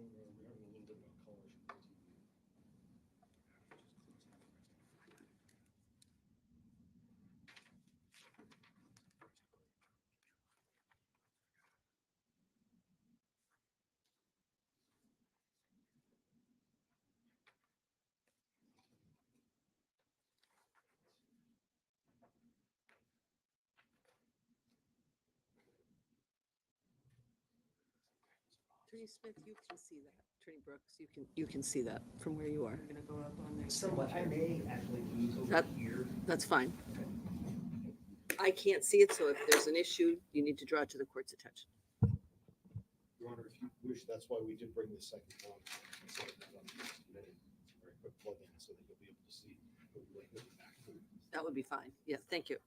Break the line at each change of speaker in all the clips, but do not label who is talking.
we're having a little bit about colors from the TV.
Attorney Smith, you can see that. Attorney Brooks, you can see that from where you are.
I'm gonna go up on there.
Somewhat, I may actually ease over
That-
here.
That's fine.
Okay.
I can't see it, so if there's an issue, you need to draw it to the court's attention.
Your Honor, if you wish, that's why we did bring the second one. Instead of that on the first committee. It's a very quick plug-in so that you'll be able to see what we like looking back through.
That would be fine. Yeah, thank you.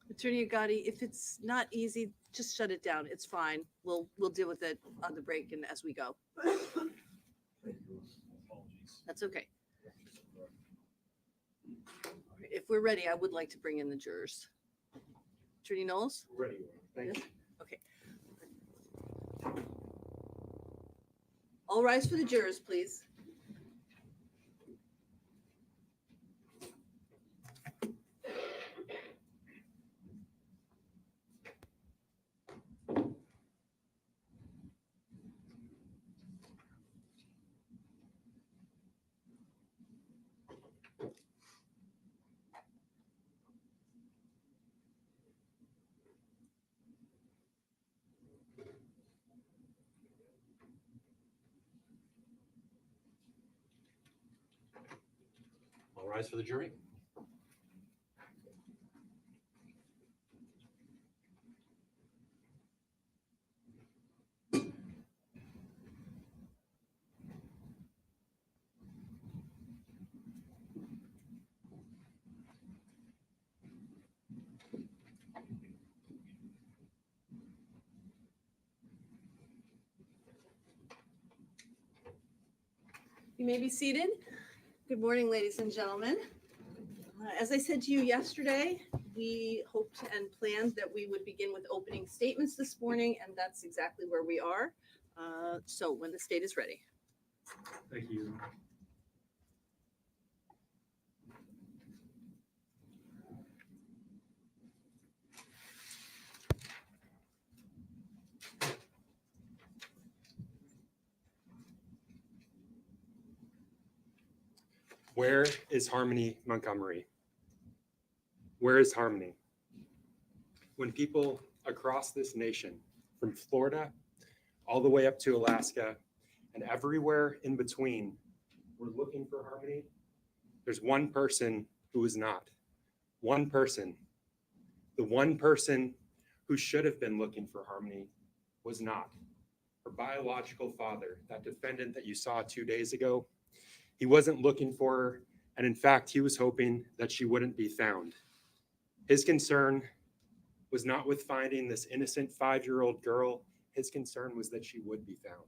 Attorney Agati, if it's not easy, just shut it down. It's fine. We'll deal with it on the break and as we go.
Thank you. Apologies.
That's okay. If we're ready, I would like to bring in the jurors. Attorney Knowles?
We're ready, Your Honor. Thank you.
Okay. All rise for the jurors, please.
All rise for the jury.
You may be seated. Good morning, ladies and gentlemen. As I said to you yesterday, we hoped and planned that we would begin with opening statements this morning, and that's exactly where we are. So when the state is ready.
Thank you.
Where is Harmony Montgomery? Where is Harmony? When people across this nation, from Florida all the way up to Alaska and everywhere in between, were looking for Harmony, there's one person who is not. One person. The one person who should have been looking for Harmony was not. Her biological father, that defendant that you saw 2 days ago, he wasn't looking for her, and in fact, he was hoping that she wouldn't be found. His concern was not with finding this innocent 5-year-old girl. His concern was that she would be found,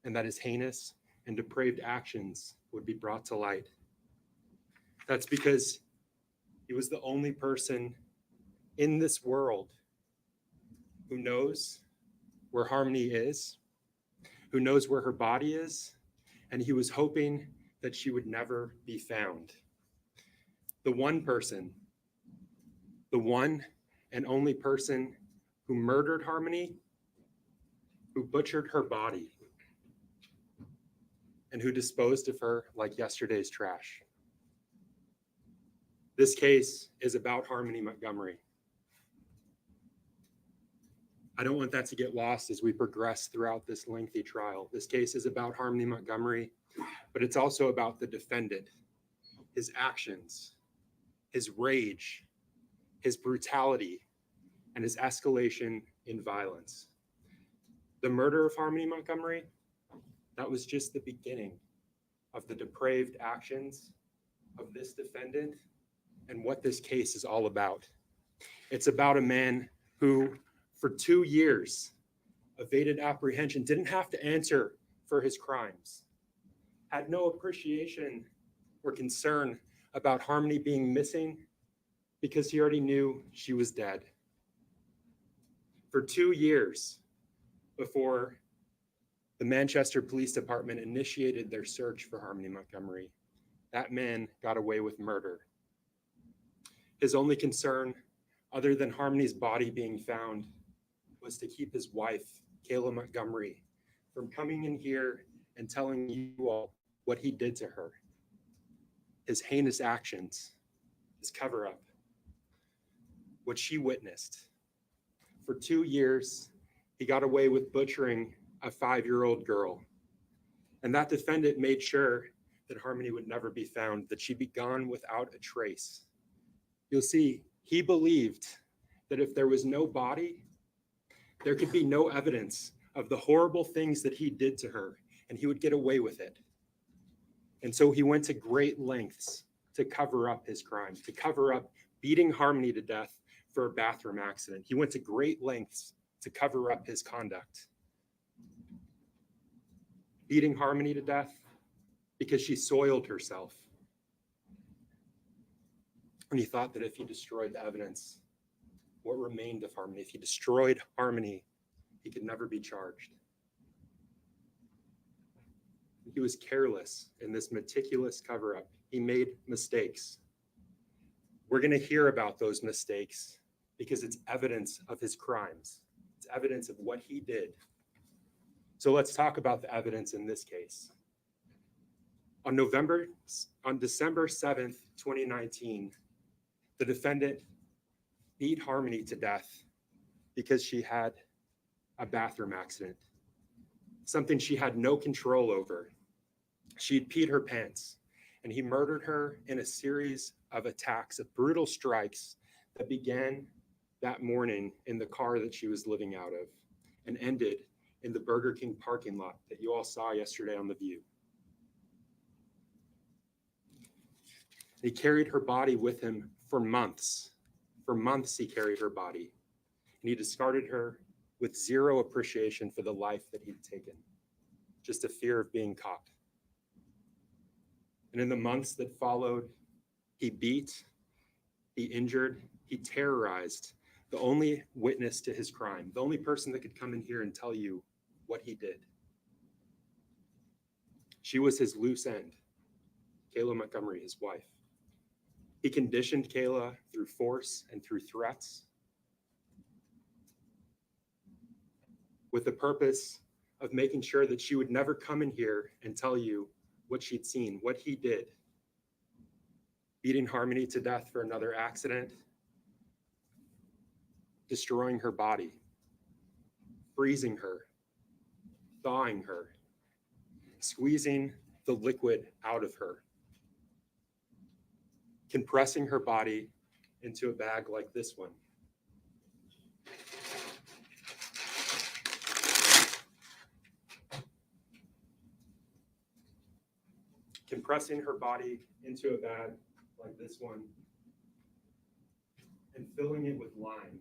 and that his heinous and depraved actions would be brought to light. That's because he was the only person in this world who knows where Harmony is, who knows where her body is, and he was hoping that she would never be found. The one person, the one and only person who murdered Harmony, who butchered her body, and who disposed of her like yesterday's trash. This case is about Harmony Montgomery. I don't want that to get lost as we progress throughout this lengthy trial. This case is about Harmony Montgomery, but it's also about the defendant, his actions, his rage, his brutality, and his escalation in violence. The murder of Harmony Montgomery, that was just the beginning of the depraved actions of this defendant and what this case is all about. It's about a man who, for 2 years, evaded apprehension, didn't have to answer for his crimes, had no appreciation or concern about Harmony being missing because he already knew she was dead. For 2 years before the Manchester Police Department initiated their search for Harmony Montgomery, that man got away with murder. His only concern, other than Harmony's body being found, was to keep his wife, Kayla Montgomery, from coming in here and telling you all what he did to her. His heinous actions, his cover-up, what she witnessed. For 2 years, he got away with butchering a 5-year-old girl. And that defendant made sure that Harmony would never be found, that she'd be gone without a trace. You'll see, he believed that if there was no body, there could be no evidence of the horrible things that he did to her, and he would get away with it. And so he went to great lengths to cover up his crimes, to cover up beating Harmony to death for a bathroom accident. He went to great lengths to cover up his conduct. Beating Harmony to death because she soiled herself. And he thought that if he destroyed the evidence, what remained of Harmony, if he destroyed Harmony, he could never be charged. He was careless in this meticulous cover-up. He made mistakes. We're going to hear about those mistakes because it's evidence of his crimes. It's evidence of what he did. So let's talk about the evidence in this case. On December 7th, 2019, the defendant beat Harmony to death because she had a bathroom accident, something she had no control over. She'd peed her pants, and he murdered her in a series of attacks, of brutal strikes that began that morning in the car that she was living out of and ended in the Burger King parking lot that you all saw yesterday on The View. He carried her body with him for months. For months, he carried her body, and he discarded her with zero appreciation for the life that he'd taken, just a fear of being caught. And in the months that followed, he beat, he injured, he terrorized the only witness to his crime, the only person that could come in here and tell you what he did. She was his loose end, Kayla Montgomery, his wife. He conditioned Kayla through force and through threats with the purpose of making sure that she would never come in here and tell you what she'd seen, what he did. Beating Harmony to death for another accident, destroying her body, freezing her, thawing her, squeezing the liquid out of her, compressing her body into a bag like this one. Compressing her body into a bag like this one and filling it with lime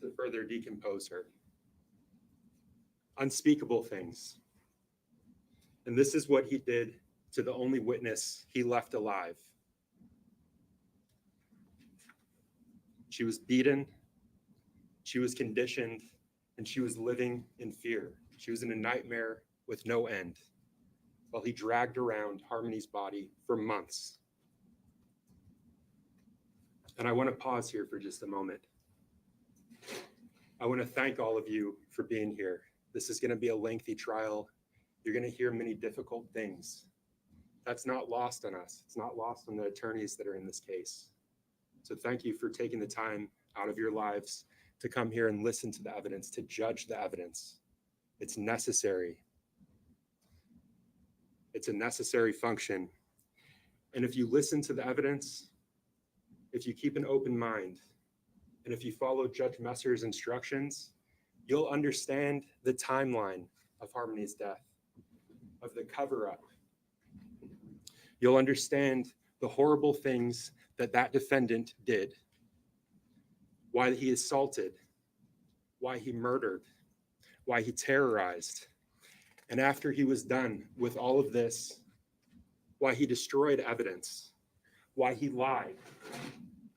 to further decompose her. Unspeakable things. And this is what he did to the only witness he left alive. She was beaten, she was conditioned, and she was living in fear. She was in a nightmare with no end while he dragged around Harmony's body for months. And I want to pause here for just a moment. I want to thank all of you for being here. This is going to be a lengthy trial. You're going to hear many difficult things. That's not lost on us. It's not lost on the attorneys that are in this case. So thank you for taking the time out of your lives to come here and listen to the evidence, to judge the evidence. It's necessary. It's a necessary function. And if you listen to the evidence, if you keep an open mind, and if you follow Judge Messer's instructions, you'll understand the timeline of Harmony's death, of the cover-up. You'll understand the horrible things that that defendant did, why he assaulted, why he murdered, why he terrorized. And after he was done with all of this, why he destroyed evidence, why he lied,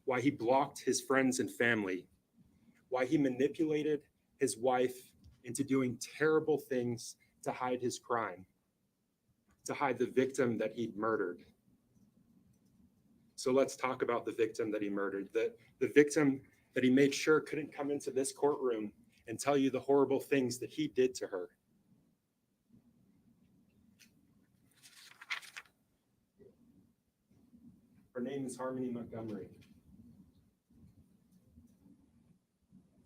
why he blocked his friends and family, why he manipulated his wife into doing terrible things to hide his crime, to hide the victim that he'd murdered. So let's talk about the victim that he murdered, the victim that he made sure couldn't come into this courtroom and tell you the horrible things that he did to her. Her name is Harmony Montgomery.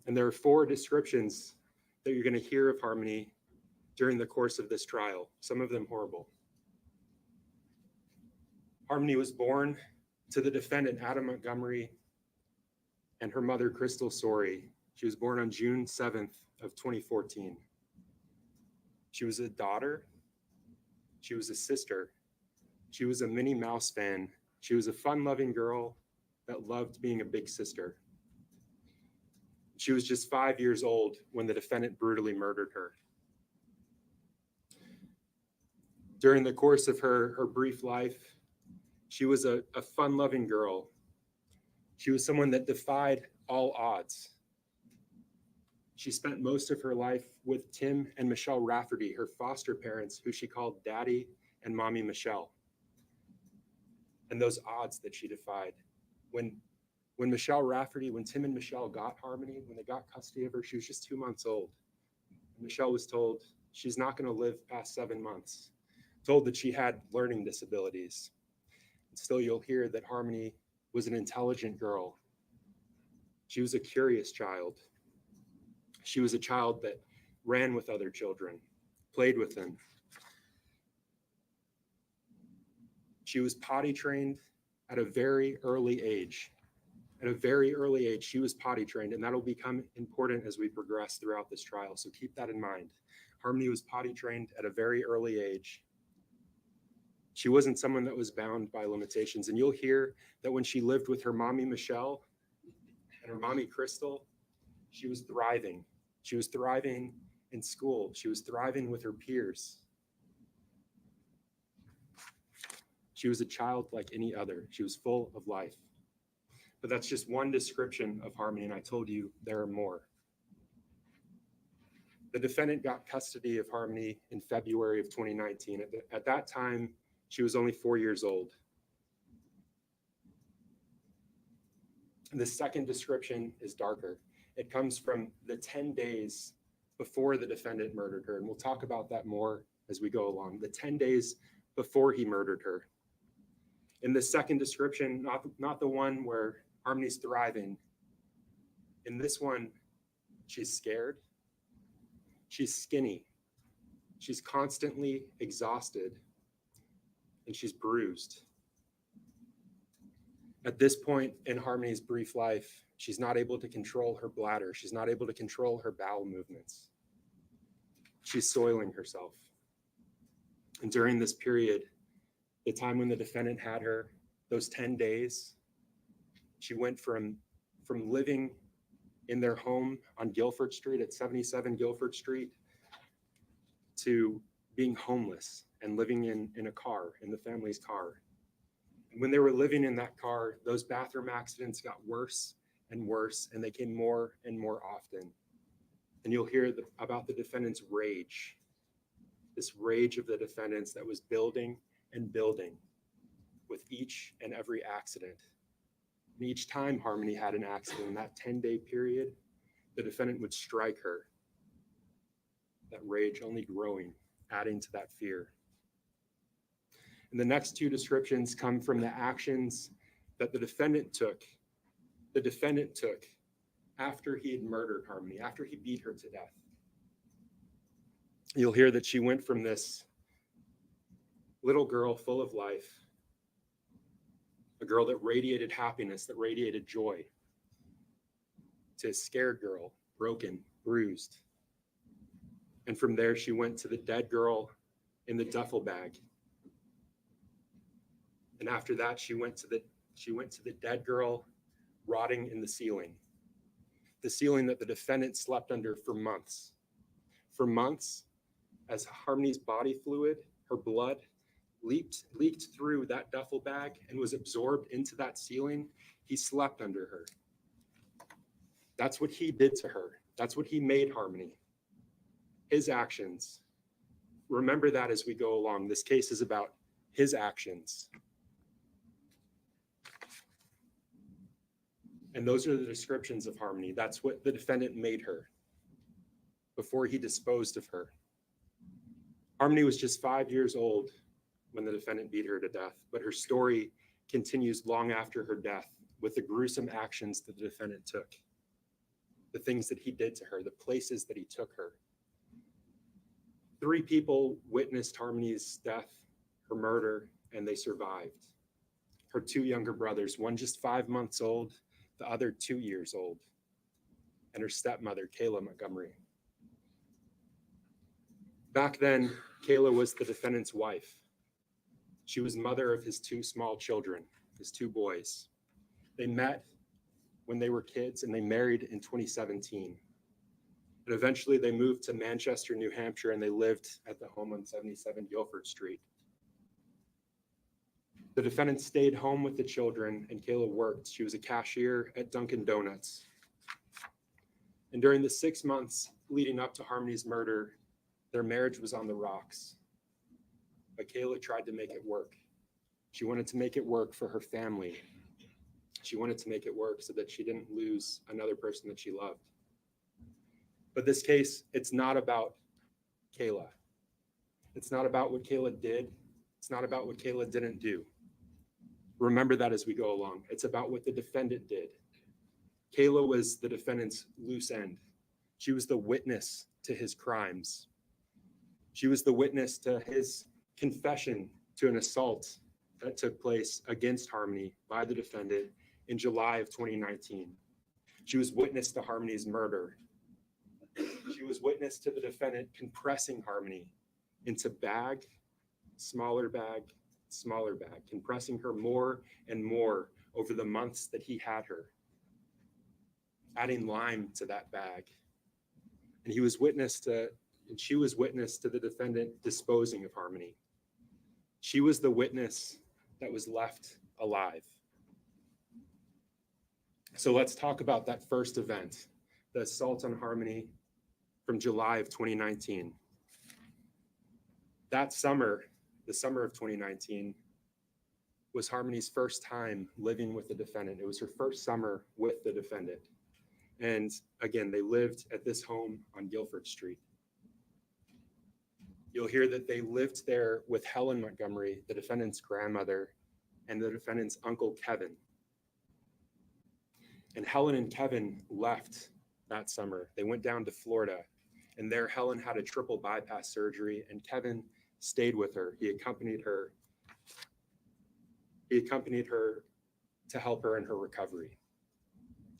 And there are 4 descriptions that you're going to hear of Harmony during the course of this trial, some of them horrible. Harmony was born to the defendant, Adam Montgomery, and her mother, Crystal Sorey. She was born on June 7th of 2014. She was a daughter. She was a sister. She was a Minnie Mouse fan. She was a fun-loving girl that loved being a big sister. She was just 5 years old when the defendant brutally murdered her. During the course of her brief life, she was a fun-loving girl. She was someone that defied all odds. She spent most of her life with Tim and Michelle Rafferty, her foster parents, who she called Daddy and Mommy Michelle. And those odds that she defied. When Michelle Rafferty, when Tim and Michelle got Harmony, when they got custody of her, she was just 2 months old. Michelle was told she's not going to live past 7 months, told that she had learning disabilities. And still, you'll hear that Harmony was an intelligent girl. She was a curious child. She was a child that ran with other children, played with them. She was potty trained at a very early age. At a very early age, she was potty trained, and that'll become important as we progress throughout this trial. So keep that in mind. Harmony was potty trained at a very early age. She wasn't someone that was bound by limitations. And you'll hear that when she lived with her mommy, Michelle, and her mommy, Crystal, she was thriving. She was thriving in school. She was thriving with her peers. She was a child like any other. She was full of life. But that's just one description of Harmony, and I told you there are more. The defendant got custody of Harmony in February of 2019. At that time, she was only 4 years old. And the second description is darker. It comes from the 10 days before the defendant murdered her, and we'll talk about that more as we go along. The 10 days before he murdered her. In the second description, not the one where Harmony's thriving. In this one, she's scared. She's skinny. She's constantly exhausted. And she's bruised. At this point in Harmony's brief life, she's not able to control her bladder. She's not able to control her bowel movements. She's soiling herself. And during this period, the time when the defendant had her, those 10 days, she went from living in their home on Guilford Street at 77 Guilford Street to being homeless and living in a car, in the family's car. And when they were living in that car, those bathroom accidents got worse and worse, and they came more and more often. And you'll hear about the defendant's rage, this rage of the defendants that was building and building with each and every accident. And each time Harmony had an accident in that 10-day period, the defendant would strike her. That rage only growing, adding to that fear. And the next two descriptions come from the actions that the defendant took after he had murdered Harmony, after he beat her to death. You'll hear that she went from this little girl full of life, a girl that radiated happiness, that radiated joy, to a scared girl, broken, bruised. And from there, she went to the dead girl in the duffel bag. And after that, she went to the dead girl rotting in the ceiling that the defendant slept under for months. For months, as Harmony's body fluid, her blood leaked through that duffel bag and was absorbed into that ceiling, he slept under her. That's what he did to her. That's what he made Harmony. His actions. Remember that as we go along. This case is about his actions. And those are the descriptions of Harmony. That's what the defendant made her before he disposed of her. Harmony was just 5 years old when the defendant beat her to death, but her story continues long after her death with the gruesome actions that the defendant took, the things that he did to her, the places that he took her. 3 people witnessed Harmony's death, her murder, and they survived. Her 2 younger brothers, one just 5 months old, the other 2 years old, and her stepmother, Kayla Montgomery. Back then, Kayla was the defendant's wife. She was mother of his 2 small children, his 2 boys. They met when they were kids and they married in 2017. And eventually they moved to Manchester, New Hampshire, and they lived at the home on 77 Guilford Street. The defendant stayed home with the children and Kayla worked. She was a cashier at Dunkin' Donuts. And during the 6 months leading up to Harmony's murder, their marriage was on the rocks. But Kayla tried to make it work. She wanted to make it work for her family. She wanted to make it work so that she didn't lose another person that she loved. But this case, it's not about Kayla. It's not about what Kayla did. It's not about what Kayla didn't do. Remember that as we go along. It's about what the defendant did. Kayla was the defendant's loose end. She was the witness to his crimes. She was the witness to his confession to an assault that took place against Harmony by the defendant in July of 2019. She was witness to Harmony's murder. She was witness to the defendant compressing Harmony into bag, smaller bag, compressing her more and more over the months that he had her, adding lime to that bag. And she was witness to the defendant disposing of Harmony. She was the witness that was left alive. So let's talk about that first event, the assault on Harmony from July of 2019. That summer, the summer of 2019, was Harmony's first time living with the defendant. It was her first summer with the defendant. And again, they lived at this home on Guilford Street. You'll hear that they lived there with Helen Montgomery, the defendant's grandmother, and the defendant's uncle, Kevin. And Helen and Kevin left that summer. They went down to Florida, and there Helen had a triple bypass surgery, and Kevin stayed with her. He accompanied her to help her in her recovery.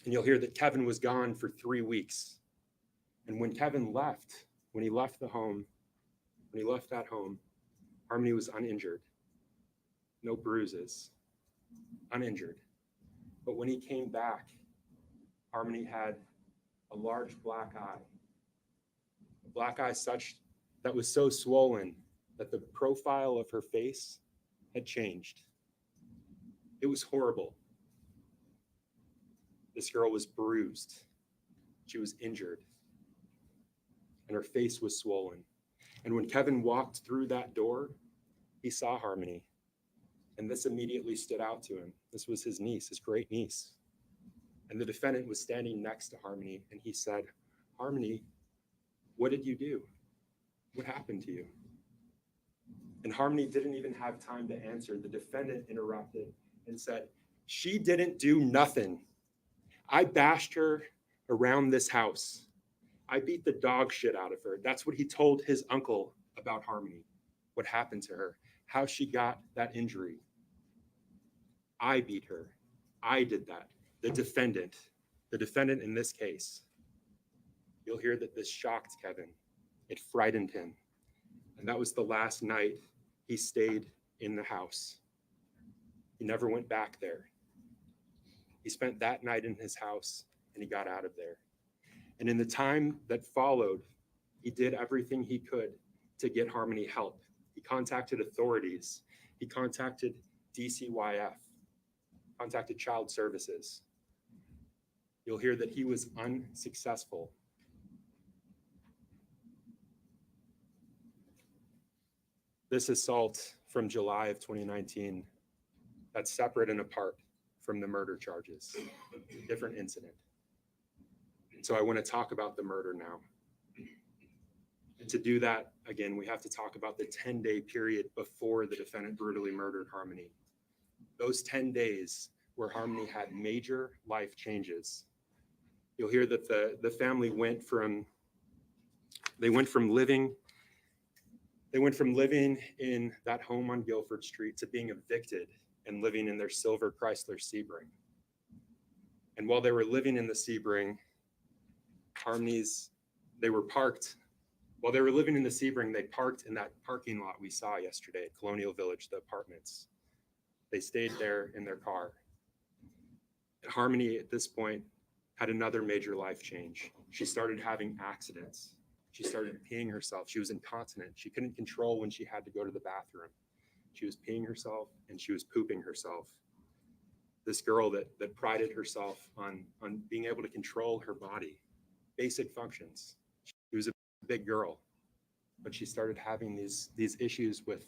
And you'll hear that Kevin was gone for 3 weeks. And when Kevin left, when he left that home, Harmony was uninjured. No bruises, uninjured. But when he came back, Harmony had a large black eye. A black eye such that was so swollen that the profile of her face had changed. It was horrible. This girl was bruised. She was injured. And her face was swollen. And when Kevin walked through that door, he saw Harmony. And this immediately stood out to him. This was his niece, his great niece. And the defendant was standing next to Harmony, and he said, "Harmony, what did you do? What happened to you?" And Harmony didn't even have time to answer. The defendant interrupted and said, "She didn't do nothing. I bashed her around this house. I beat the dog shit out of her." That's what he told his uncle about Harmony, what happened to her, how she got that injury. "I beat her. I did that." The defendant in this case. You'll hear that this shocked Kevin. It frightened him. And that was the last night he stayed in the house. He never went back there. He spent that night in his house and he got out of there. And in the time that followed, he did everything he could to get Harmony help. He contacted authorities. He contacted DCYF, contacted Child Services. You'll hear that he was unsuccessful. This assault from July of 2019, that's separate and apart from the murder charges, different incident. So I want to talk about the murder now. And to do that, again, we have to talk about the 10-day period before the defendant brutally murdered Harmony. Those 10 days where Harmony had major life changes. You'll hear that the family went from living in that home on Guilford Street to being evicted and living in their silver Chrysler Sebring. And while they were living in the Sebring, they were living in the Sebring, they parked in that parking lot we saw yesterday at Colonial Village, the apartments. They stayed there in their car. And Harmony at this point had another major life change. She started having accidents. She started peeing herself. She was incontinent. She couldn't control when she had to go to the bathroom. She was peeing herself and she was pooping herself. This girl that prided herself on being able to control her body, basic functions. She was a big girl, but she started having these issues with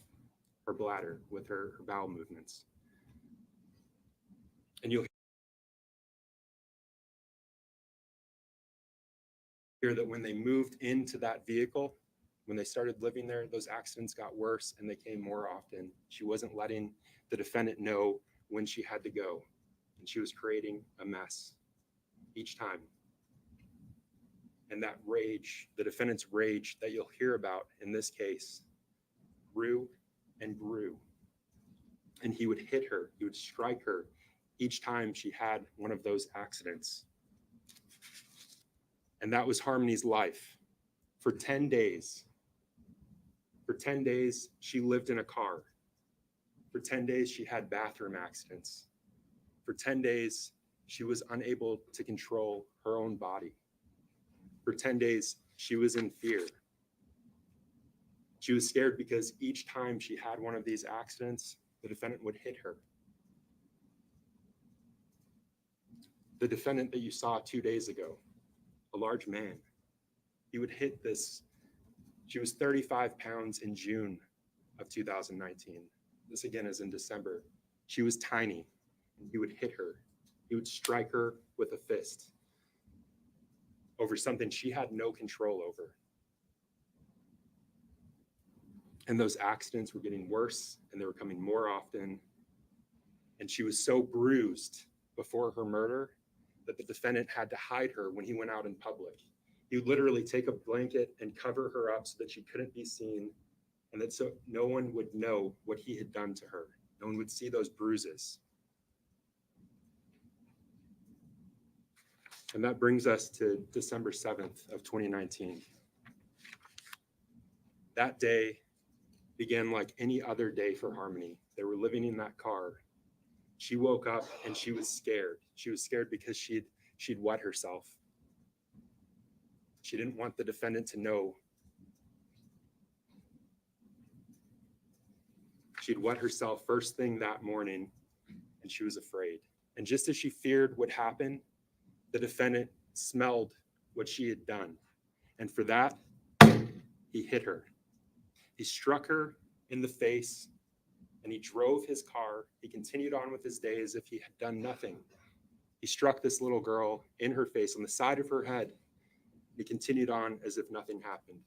her bladder, with her bowel movements. And you'll hear that when they moved into that vehicle, when they started living there, those accidents got worse and they came more often. She wasn't letting the defendant know when she had to go, and she was creating a mess each time. And that rage, the defendant's rage that you'll hear about in this case, grew and grew. And he would hit her, he would strike her each time she had one of those accidents. And that was Harmony's life. For 10 days. For 10 days, she lived in a car. For 10 days, she had bathroom accidents. For 10 days, she was unable to control her own body. For 10 days, she was in fear. She was scared because each time she had one of these accidents, the defendant would hit her. The defendant that you saw 2 days ago, a large man, he would hit this. She was 35 pounds in June of 2019. This again is in December. She was tiny. He would hit her. He would strike her with a fist over something she had no control over. And those accidents were getting worse and they were coming more often. And she was so bruised before her murder that the defendant had to hide her when he went out in public. He would literally take a blanket and cover her up so that she couldn't be seen and that so no one would know what he had done to her. No one would see those bruises. And that brings us to December 7th of 2019. That day began like any other day for Harmony. They were living in that car. She woke up and she was scared. She was scared because she'd wet herself. She didn't want the defendant to know. She'd wet herself first thing that morning and she was afraid. And just as she feared would happen, the defendant smelled what she had done. And for that, he hit her. He struck her in the face and he drove his car. He continued on with his day as if he had done nothing. He struck this little girl in her face on the side of her head. He continued on as if nothing happened.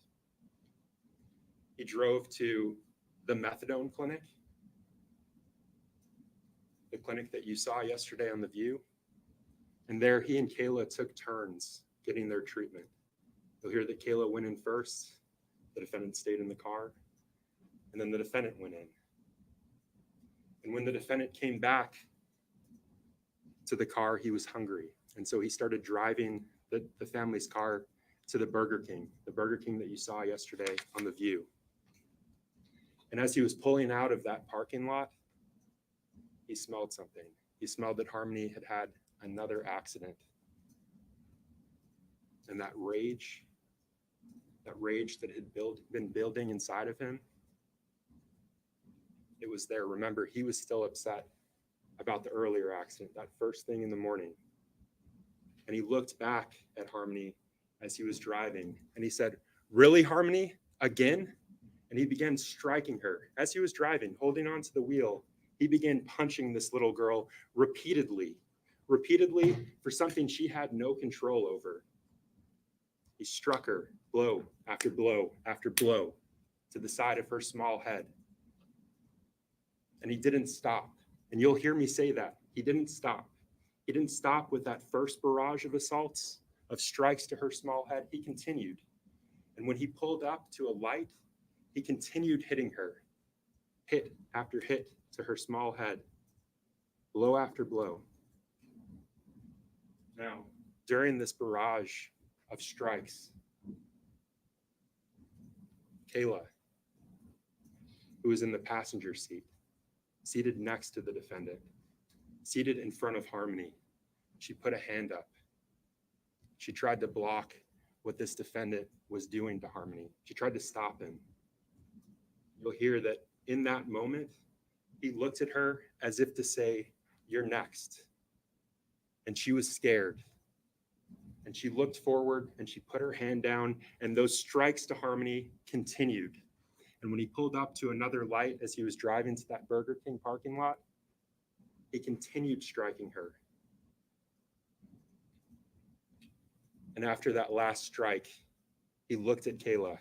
He drove to the methadone clinic, the clinic that you saw yesterday on The View. And there he and Kayla took turns getting their treatment. You'll hear that Kayla went in first, the defendant stayed in the car, and then the defendant went in. And when the defendant came back to the car, he was hungry. And so he started driving the family's car to the Burger King that you saw yesterday on The View. And as he was pulling out of that parking lot, he smelled something. He smelled that Harmony had had another accident. And that rage that had been building inside of him, it was there. Remember, he was still upset about the earlier accident, that first thing in the morning. And he looked back at Harmony as he was driving and he said, "Really, Harmony? Again?" And he began striking her. As he was driving, holding onto the wheel, he began punching this little girl repeatedly for something she had no control over. He struck her blow after blow after blow to the side of her small head. And he didn't stop. And you'll hear me say that. He didn't stop. He didn't stop with that first barrage of assaults, of strikes to her small head. He continued. And when he pulled up to a light, he continued hitting her, hit after hit to her small head, blow after blow. Now, during this barrage of strikes, Kayla, who was in the passenger seat, seated next to the defendant, seated in front of Harmony, she put a hand up. She tried to block what this defendant was doing to Harmony. She tried to stop him. You'll hear that in that moment, he looked at her as if to say, "You're next." And she was scared. And she looked forward and she put her hand down, and those strikes to Harmony continued. And when he pulled up to another light as he was driving to that Burger King parking lot, he continued striking her. And after that last strike, he looked at Kayla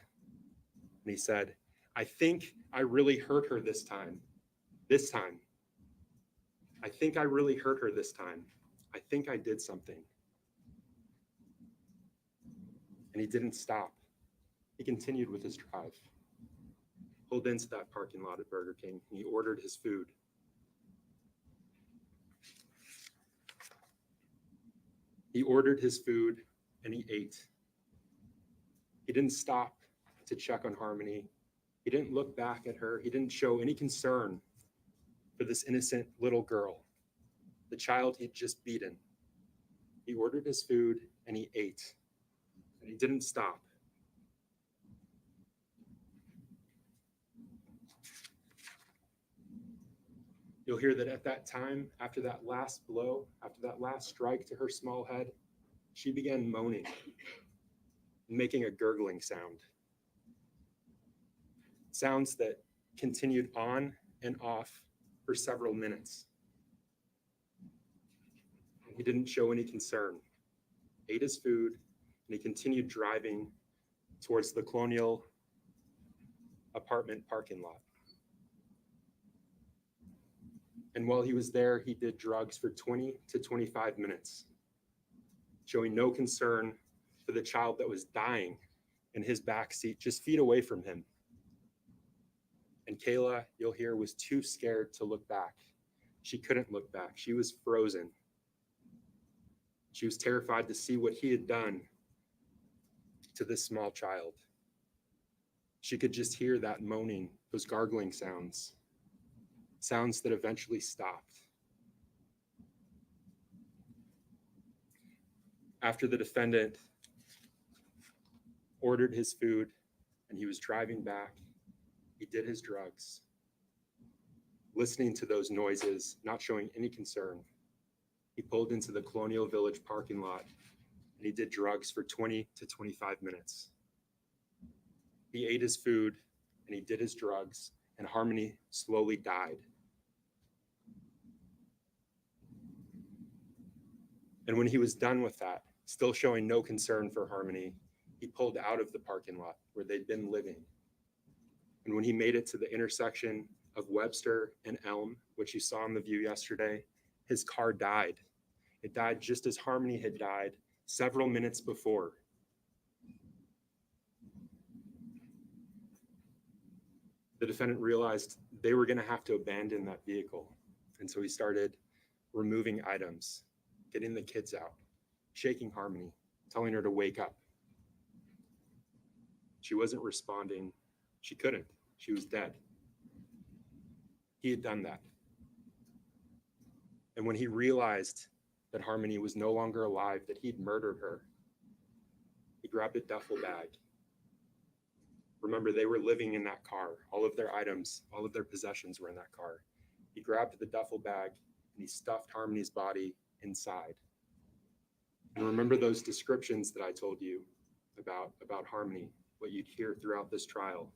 and he said, "I think I really hurt her this time. This time. I think I really hurt her this time. I think I did something." And he didn't stop. He continued with his drive. Pulled into that parking lot at Burger King and he ordered his food. He ordered his food and he ate. He didn't stop to check on Harmony. He didn't look back at her. He didn't show any concern for this innocent little girl, the child he'd just beaten. He ordered his food and he ate. And he didn't stop. You'll hear that at that time, after that last blow, after that last strike to her small head, she began moaning and making a gurgling sound. Sounds that continued on and off for several minutes. He didn't show any concern, ate his food, and he continued driving towards the Colonial apartment parking lot. And while he was there, he did drugs for 20 to 25 minutes, showing no concern for the child that was dying in his back seat just feet away from him. And Kayla, you'll hear, was too scared to look back. She couldn't look back. She was frozen. She was terrified to see what he had done to this small child. She could just hear that moaning, those gargling sounds, sounds that eventually stopped. After the defendant ordered his food and he was driving back, he did his drugs, listening to those noises, not showing any concern. He pulled into the Colonial Village parking lot and he did drugs for 20 to 25 minutes. He ate his food and he did his drugs, and Harmony slowly died. And when he was done with that, still showing no concern for Harmony, he pulled out of the parking lot where they'd been living. And when he made it to the intersection of Webster and Elm, which you saw in the view yesterday, his car died. It died just as Harmony had died several minutes before. The defendant realized they were going to have to abandon that vehicle. And so he started removing items, getting the kids out, shaking Harmony, telling her to wake up. She wasn't responding. She couldn't. She was dead. He had done that. And when he realized that Harmony was no longer alive, that he'd murdered her, he grabbed a duffel bag. Remember, they were living in that car. All of their items, all of their possessions were in that car. He grabbed the duffel bag and he stuffed Harmony's body inside. And remember those descriptions that I told you about Harmony, what you'd hear throughout this trial.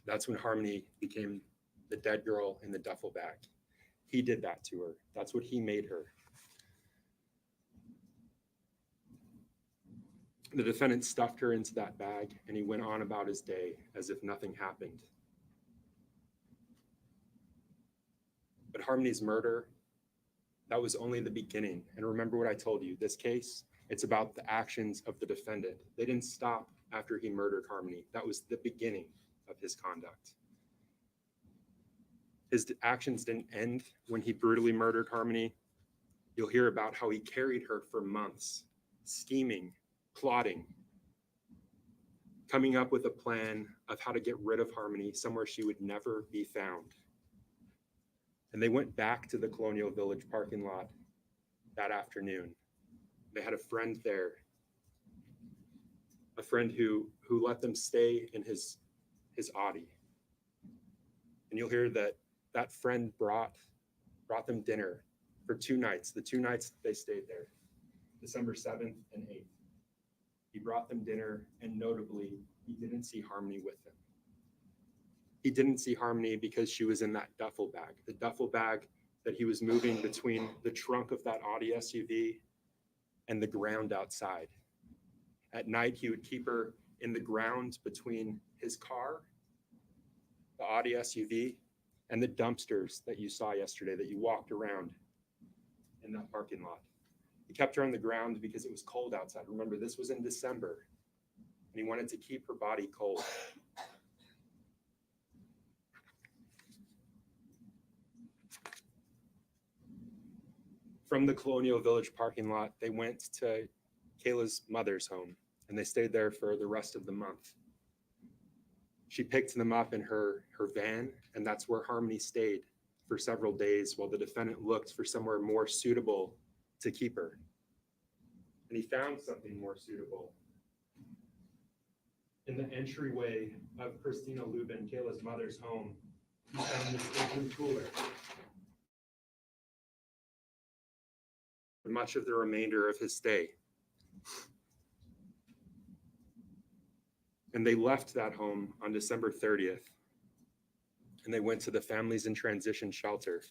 That's when Harmony became the dead girl in the duffel bag. He did that to her. That's what he made her. The defendant stuffed her into that bag and he went on about his day as if nothing happened. But Harmony's murder, that was only the beginning. And remember what I told you, this case, it's about the actions of the defendant. They didn't stop after he murdered Harmony. That was the beginning of his conduct. His actions didn't end when he brutally murdered Harmony. You'll hear about how he carried her for months, scheming, plotting, coming up with a plan of how to get rid of Harmony somewhere she would never be found. And they went back to the Colonial Village parking lot that afternoon. They had a friend there, a friend who let them stay in his Audi. And you'll hear that friend brought them dinner for 2 nights, the 2 nights they stayed there, December 7th and 8th. He brought them dinner, and notably, he didn't see Harmony with him. He didn't see Harmony because she was in that duffel bag, the duffel bag that he was moving between the trunk of that Audi SUV and the ground outside. At night, he would keep her in the ground between his car, the Audi SUV, and the dumpsters that you saw yesterday that you walked around in that parking lot. He kept her on the ground because it was cold outside. Remember, this was in December, and he wanted to keep her body cold. From the Colonial Village parking lot, they went to Kayla's mother's home, and they stayed there for the rest of the month. She picked them up in her van, and that's where Harmony stayed for several days while the defendant looked for somewhere more suitable to keep her. And he found something more suitable. In the entryway of Christina Lubin, Kayla's mother's home, he found this cooler. For much of the remainder of his stay. And they left that home on December 30th. And they went to the Families in Transition Shelter.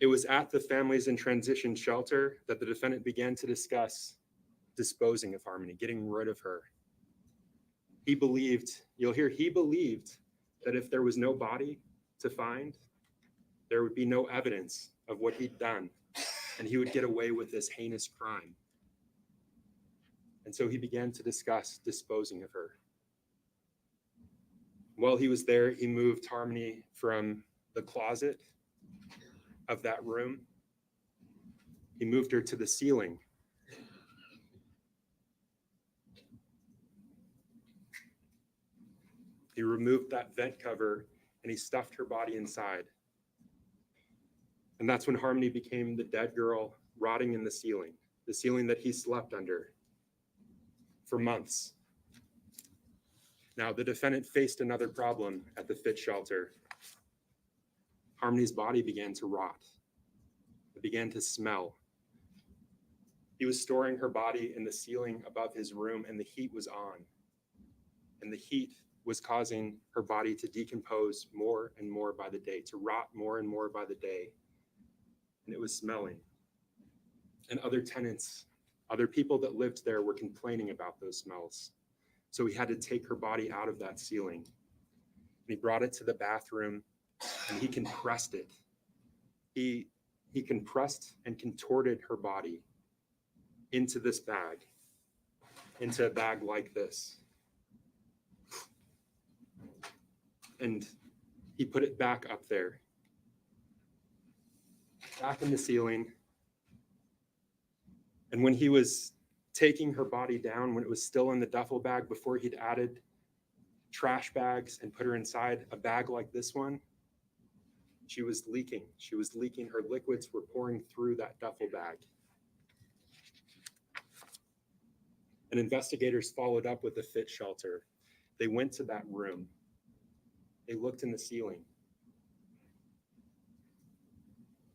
It was at the Families in Transition Shelter that the defendant began to discuss disposing of Harmony, getting rid of her. He believed, you'll hear, he believed that if there was no body to find, there would be no evidence of what he'd done, and he would get away with this heinous crime. And so he began to discuss disposing of her. While he was there, he moved Harmony from the closet of that room. He moved her to the ceiling. He removed that vent cover and he stuffed her body inside. And that's when Harmony became the dead girl rotting in the ceiling that he slept under for months. Now, the defendant faced another problem at the fit shelter. Harmony's body began to rot. It began to smell. He was storing her body in the ceiling above his room, and the heat was on. And the heat was causing her body to decompose more and more by the day, to rot more and more by the day. And it was smelling. And other tenants, other people that lived there were complaining about those smells. So he had to take her body out of that ceiling. And he brought it to the bathroom and he compressed it. He compressed and contorted her body into this bag, into a bag like this. And he put it back up there, back in the ceiling. And when he was taking her body down, when it was still in the duffel bag, before he'd added trash bags and put her inside a bag like this one, she was leaking. She was leaking. Her liquids were pouring through that duffel bag. And investigators followed up with the fit shelter. They went to that room. They looked in the ceiling.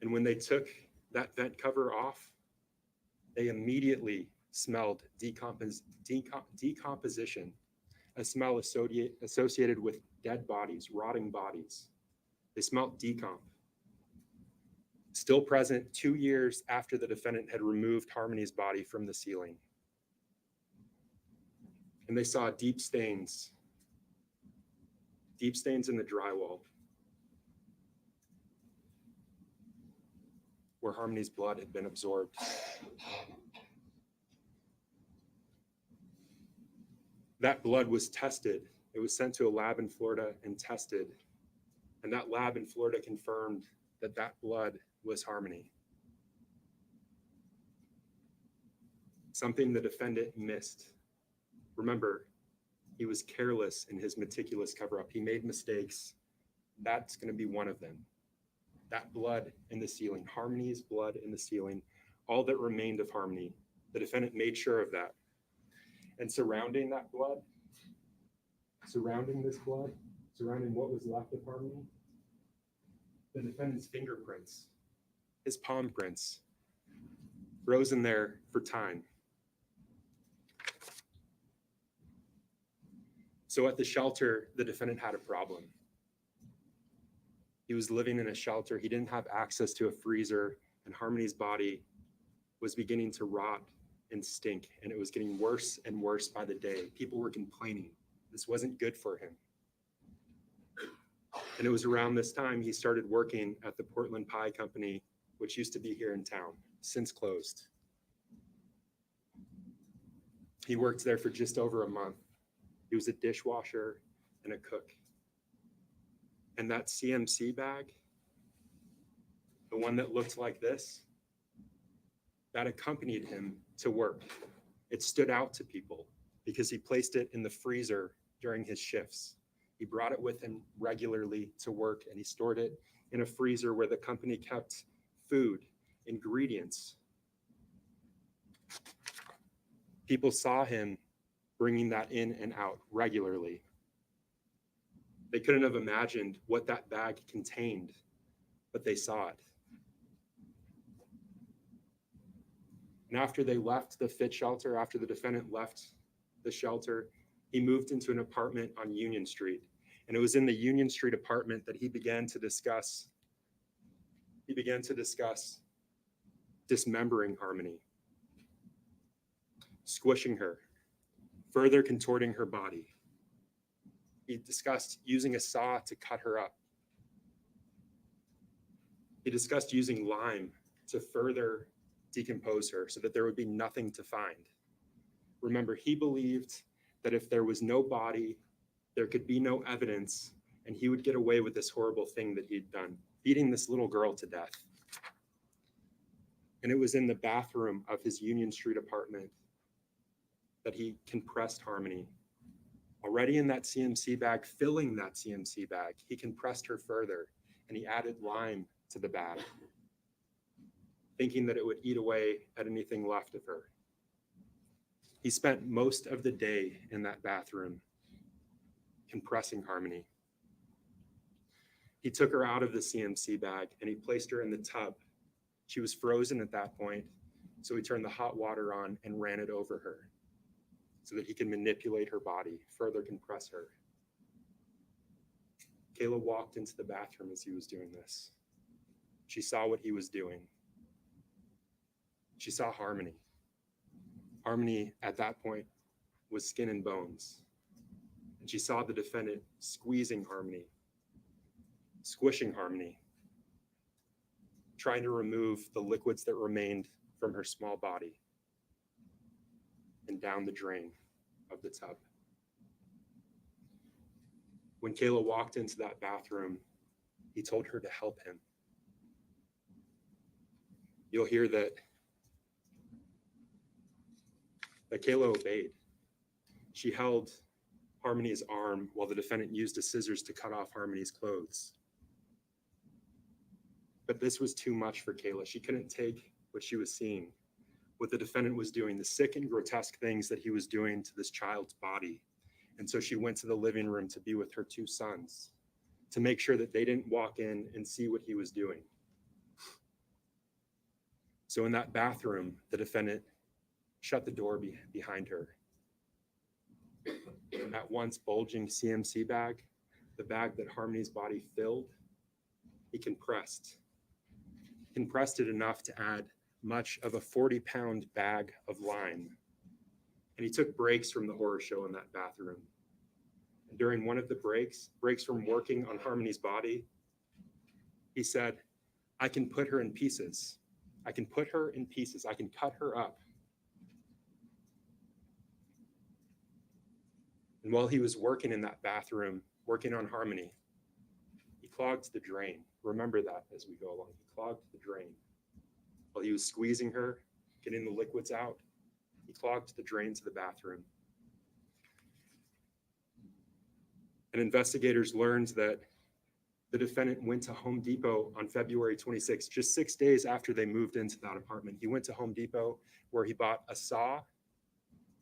And when they took that vent cover off, they immediately smelled decomposition, a smell associated with dead bodies, rotting bodies. They smelled decomp. Still present 2 years after the defendant had removed Harmony's body from the ceiling. And they saw deep stains in the drywall where Harmony's blood had been absorbed. That blood was tested. It was sent to a lab in Florida and tested. And that lab in Florida confirmed that that blood was Harmony. Something the defendant missed. Remember, he was careless in his meticulous cover-up. He made mistakes. That's going to be one of them. That blood in the ceiling, Harmony's blood in the ceiling, all that remained of Harmony, the defendant made sure of that. And surrounding that blood, surrounding this blood, surrounding what was left of Harmony, the defendant's fingerprints, his palm prints, frozen there for time. So at the shelter, the defendant had a problem. He was living in a shelter. He didn't have access to a freezer, and Harmony's body was beginning to rot and stink, and it was getting worse and worse by the day. People were complaining. This wasn't good for him. And it was around this time he started working at the Portland Pie Company, which used to be here in town, since closed. He worked there for just over a month. He was a dishwasher and a cook. And that CMC bag, the one that looked like this, that accompanied him to work. It stood out to people because he placed it in the freezer during his shifts. He brought it with him regularly to work, and he stored it in a freezer where the company kept food, ingredients. People saw him bringing that in and out regularly. They couldn't have imagined what that bag contained, but they saw it. And after they left the fit shelter, after the defendant left the shelter, he moved into an apartment on Union Street. And it was in the Union Street apartment that he began to discuss dismembering Harmony, squishing her, further contorting her body. He discussed using a saw to cut her up. He discussed using lime to further decompose her so that there would be nothing to find. Remember, he believed that if there was no body, there could be no evidence, and he would get away with this horrible thing that he'd done, beating this little girl to death. And it was in the bathroom of his Union Street apartment that he compressed Harmony. Already in that CMC bag, filling that CMC bag, he compressed her further, and he added lime to the bag, thinking that it would eat away at anything left of her. He spent most of the day in that bathroom compressing Harmony. He took her out of the CMC bag and he placed her in the tub. She was frozen at that point, so he turned the hot water on and ran it over her so that he could manipulate her body, further compress her. Kayla walked into the bathroom as he was doing this. She saw what he was doing. She saw Harmony. Harmony at that point was skin and bones. And she saw the defendant squeezing Harmony, squishing Harmony, trying to remove the liquids that remained from her small body and down the drain of the tub. When Kayla walked into that bathroom, he told her to help him. You'll hear that Kayla obeyed. She held Harmony's arm while the defendant used the scissors to cut off Harmony's clothes. But this was too much for Kayla. She couldn't take what she was seeing, what the defendant was doing, the sick and grotesque things that he was doing to this child's body. And so she went to the living room to be with her two sons, to make sure that they didn't walk in and see what he was doing. So in that bathroom, the defendant shut the door behind her. That once bulging CMC bag, the bag that Harmony's body filled, he compressed it enough to add much of a 40-pound bag of lime. And he took breaks from the horror show in that bathroom. And during one of the breaks from working on Harmony's body, he said, I can put her in pieces. I can put her in pieces. I can cut her up. And while he was working in that bathroom, working on Harmony, he clogged the drain. Remember that as we go along. He clogged the drain. While he was squeezing her, getting the liquids out, he clogged the drains of the bathroom. And investigators learned that the defendant went to Home Depot on February 26th, just 6 days after they moved into that apartment. He went to Home Depot where he bought a saw,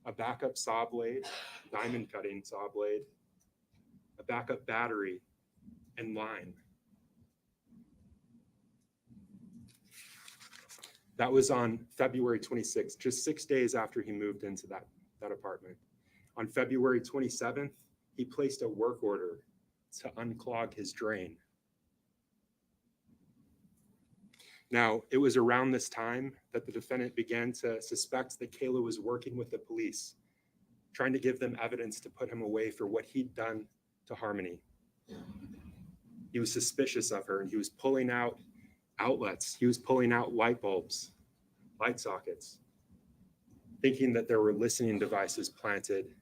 a backup saw blade, diamond cutting saw blade, a backup battery, and lime. That was on February 26th, just 6 days after he moved into that apartment. On February 27th, he placed a work order to unclog his drain. Now, it was around this time that the defendant began to suspect that Kayla was working with the police, trying to give them evidence to put him away for what he'd done to Harmony. He was suspicious of her, and he was pulling out outlets. He was pulling out light bulbs, light sockets, thinking that there were listening devices planted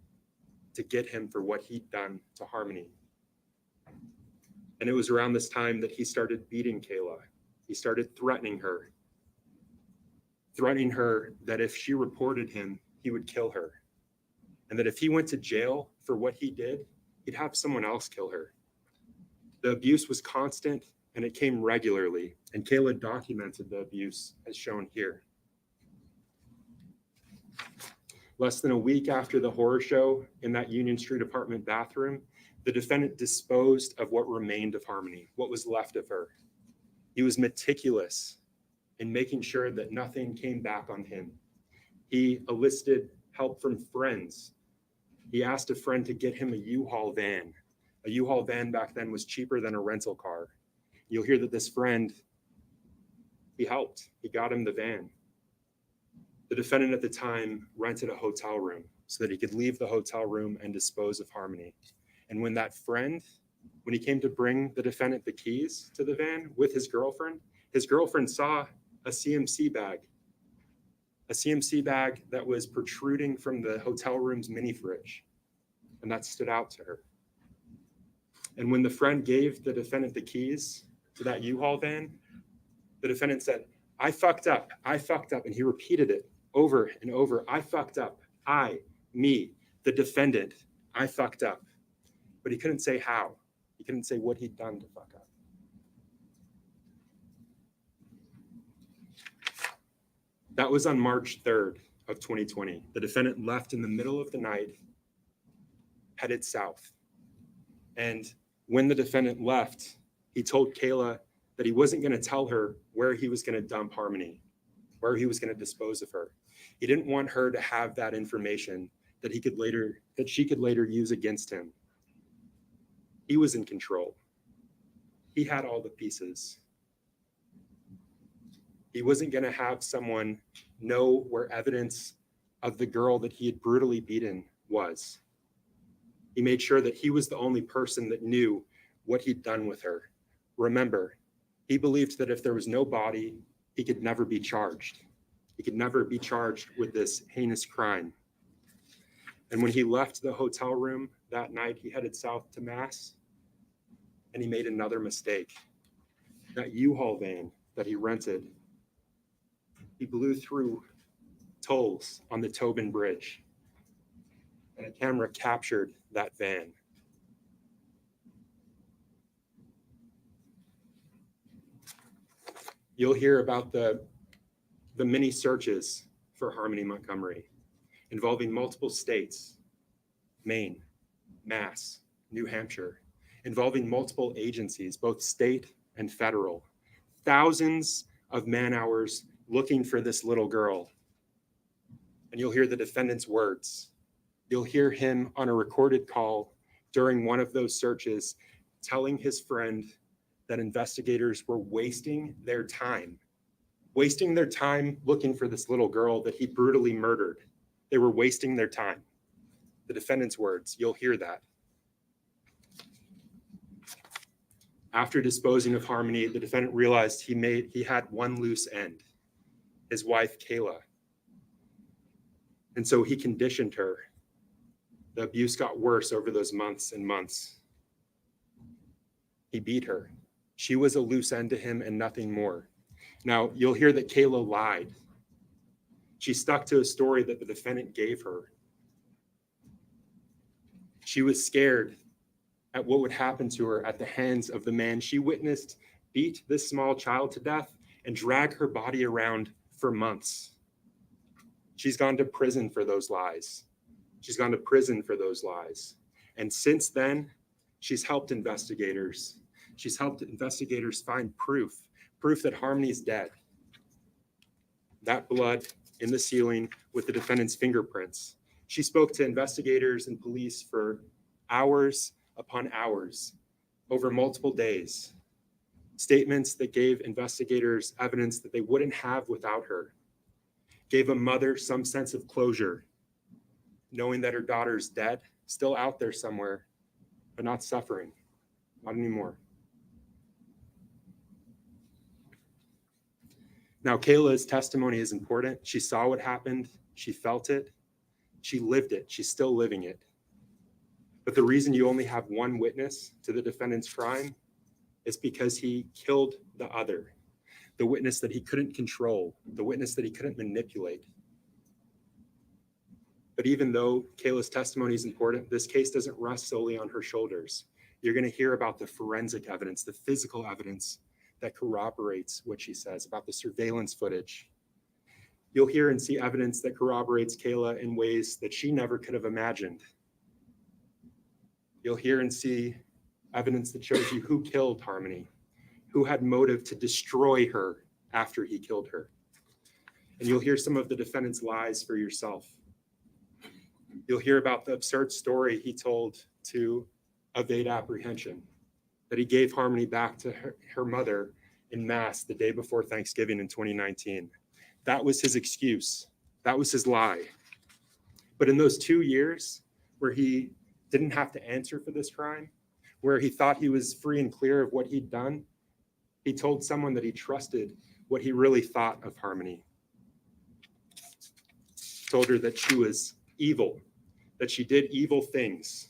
to get him for what he'd done to Harmony. And it was around this time that he started beating Kayla. He started threatening her that if she reported him, he would kill her. And that if he went to jail for what he did, he'd have someone else kill her. The abuse was constant and it came regularly. And Kayla documented the abuse as shown here. Less than a week after the horror show in that Union Street apartment bathroom, the defendant disposed of what remained of Harmony, what was left of her. He was meticulous in making sure that nothing came back on him. He enlisted help from friends. He asked a friend to get him a U-Haul van. A U-Haul van back then was cheaper than a rental car. You'll hear that this friend, he helped. He got him the van. The defendant at the time rented a hotel room so that he could leave the hotel room and dispose of Harmony. And when he came to bring the defendant the keys to the van with his girlfriend saw a CMC bag that was protruding from the hotel room's mini fridge. And that stood out to her. And when the friend gave the defendant the keys to that U-Haul van, the defendant said, I fucked up. And he repeated it over and over. I fucked up. Me, the defendant, I fucked up. But he couldn't say how. He couldn't say what he'd done to fuck up. That was on March 3rd of 2020. The defendant left in the middle of the night, headed south. And when the defendant left, he told Kayla that he wasn't going to tell her where he was going to dump Harmony, where he was going to dispose of her. He didn't want her to have that information that she could later use against him. He was in control. He had all the pieces. He wasn't going to have someone know where evidence of the girl that he had brutally beaten was. He made sure that he was the only person that knew what he'd done with her. Remember, he believed that if there was no body, he could never be charged. He could never be charged with this heinous crime. And when he left the hotel room that night, he headed south to Mass, and he made another mistake. That U-Haul van that he rented, he blew through tolls on the Tobin Bridge, and a camera captured that van. You'll hear about the many searches for Harmony Montgomery involving multiple states, Maine, Mass, New Hampshire, involving multiple agencies, both state and federal. Thousands of man-hours looking for this little girl. And you'll hear the defendant's words. You'll hear him on a recorded call during one of those searches telling his friend that investigators were wasting their time looking for this little girl that he brutally murdered. They were wasting their time. The defendant's words, you'll hear that. After disposing of Harmony, the defendant realized he had one loose end, his wife, Kayla. And so he conditioned her. The abuse got worse over those months and months. He beat her. She was a loose end to him and nothing more. Now, you'll hear that Kayla lied. She stuck to a story that the defendant gave her. She was scared at what would happen to her at the hands of the man she witnessed beat this small child to death and drag her body around for months. She's gone to prison for those lies. And since then, she's helped investigators. She's helped investigators find proof that Harmony is dead. That blood in the ceiling with the defendant's fingerprints. She spoke to investigators and police for hours upon hours over multiple days. Statements that gave investigators evidence that they wouldn't have without her. Gave a mother some sense of closure, knowing that her daughter's dead, still out there somewhere, but not suffering, not anymore. Now, Kayla's testimony is important. She saw what happened. She felt it. She lived it. She's still living it. But the reason you only have one witness to the defendant's crime is because he killed the other, the witness that he couldn't control, the witness that he couldn't manipulate. But even though Kayla's testimony is important, this case doesn't rest solely on her shoulders. You're going to hear about the forensic evidence, the physical evidence that corroborates what she says, about the surveillance footage. You'll hear and see evidence that corroborates Kayla in ways that she never could have imagined. You'll hear and see evidence that shows you who killed Harmony, who had motive to destroy her after he killed her. And you'll hear some of the defendant's lies for yourself. You'll hear about the absurd story he told to evade apprehension, that he gave Harmony back to her mother in mass the day before Thanksgiving in 2019. That was his excuse. That was his lie. But in those 2 years where he didn't have to answer for this crime, where he thought he was free and clear of what he'd done, he told someone that he trusted what he really thought of Harmony. Told her that she was evil, that she did evil things.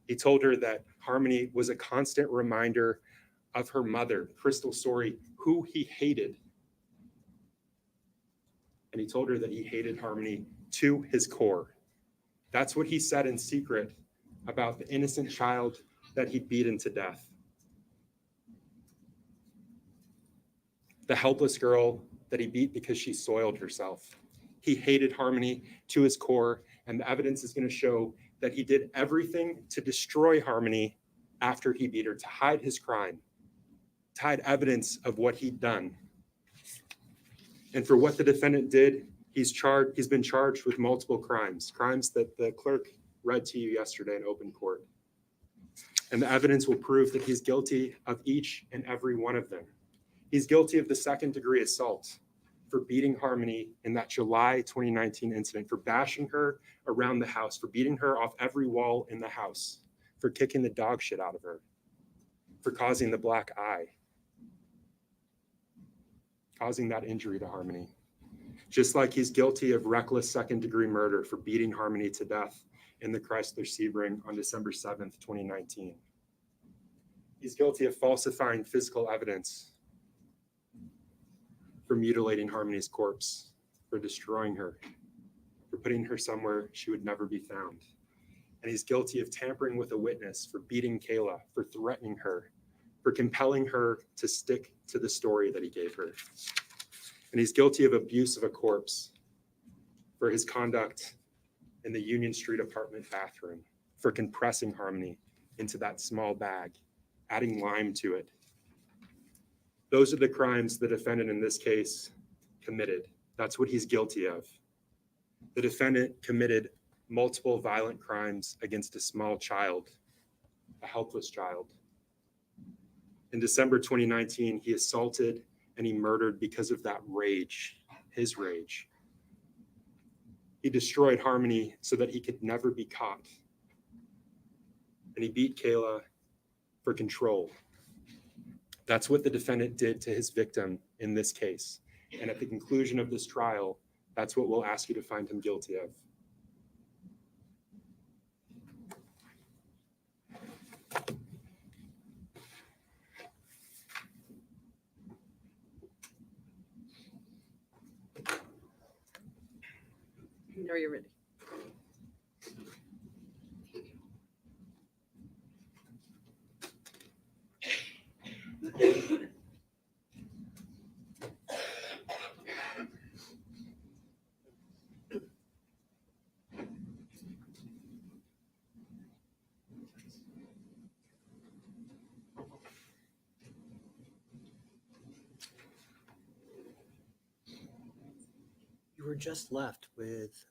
He told her that Harmony was a constant reminder of her mother, Crystal Sorey, who he hated. And he told her that he hated Harmony to his core. That's what he said in secret about the innocent child that he'd beaten to death. The helpless girl that he beat because she soiled herself. He hated Harmony to his core, and the evidence is going to show that he did everything to destroy Harmony after he beat her, to hide his crime, to hide evidence of what he'd done. And for what the defendant did, he's been charged with multiple crimes that the clerk read to you yesterday in open court. And the evidence will prove that he's guilty of each and every one of them. He's guilty of the second-degree assault for beating Harmony in that July 2019 incident, for bashing her around the house, for beating her off every wall in the house, for kicking the dog shit out of her, for causing the black eye, causing that injury to Harmony. Just like he's guilty of reckless second-degree murder for beating Harmony to death in the Chrysler Sebring on December 7th, 2019. He's guilty of falsifying physical evidence, for mutilating Harmony's corpse, for destroying her, for putting her somewhere she would never be found. And he's guilty of tampering with a witness, for beating Kayla, for threatening her, for compelling her to stick to the story that he gave her. And he's guilty of abuse of a corpse, for his conduct in the Union Street apartment bathroom, for compressing Harmony into that small bag, adding lime to it. Those are the crimes the defendant in this case committed. That's what he's guilty of. The defendant committed multiple violent crimes against a small child, a helpless child. In December 2019, he assaulted and he murdered because of that rage, his rage. He destroyed Harmony so that he could never be caught. And he beat Kayla for control. That's what the defendant did to his victim in this case. And at the conclusion of this trial, that's what we'll ask you to find him guilty of.
Are you ready?
You were just left with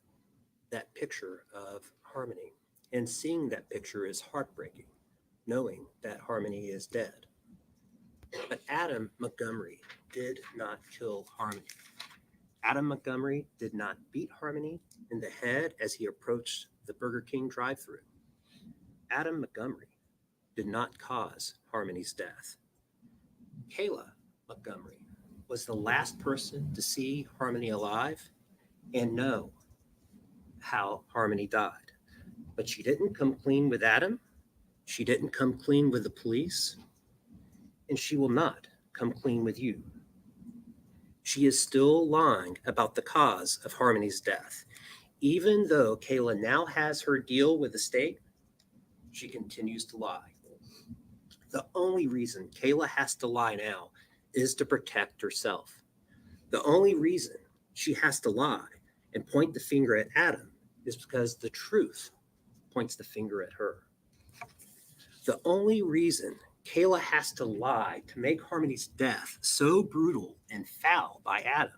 that picture of Harmony, and seeing that picture is heartbreaking, knowing that Harmony is dead. But Adam Montgomery did not kill Harmony. Adam Montgomery did not beat Harmony in the head as he approached the Burger King drive-thru. Adam Montgomery did not cause Harmony's death. Kayla Montgomery was the last person to see Harmony alive and know how Harmony died. But she didn't come clean with Adam. She didn't come clean with the police. And she will not come clean with you. She is still lying about the cause of Harmony's death. Even though Kayla now has her deal with the state, she continues to lie. The only reason Kayla has to lie now is to protect herself. The only reason she has to lie and point the finger at Adam is because the truth points the finger at her. The only reason Kayla has to lie to make Harmony's death so brutal and foul by Adam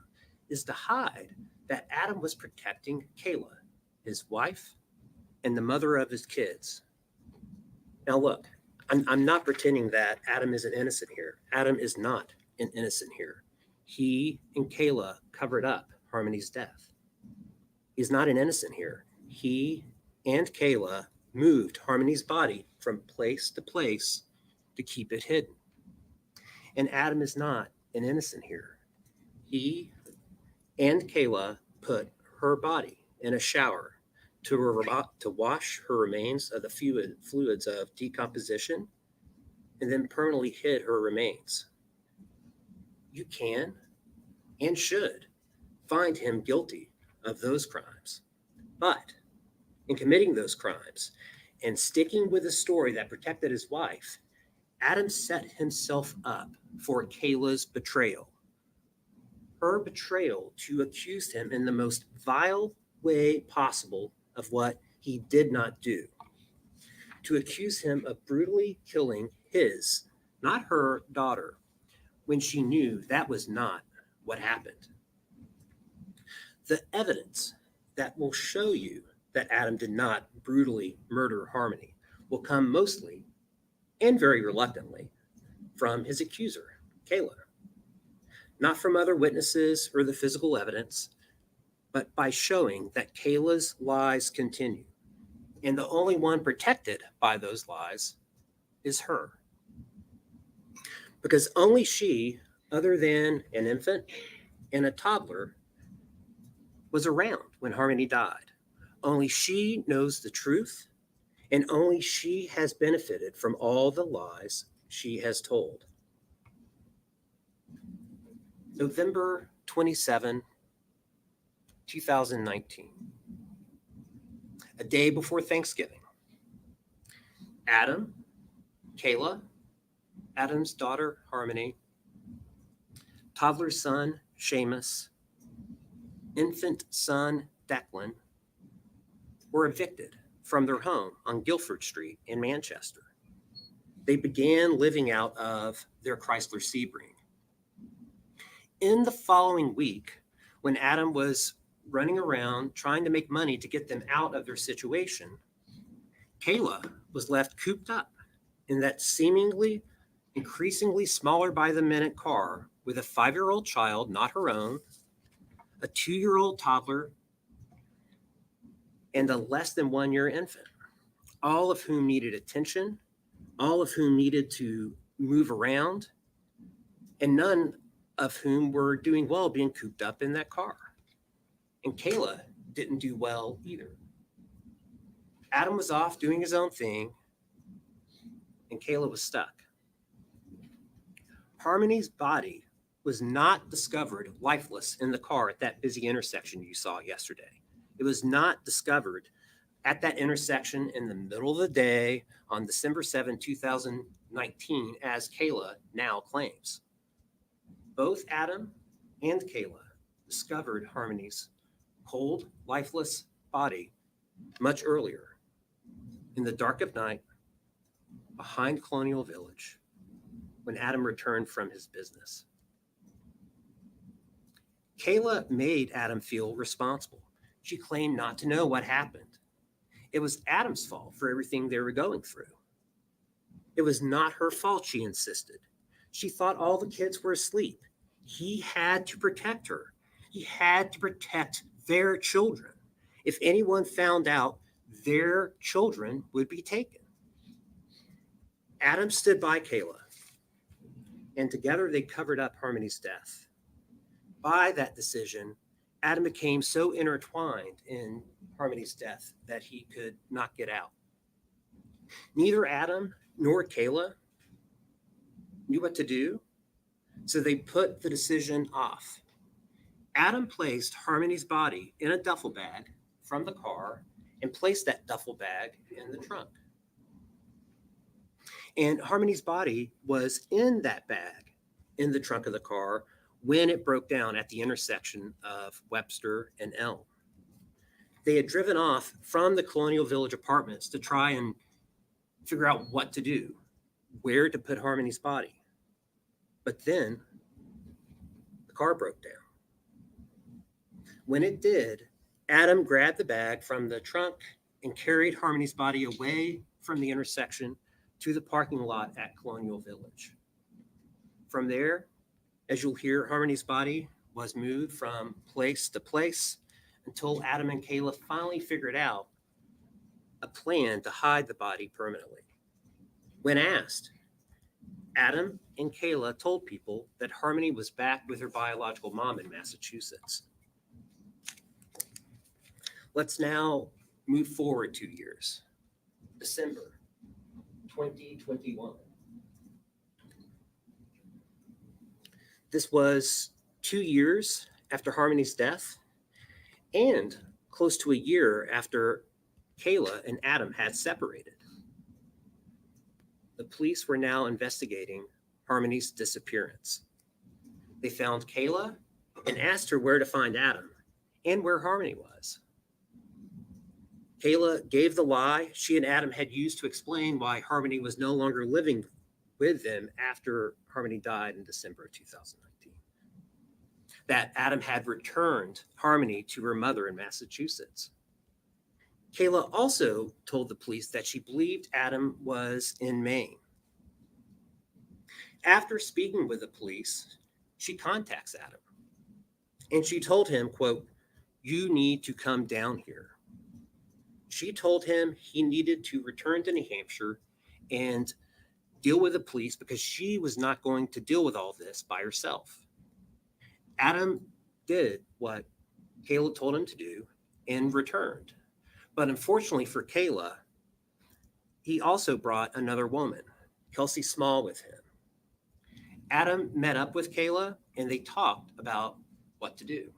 is to hide that Adam was protecting Kayla, his wife, and the mother of his kids. Now, look, I'm not pretending that Adam isn't innocent here. Adam is not an innocent here. He and Kayla covered up Harmony's death. He's not an innocent here. He and Kayla moved Harmony's body from place to place to keep it hidden. And Adam is not an innocent here. He and Kayla put her body in a shower to wash her remains of the fluids of decomposition and then permanently hid her remains. You can and should find him guilty of those crimes. But in committing those crimes and sticking with a story that protected his wife, Adam set himself up for Kayla's betrayal. Her betrayal to accuse him in the most vile way possible of what he did not do. To accuse him of brutally killing his, not her, daughter, when she knew that was not what happened. The evidence that will show you that Adam did not brutally murder Harmony will come mostly and very reluctantly from his accuser, Kayla. Not from other witnesses or the physical evidence, but by showing that Kayla's lies continue. And the only one protected by those lies is her. Because only she, other than an infant and a toddler, was around when Harmony died. Only she knows the truth, and only she has benefited from all the lies she has told. November 27, 2019, a day before Thanksgiving. Adam, Kayla, Adam's daughter, Harmony, toddler son, Seamus, infant son, Declan, were evicted from their home on Guilford Street in Manchester. They began living out of their Chrysler Sebring. In the following week, when Adam was running around trying to make money to get them out of their situation, Kayla was left cooped up in that seemingly increasingly smaller by the minute car with a 5-year-old child, not her own, a 2-year-old toddler, and a less than 1-year infant, all of whom needed attention, all of whom needed to move around, and none of whom were doing well being cooped up in that car. And Kayla didn't do well either. Adam was off doing his own thing, and Kayla was stuck. Harmony's body was not discovered lifeless in the car at that busy intersection you saw yesterday. It was not discovered at that intersection in the middle of the day on December 7, 2019, as Kayla now claims. Both Adam and Kayla discovered Harmony's cold, lifeless body much earlier in the dark of night behind Colonial Village when Adam returned from his business. Kayla made Adam feel responsible. She claimed not to know what happened. It was Adam's fault for everything they were going through. It was not her fault, she insisted. She thought all the kids were asleep. He had to protect her. He had to protect their children. If anyone found out, their children would be taken. Adam stood by Kayla, and together they covered up Harmony's death. By that decision, Adam became so intertwined in Harmony's death that he could not get out. Neither Adam nor Kayla knew what to do, so they put the decision off. Adam placed Harmony's body in a duffel bag from the car and placed that duffel bag in the trunk. And Harmony's body was in that bag in the trunk of the car when it broke down at the intersection of Webster and Elm. They had driven off from the Colonial Village apartments to try and figure out what to do, where to put Harmony's body. But then the car broke down. When it did, Adam grabbed the bag from the trunk and carried Harmony's body away from the intersection to the parking lot at Colonial Village. From there, as you'll hear, Harmony's body was moved from place to place until Adam and Kayla finally figured out a plan to hide the body permanently. When asked, Adam and Kayla told people that Harmony was back with her biological mom in Massachusetts. Let's now move forward 2 years. December 2021. This was 2 years after Harmony's death and close to a year after Kayla and Adam had separated. The police were now investigating Harmony's disappearance. They found Kayla and asked her where to find Adam and where Harmony was. Kayla gave the lie she and Adam had used to explain why Harmony was no longer living with them after Harmony died in December of 2019. That Adam had returned Harmony to her mother in Massachusetts. Kayla also told the police that she believed Adam was in Maine. After speaking with the police, she contacts Adam and she told him, quote, "You need to come down here." She told him he needed to return to New Hampshire and deal with the police because she was not going to deal with all this by herself. Adam did what Kayla told him to do and returned. But unfortunately for Kayla, he also brought another woman, Kelsey Small, with him. Adam met up with Kayla and they talked about what to do.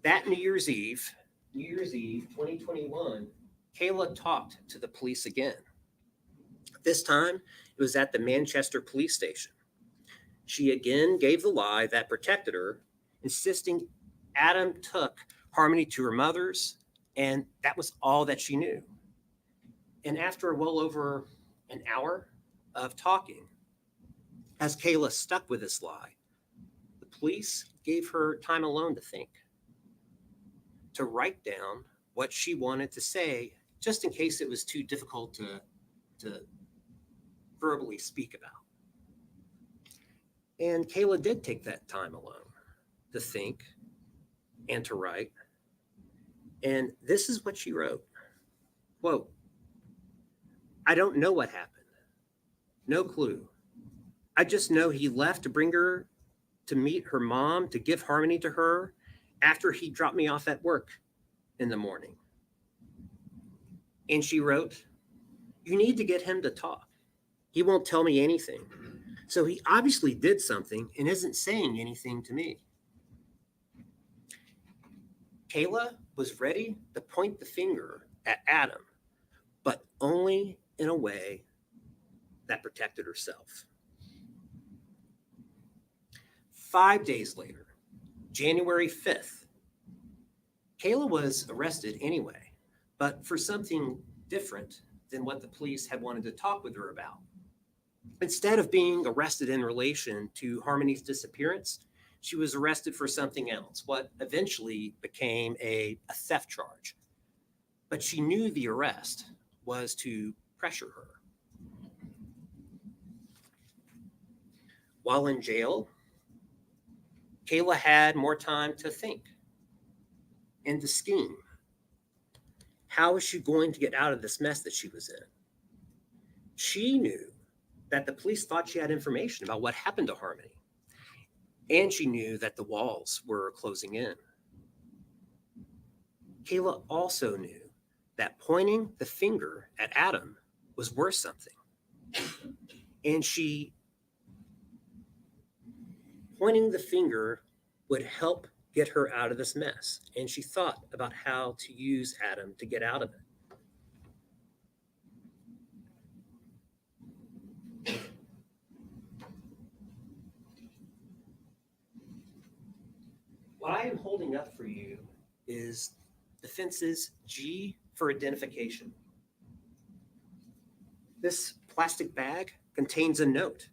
That New Year's Eve 2021, Kayla talked to the police again. This time, it was at the Manchester police station. She again gave the lie that protected her, insisting Adam took Harmony to her mother's, and that was all that she knew. And after well over an hour of talking, as Kayla stuck with this lie, the police gave her time alone to think, to write down what she wanted to say, just in case it was too difficult to verbally speak about. And Kayla did take that time alone to think and to write. And this is what she wrote. Quote, "I don't know what happened. No clue. I just know he left to bring her to meet her mom, to give Harmony to her after he dropped me off at work in the morning." And she wrote, "You need to get him to talk. He won't tell me anything. So he obviously did something and isn't saying anything to me." Kayla was ready to point the finger at Adam, but only in a way that protected herself. 5 days later, January 5th, Kayla was arrested anyway, but for something different than what the police had wanted to talk with her about. Instead of being arrested in relation to Harmony's disappearance, she was arrested for something else, what eventually became a theft charge. But she knew the arrest was to pressure her. While in jail, Kayla had more time to think and to scheme. How was she going to get out of this mess that she was in? She knew that the police thought she had information about what happened to Harmony, and she knew that the walls were closing in. Kayla also knew that pointing the finger at Adam was worth something, and pointing the finger would help get her out of this mess, and she thought about how to use Adam to get out of it. I am holding up for you is defense's G for identification. This plastic bag contains a note.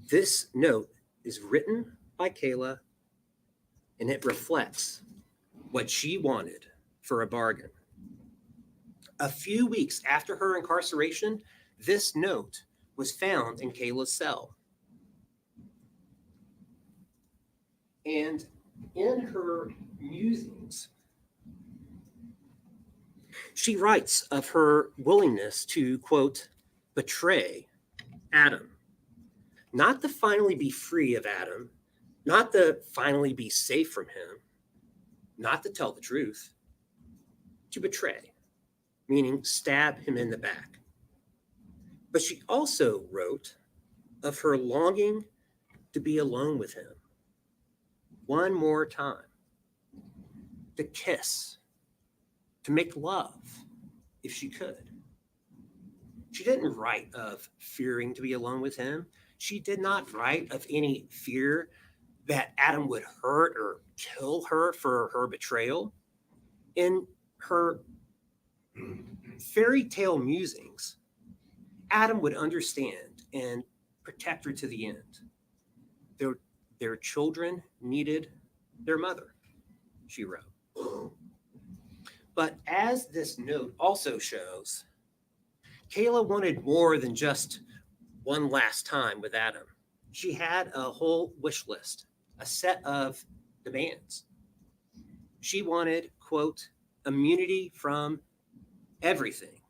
This note is written by Kayla, and it reflects what she wanted for a bargain. A few weeks after her incarceration, this note was found in Kayla's cell. And in her musings, she writes of her willingness to, quote, betray Adam, not to finally be free of Adam, not to finally be safe from him, not to tell the truth, to betray, meaning stab him in the back. But she also wrote of her longing to be alone with him one more time, to kiss, to make love if she could. She didn't write of fearing to be alone with him. She did not write of any fear that Adam would hurt or kill her for her betrayal. In her fairy tale musings, Adam would understand and protect her to the end. Their children needed their mother, she wrote. But as this note also shows, Kayla wanted more than just one last time with Adam. She had a whole wish list, a set of demands. She wanted, quote, immunity from everything.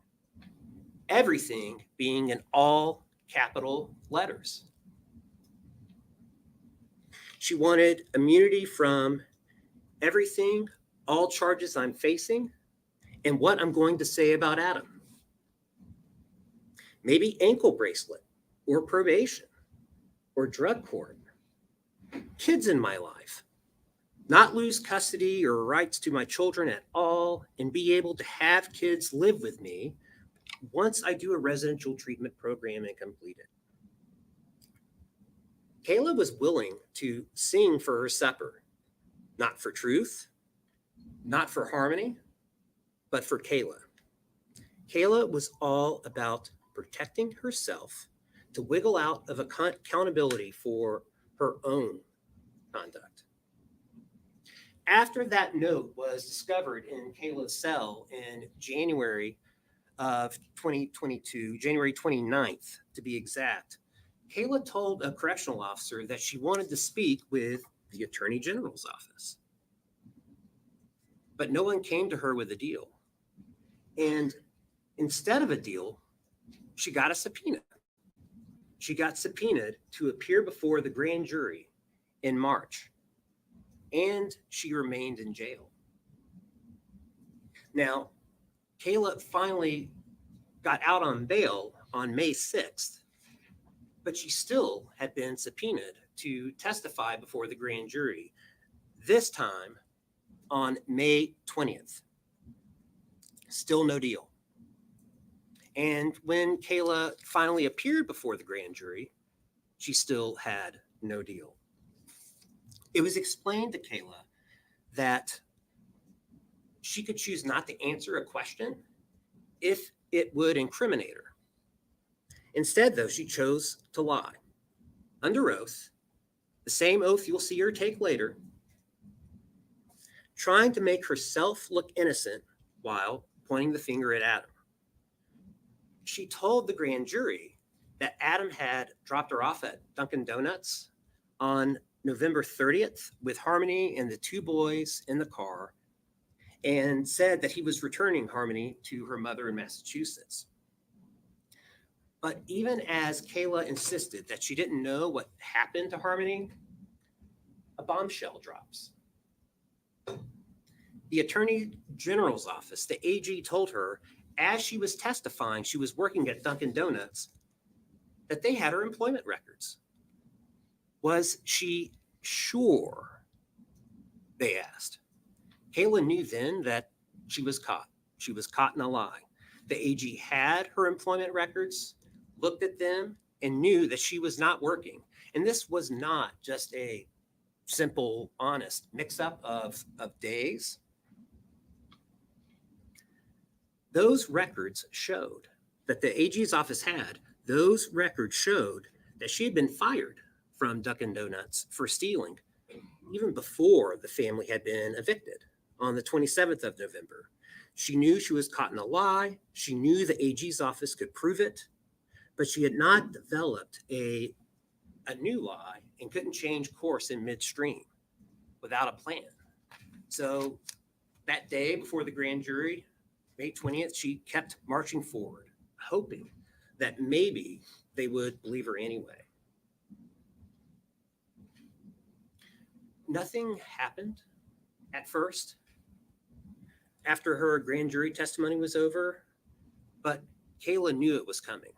Everything being in all capital letters. She wanted immunity from everything, all charges I'm facing, and what I'm going to say about Adam. Maybe ankle bracelet or probation or drug court. Kids in my life. Not lose custody or rights to my children at all, and be able to have kids live with me once I do a residential treatment program and complete it. Kayla was willing to sing for her supper, not for truth, not for harmony, but for Kayla. Kayla was all about protecting herself to wiggle out of accountability for her own conduct. After that note was discovered in Kayla's cell in January of 2022, January 29th to be exact, Kayla told a correctional officer that she wanted to speak with the Attorney General's office. But no one came to her with a deal. And instead of a deal, she got a subpoena. She got subpoenaed to appear before the grand jury in March, and she remained in jail. Now, Kayla finally got out on bail on May 6th, but she still had been subpoenaed to testify before the grand jury, this time on May 20th. Still no deal. And when Kayla finally appeared before the grand jury, she still had no deal. It was explained to Kayla that she could choose not to answer a question if it would incriminate her. Instead, though, she chose to lie under oath, the same oath you'll see her take later, trying to make herself look innocent while pointing the finger at Adam. She told the grand jury that Adam had dropped her off at Dunkin' Donuts on November 30th with Harmony and the two boys in the car, and said that he was returning Harmony to her mother in Massachusetts. But even as Kayla insisted that she didn't know what happened to Harmony, a bombshell drops. The Attorney General's office, the AG, told her as she was testifying, she was working at Dunkin' Donuts, that they had her employment records. Was she sure? They asked. Kayla knew then that she was caught. She was caught in a lie. The AG had her employment records, looked at them, and knew that she was not working. And this was not just a simple, honest mix-up of days. Those records showed that the AG's office had, those records showed that she had been fired from Dunkin' Donuts for stealing even before the family had been evicted on the 27th of November. She knew she was caught in a lie. She knew the AG's office could prove it, but she had not developed a new lie and couldn't change course in midstream without a plan. So that day before the grand jury, May 20th, she kept marching forward, hoping that maybe they would believe her anyway. Nothing happened at first after her grand jury testimony was over, but Kayla knew it was coming.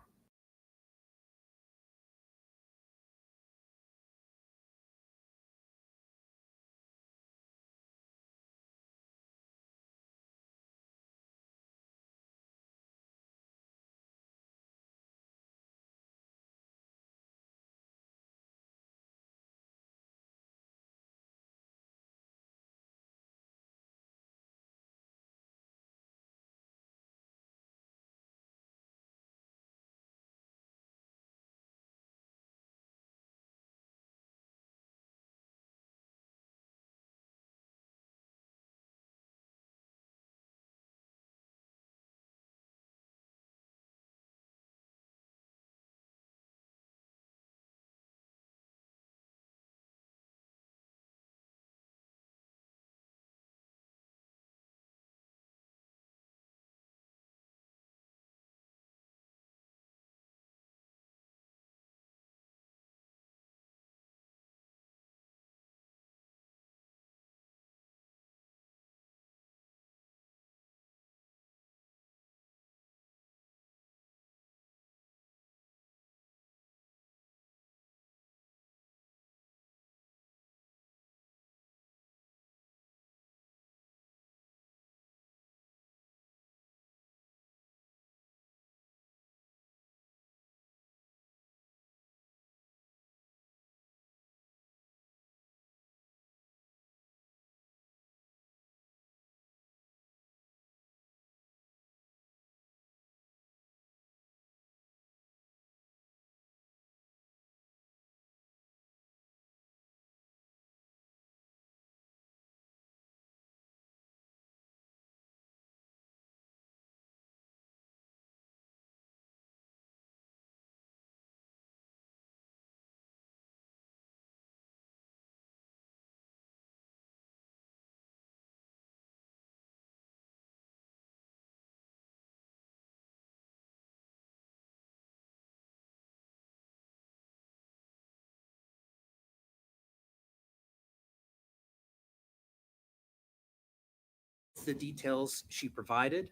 The details she provided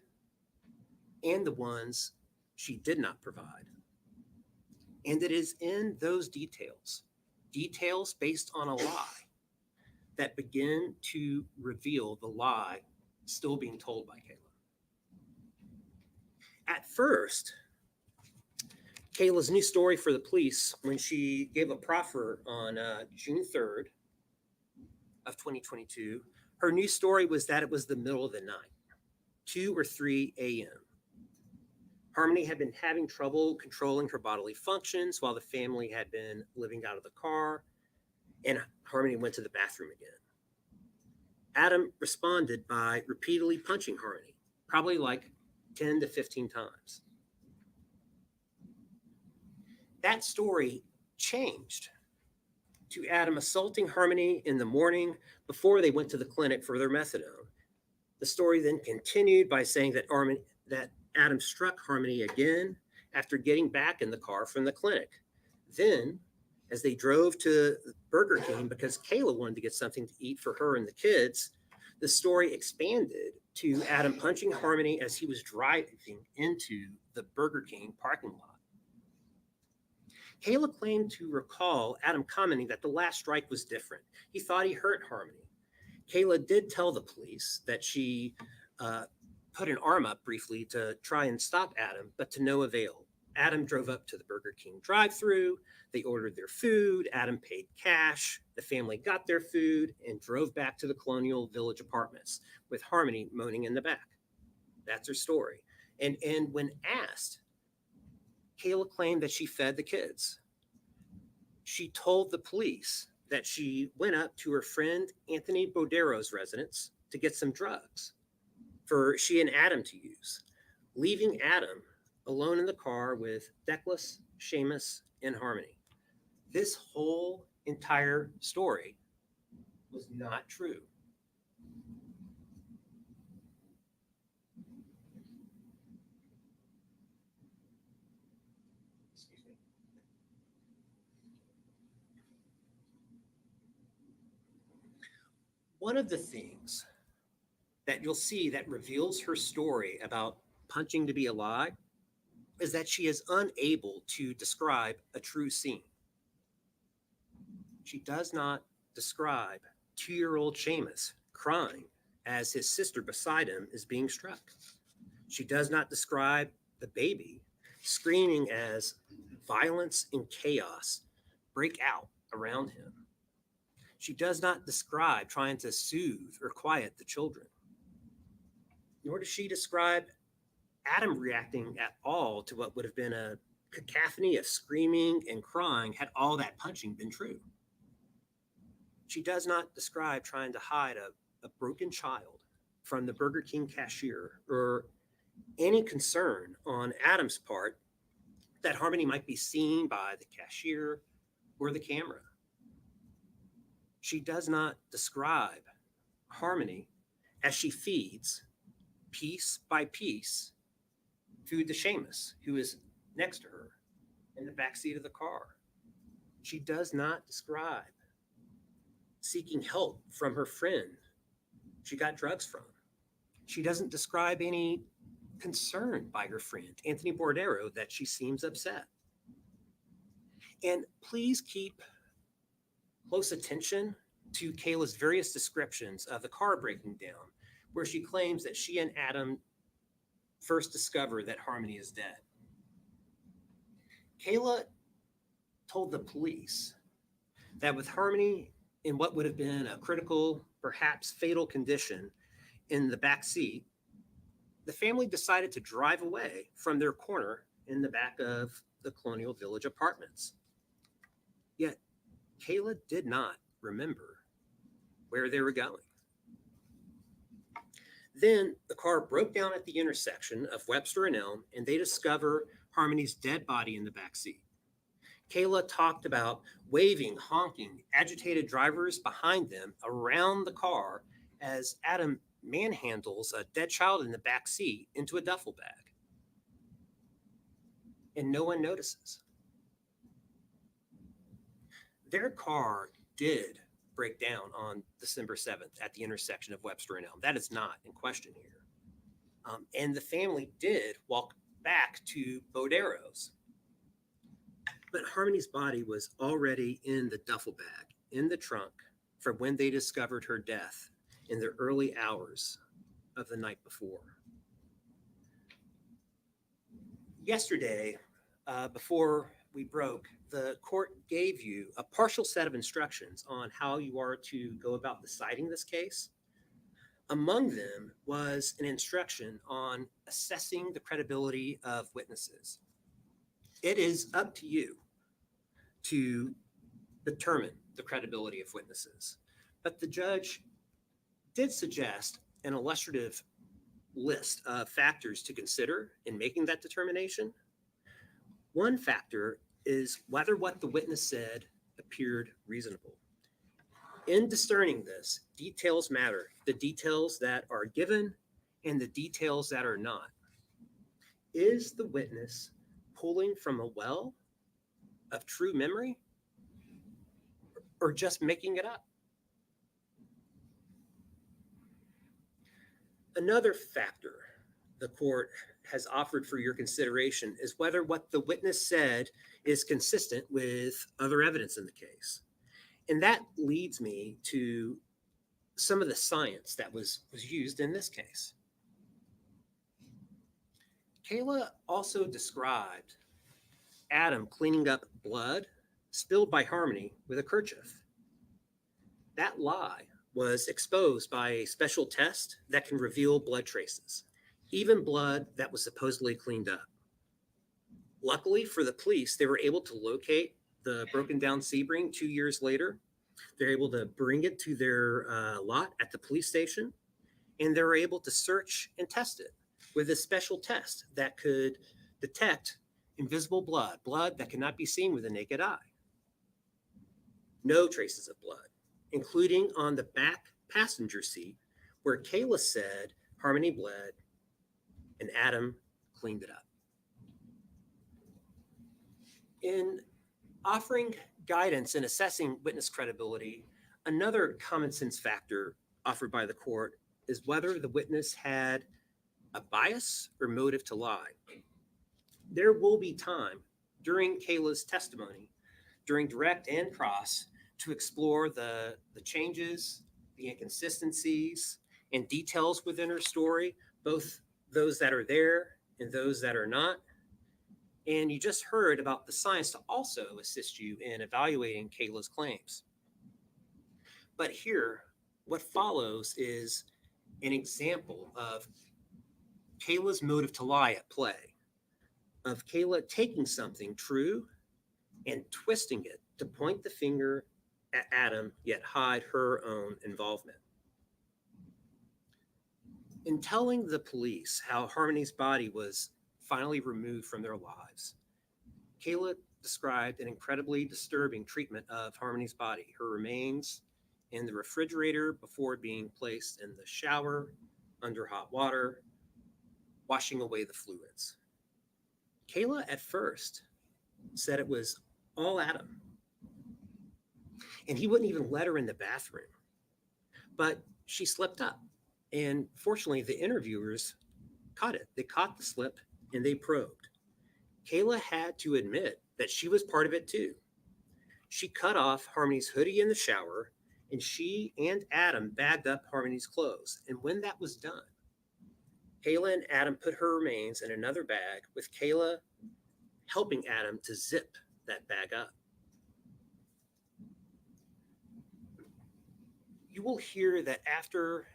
and the ones she did not provide. And it is in those details, details based on a lie, that begin to reveal the lie still being told by Kayla. At first, Kayla's new story for the police, when she gave a proffer on June 3rd of 2022, her new story was that it was the middle of the night, 2 or 3 a.m. Harmony had been having trouble controlling her bodily functions while the family had been living out of the car, and Harmony went to the bathroom again. Adam responded by repeatedly punching Harmony, probably like 10 to 15 times. That story changed to Adam assaulting Harmony in the morning before they went to the clinic for their methadone. The story then continued by saying that Adam struck Harmony again after getting back in the car from the clinic. Then, as they drove to Burger King because Kayla wanted to get something to eat for her and the kids, the story expanded to Adam punching Harmony as he was driving into the Burger King parking lot. Kayla claimed to recall Adam commenting that the last strike was different. He thought he hurt Harmony. Kayla did tell the police that she put an arm up briefly to try and stop Adam, but to no avail. Adam drove up to the Burger King drive-thru. They ordered their food. Adam paid cash. The family got their food and drove back to the Colonial Village apartments with Harmony moaning in the back. That's her story. And when asked, Kayla claimed that she fed the kids. She told the police that she went up to her friend Anthony Bodero's residence to get some drugs for she and Adam to use, leaving Adam alone in the car with Declan, Seamus, and Harmony. This whole entire story was not true. Excuse me. One of the things that you'll see that reveals her story about punching to be a lie is that she is unable to describe a true scene. She does not describe 2-year-old Seamus crying as his sister beside him is being struck. She does not describe the baby screaming as violence and chaos break out around him. She does not describe trying to soothe or quiet the children. Nor does she describe Adam reacting at all to what would have been a cacophony of screaming and crying had all that punching been true. She does not describe trying to hide a broken child from the Burger King cashier or any concern on Adam's part that Harmony might be seen by the cashier or the camera. She does not describe Harmony as she feeds piece by piece food to Seamus, who is next to her in the backseat of the car. She does not describe seeking help from her friend she got drugs from. She doesn't describe any concern by her friend, Anthony Bordero, that she seems upset. And please keep close attention to Kayla's various descriptions of the car breaking down, where she claims that she and Adam first discovered that Harmony is dead. Kayla told the police that with Harmony in what would have been a critical, perhaps fatal condition in the back seat, the family decided to drive away from their corner in the back of the Colonial Village apartments. Yet Kayla did not remember where they were going. Then the car broke down at the intersection of Webster and Elm, and they discover Harmony's dead body in the back seat. Kayla talked about waving, honking, agitated drivers behind them around the car as Adam manhandles a dead child in the back seat into a duffel bag. And no one notices. Their car did break down on December 7th at the intersection of Webster and Elm. That is not in question here. And the family did walk back to Bodero's. But Harmony's body was already in the duffel bag, in the trunk, from when they discovered her death in the early hours of the night before. Yesterday, before we broke, the court gave you a partial set of instructions on how you are to go about deciding this case. Among them was an instruction on assessing the credibility of witnesses. It is up to you to determine the credibility of witnesses. But the judge did suggest an illustrative list of factors to consider in making that determination. One factor is whether what the witness said appeared reasonable. In discerning this, details matter, the details that are given and the details that are not. Is the witness pulling from a well of true memory or just making it up? Another factor the court has offered for your consideration is whether what the witness said is consistent with other evidence in the case. And that leads me to some of the science that was used in this case. Kayla also described Adam cleaning up blood spilled by Harmony with a kerchief. That lie was exposed by a special test that can reveal blood traces, even blood that was supposedly cleaned up. Luckily for the police, they were able to locate the broken down Sebring 2 years later. They're able to bring it to their lot at the police station, and they're able to search and test it with a special test that could detect invisible blood, blood that cannot be seen with the naked eye. No traces of blood, including on the back passenger seat where Kayla said Harmony bled and Adam cleaned it up. In offering guidance in assessing witness credibility, another common sense factor offered by the court is whether the witness had a bias or motive to lie. There will be time during Kayla's testimony, during direct and cross, to explore the changes, the inconsistencies, and details within her story, both those that are there and those that are not. And you just heard about the science to also assist you in evaluating Kayla's claims. But here, what follows is an example of Kayla's motive to lie at play, of Kayla taking something true and twisting it to point the finger at Adam, yet hide her own involvement. In telling the police how Harmony's body was finally removed from their lives, Kayla described an incredibly disturbing treatment of Harmony's body, her remains in the refrigerator before being placed in the shower, under hot water, washing away the fluids. Kayla at first said it was all Adam, and he wouldn't even let her in the bathroom. But she slipped up, and fortunately, the interviewers caught it. They caught the slip, and they probed. Kayla had to admit that she was part of it too. She cut off Harmony's hoodie in the shower, and she and Adam bagged up Harmony's clothes. And when that was done, Kayla and Adam put her remains in another bag, with Kayla helping Adam to zip that bag up. You will hear that after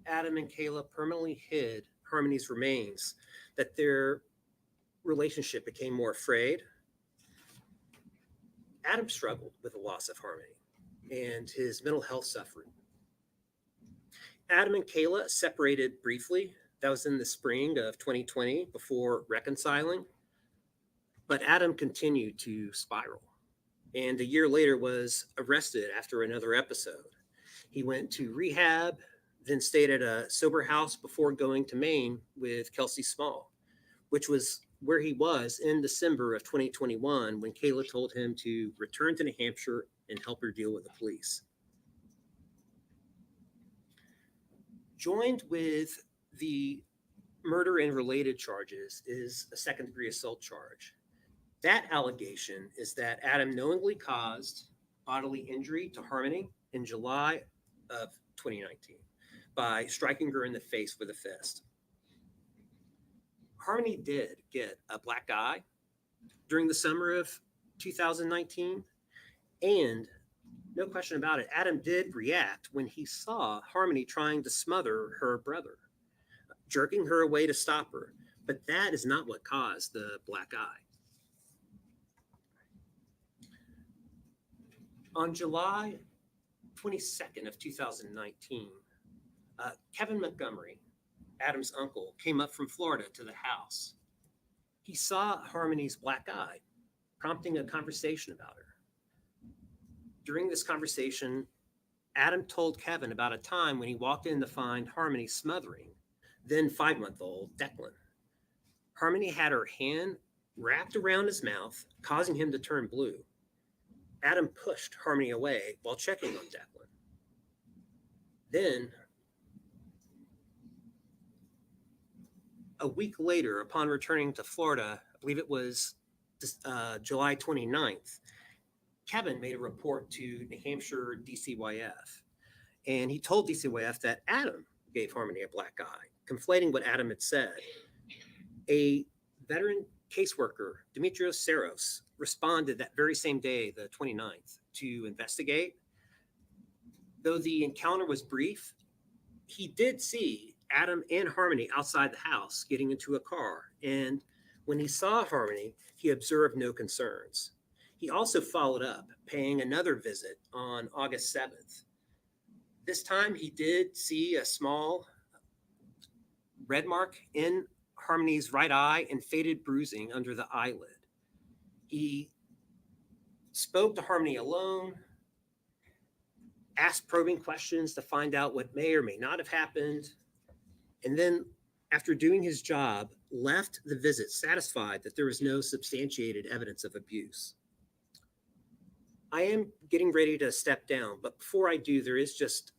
Adam and Kayla permanently hid Harmony's remains, that their relationship became more frayed. Adam struggled with the loss of Harmony, and his mental health suffered. Adam and Kayla separated briefly. That was in the spring of 2020 before reconciling. But Adam continued to spiral, and a year later was arrested after another episode. He went to rehab, then stayed at a sober house before going to Maine with Kelsey Small, which was where he was in December of 2021 when Kayla told him to return to New Hampshire and help her deal with the police. Joined with the murder and related charges is a second-degree assault charge. That allegation is that Adam knowingly caused bodily injury to Harmony in July of 2019 by striking her in the face with a fist. Harmony did get a black eye during the summer of 2019, and no question about it, Adam did react when he saw Harmony trying to smother her brother, jerking her away to stop her. But that is not what caused the black eye. On July 22nd of 2019, Kevin Montgomery, Adam's uncle, came up from Florida to the house. He saw Harmony's black eye, prompting a conversation about her. During this conversation, Adam told Kevin about a time when he walked in to find Harmony smothering then 5-month-old Declan. Harmony had her hand wrapped around his mouth, causing him to turn blue. Adam pushed Harmony away while checking on Declan. Then, a week later, upon returning to Florida, I believe it was July 29th, Kevin made a report to New Hampshire DCYF. And he told DCYF that Adam gave Harmony a black eye, conflating what Adam had said. A veteran caseworker, Demetrios Saros, responded that very same day, the 29th, to investigate. Though the encounter was brief, he did see Adam and Harmony outside the house getting into a car. And when he saw Harmony, he observed no concerns. He also followed up, paying another visit on August 7th. This time he did see a small red mark in Harmony's right eye and faded bruising under the eyelid. He spoke to Harmony alone, asked probing questions to find out what may or may not have happened, and then, after doing his job, left the visit satisfied that there was no substantiated evidence of abuse. I am getting ready to step down, but before I do, there is just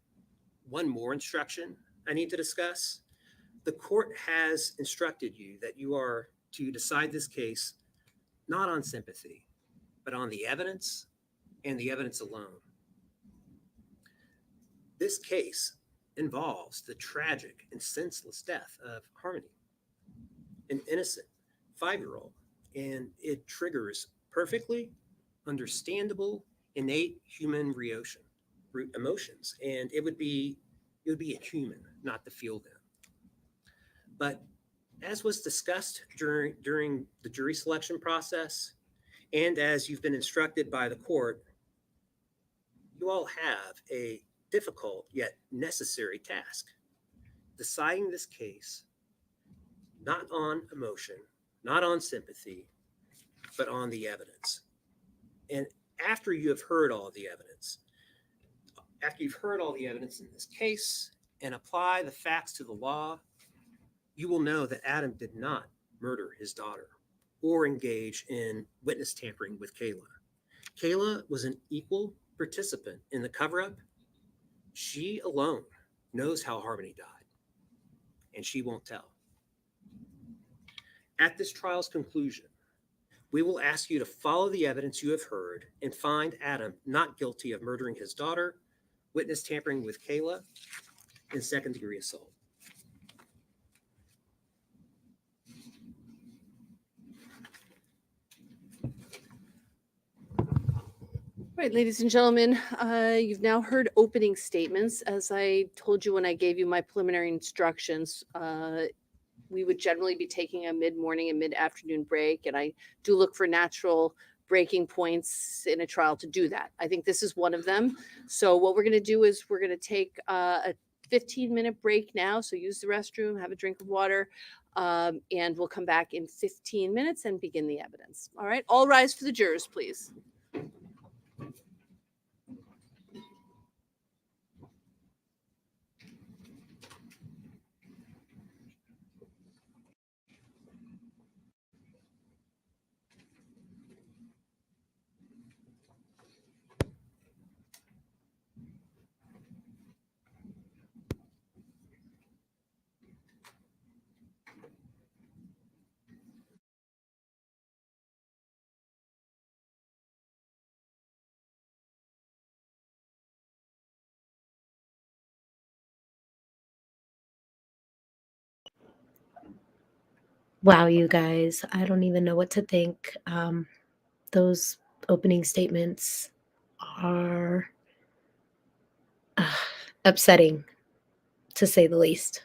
one more instruction I need to discuss. The court has instructed you that you are to decide this case not on sympathy, but on the evidence and the evidence alone. This case involves the tragic and senseless death of Harmony, an innocent 5-year-old, and it triggers perfectly understandable, innate human emotions, and it would be inhuman not to feel them. But as was discussed during the jury selection process, and as you've been instructed by the court, you all have a difficult yet necessary task: deciding this case not on emotion, not on sympathy, but on the evidence. And after you have heard all the evidence, after you've heard all the evidence in this case and apply the facts to the law, you will know that Adam did not murder his daughter or engage in witness tampering with Kayla. Kayla was an equal participant in the cover-up. She alone knows how Harmony died, and she won't tell. At this trial's conclusion, we will ask you to follow the evidence you have heard and find Adam not guilty of murdering his daughter, witness tampering with Kayla, and second-degree assault.
Right, ladies and gentlemen, you've now heard opening statements. As I told you when I gave you my preliminary instructions, we would generally be taking a mid-morning and mid-afternoon break, and I do look for natural breaking points in a trial to do that. I think this is one of them. So what we're going to do is we're going to take a 15-minute break now. So use the restroom, have a drink of water, and we'll come back in 15 minutes and begin the evidence. All right, all rise for the jurors, please.
Wow, you guys, I don't even know what to think. Those opening statements are uh, upsetting, to say the least.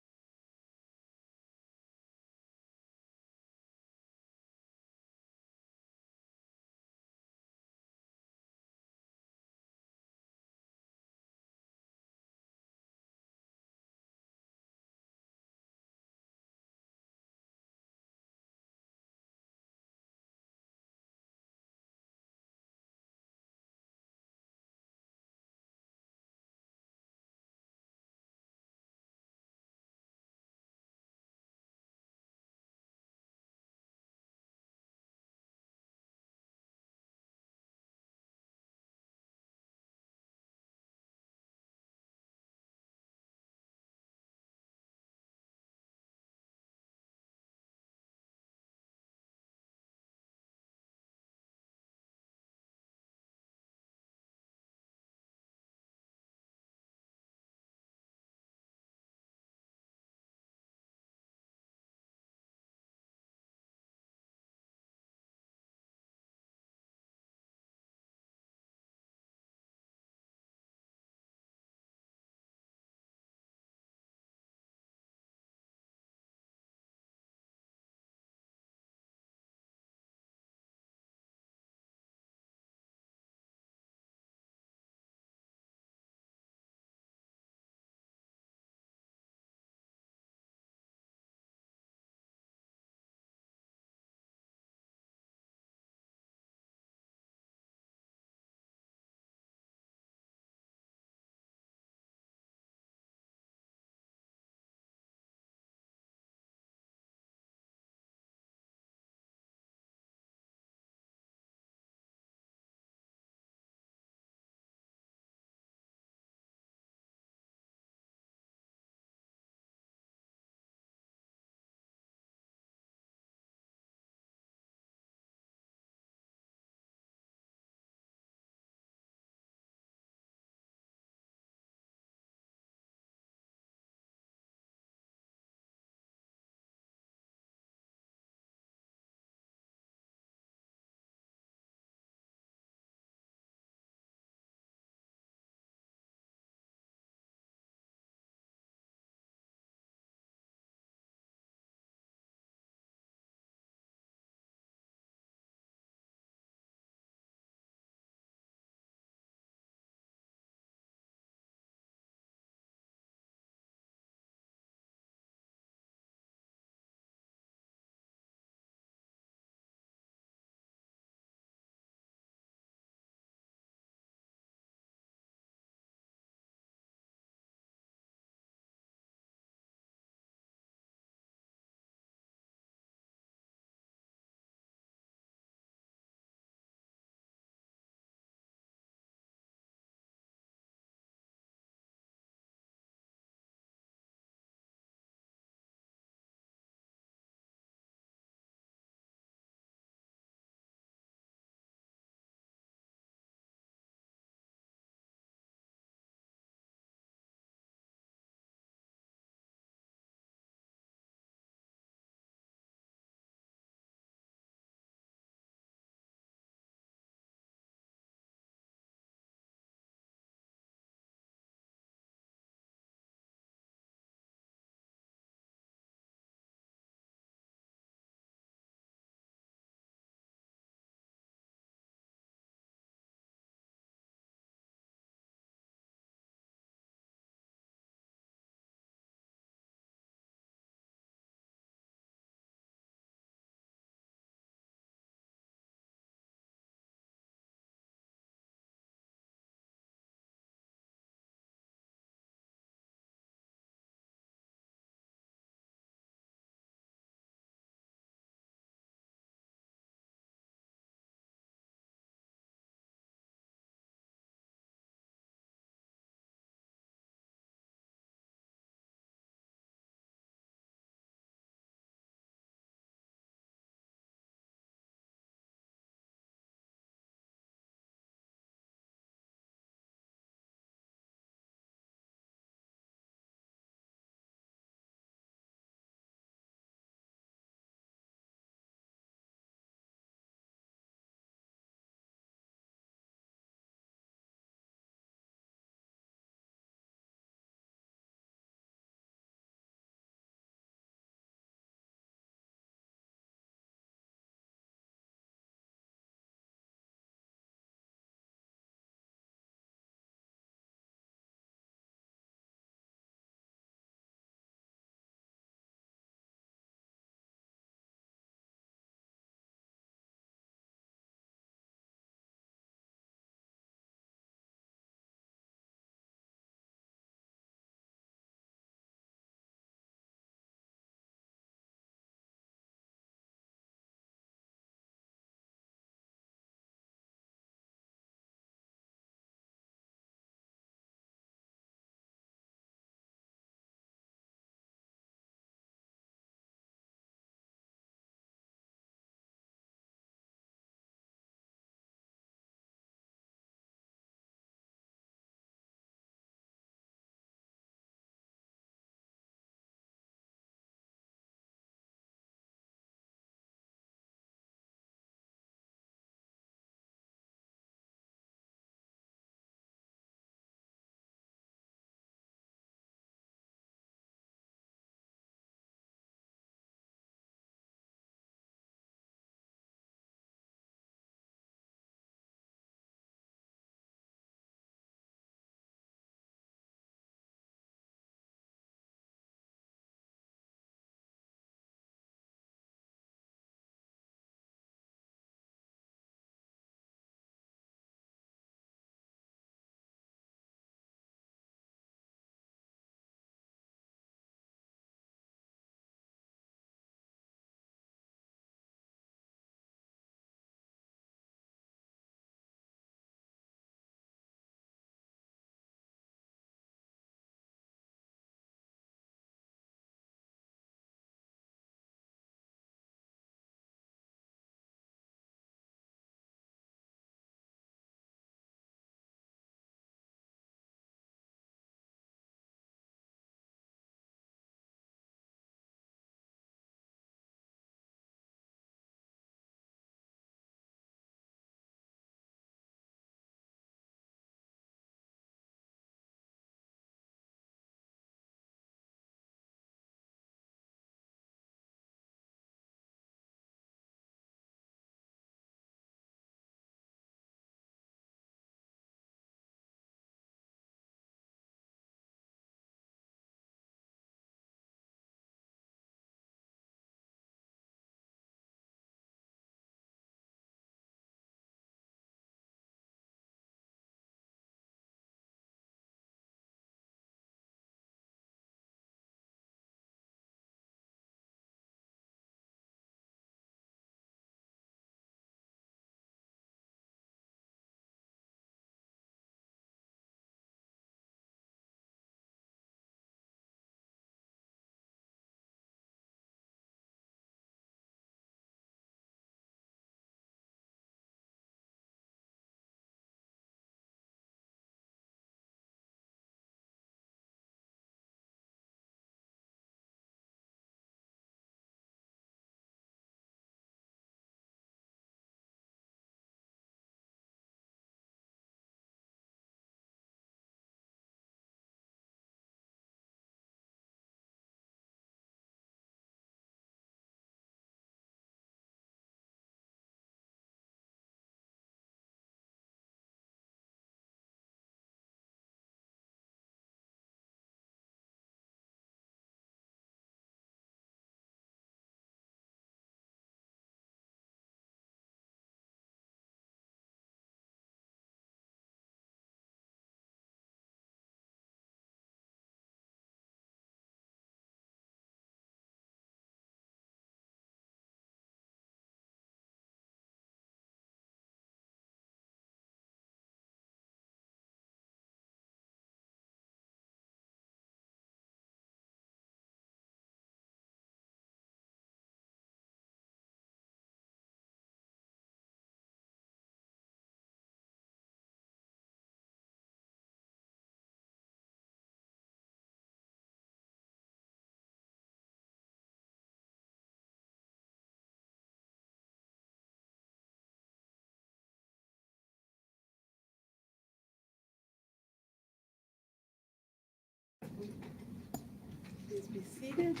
seated.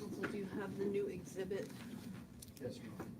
Also, do you have the new exhibit?
Yes, Your Honor.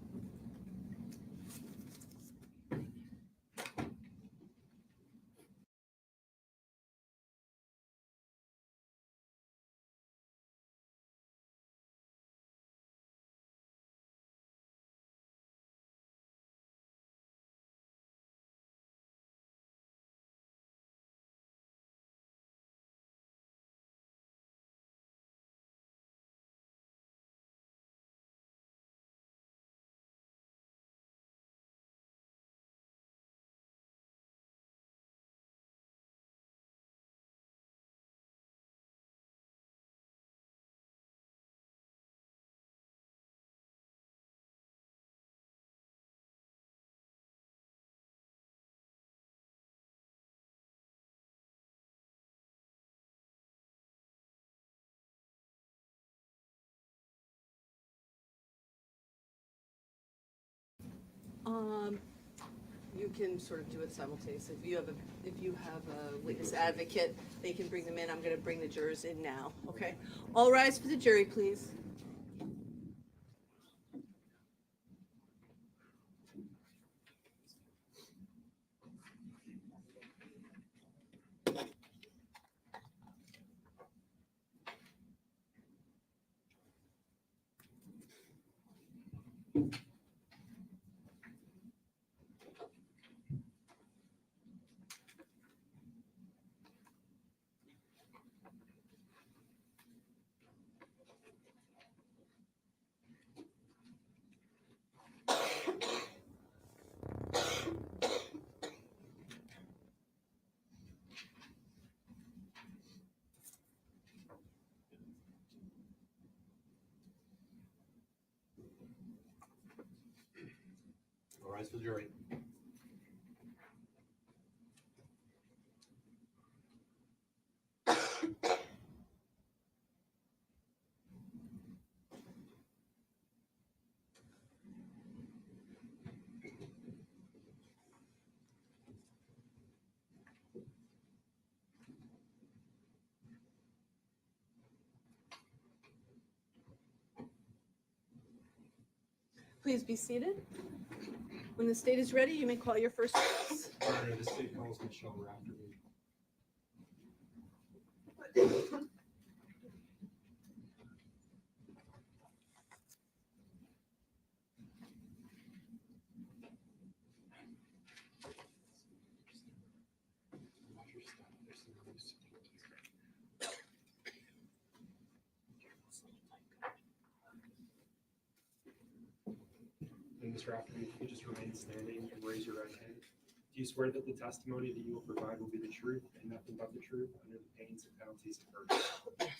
You can sort of do it simultaneously. If you have a witness advocate, they can bring them in. I'm gonna bring the jurors in now, okay? All rise for the jury, please.
All rise for the jury.
Please be seated. When the state is ready, you may call your first witness.
Your Honor, the state calls Michelle Raftery. And Ms. Raftery, if you could just remain standing and raise your right hand. Do you swear that the testimony that you will provide will be the truth and nothing but the truth under the pains and penalties of perjury?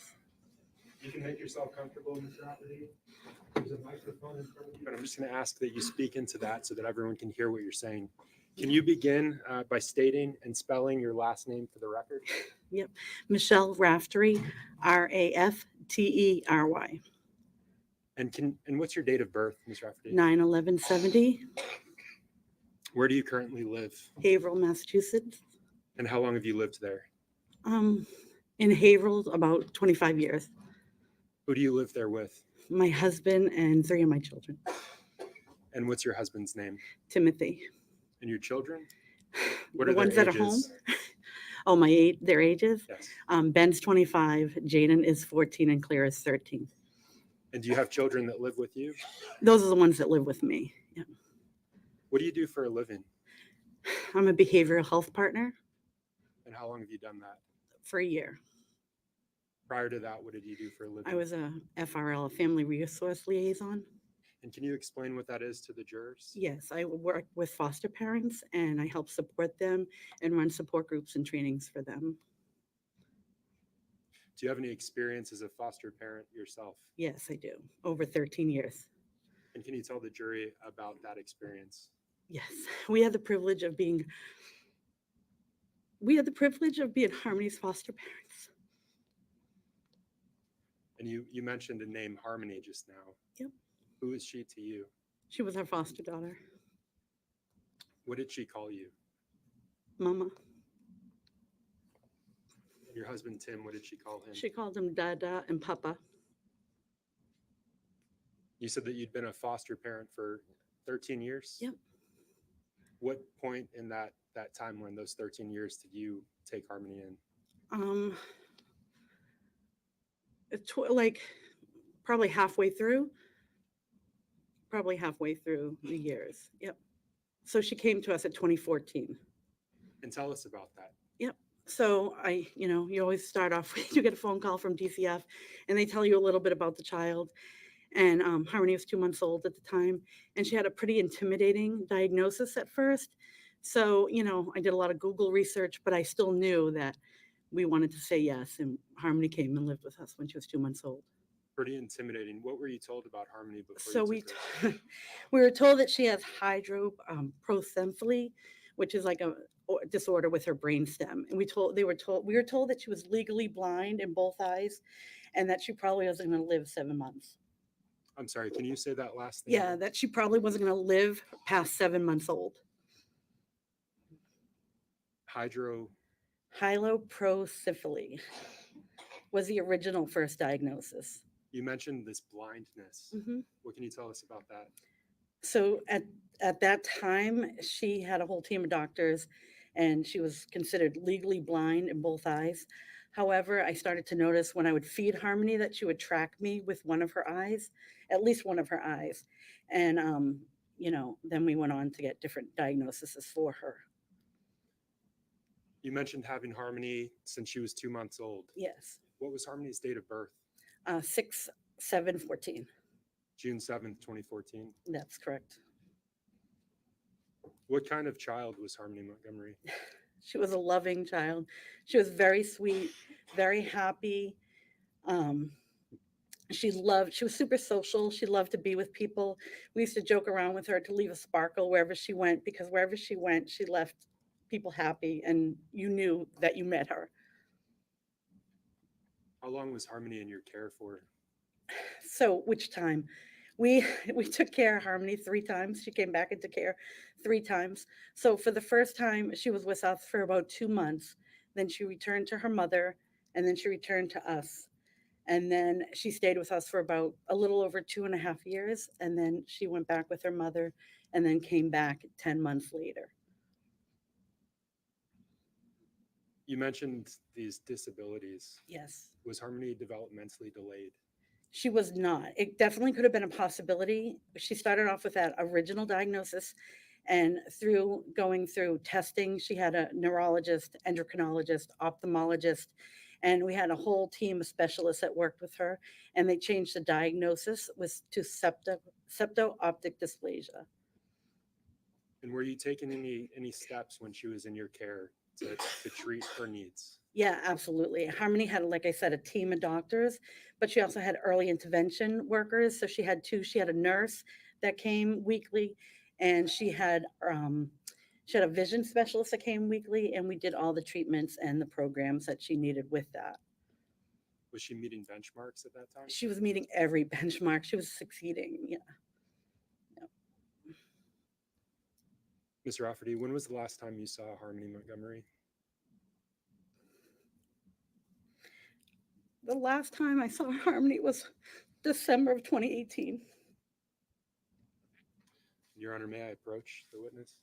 You can make yourself comfortable, Ms. Raftery. There's a microphone in front of you, and I'm just going to ask that you speak into that so that everyone can hear what you're saying. Can you begin by stating and spelling your last name for the record?
Michelle Raftery, Raftery.
And what's your date of birth, Ms. Raftery?
9/11/70,
Where do you currently live?
Haverhill, Massachusetts.
And how long have you lived there?
In Haverhill, about 25 years.
Who do you live there with?
My husband and 3 of my children.
And what's your husband's name?
Timothy.
And your children? What
The
are their
ones that are home?
ages?
Oh, their ages?
Yes.
Ben's 25, Jaden is 14, and Claire is 13.
And do you have children that live with you?
Those are the ones that live with me. Yeah.
What do you do for a living?
I'm a behavioral health partner
And how long have you done that?
for a year.
Prior to that, what did you do for a living?
I was a FRL, a family resource liaison.
And can you explain what that is to the jurors?
Yes, I work with foster parents and I help support them and run support groups and trainings for them.
Do you have any experience as a foster parent yourself?
Yes, I do. Over 13 years.
And can you tell the jury about that experience?
Yes, we had the privilege of being Harmony's foster parents.
And you mentioned the name Harmony just now.
Yep.
Who is she to you?
She was our foster daughter.
What did she call you?
Mama.
Your husband, Tim, what did she call him?
She called him Dada and Papa.
You said that you'd been a foster parent for 13 years?
Yep.
What point in that timeline, those 13 years, did you take Harmony in?
Like probably halfway through the years. Yep. So she came to us at 2014.
And tell us about that.
Yep. So you always start off with, you get a phone call from DCF and they tell you a little bit about the child. And Harmony was 2 months old at the time, and she had a pretty intimidating diagnosis at first. So, I did a lot of Google research, but I still knew that we wanted to say yes. And Harmony came and lived with us when she was 2 months old.
Pretty intimidating. What were you told about Harmony before
So
you took her?
we were told that she has hydroprocephaly, which is like a disorder with her brainstem. And we were told that she was legally blind in both eyes, and that she probably wasn't going to live 7 months.
I'm sorry, can you say that last thing?
Yeah, that she probably wasn't going to live past 7 months old. Hydroprocephaly was the original first diagnosis.
You mentioned this blindness.
Mhm.
What can you tell us about that?
So at that time, she had a whole team of doctors, and she was considered legally blind in both eyes. However, I started to notice when I would feed Harmony that she would track me with one of her eyes, at least one of her eyes. And, then we went on to get different diagnoses for her.
You mentioned having Harmony since she was 2 months old.
Yes.
What was Harmony's date of birth?
6/7/14.
June 7th, 2014.
That's correct.
What kind of child was Harmony Montgomery?
She was a loving child. She was very sweet, very happy. She was super social. She loved to be with people. We used to joke around with her to leave a sparkle wherever she went, because wherever she went, she left people happy, and you knew that you met her.
How long was Harmony in your care for?
So which time? We took care of Harmony 3 times. She came back into care 3 times. So for the first time, she was with us for about 2 months. Then she returned to her mother, and then she returned to us. And then she stayed with us for about a little over 2.5 years. And then she went back with her mother, and then came back 10 months later.
You mentioned these disabilities.
Yes.
Was Harmony developmentally delayed?
She was not. It definitely could have been a possibility. She started off with that original diagnosis, and through going through testing, she had a neurologist, endocrinologist, ophthalmologist, and we had a whole team of specialists that worked with her, and they changed the diagnosis to septo-optic dysplasia.
And were you taking any steps when she was in your care to treat her needs?
Yeah, absolutely. Harmony had, like I said, a team of doctors, but she also had early intervention workers. So she had 2. She had a nurse that came weekly, and she had a vision specialist that came weekly, and we did all the treatments and the programs that she needed with that.
Was she meeting benchmarks at that time?
She was meeting every benchmark. She was succeeding. Yeah.
Ms. Rafferty, when was the last time you saw Harmony Montgomery?
The last time I saw Harmony was December of 2018.
Your Honor, may I approach the witness?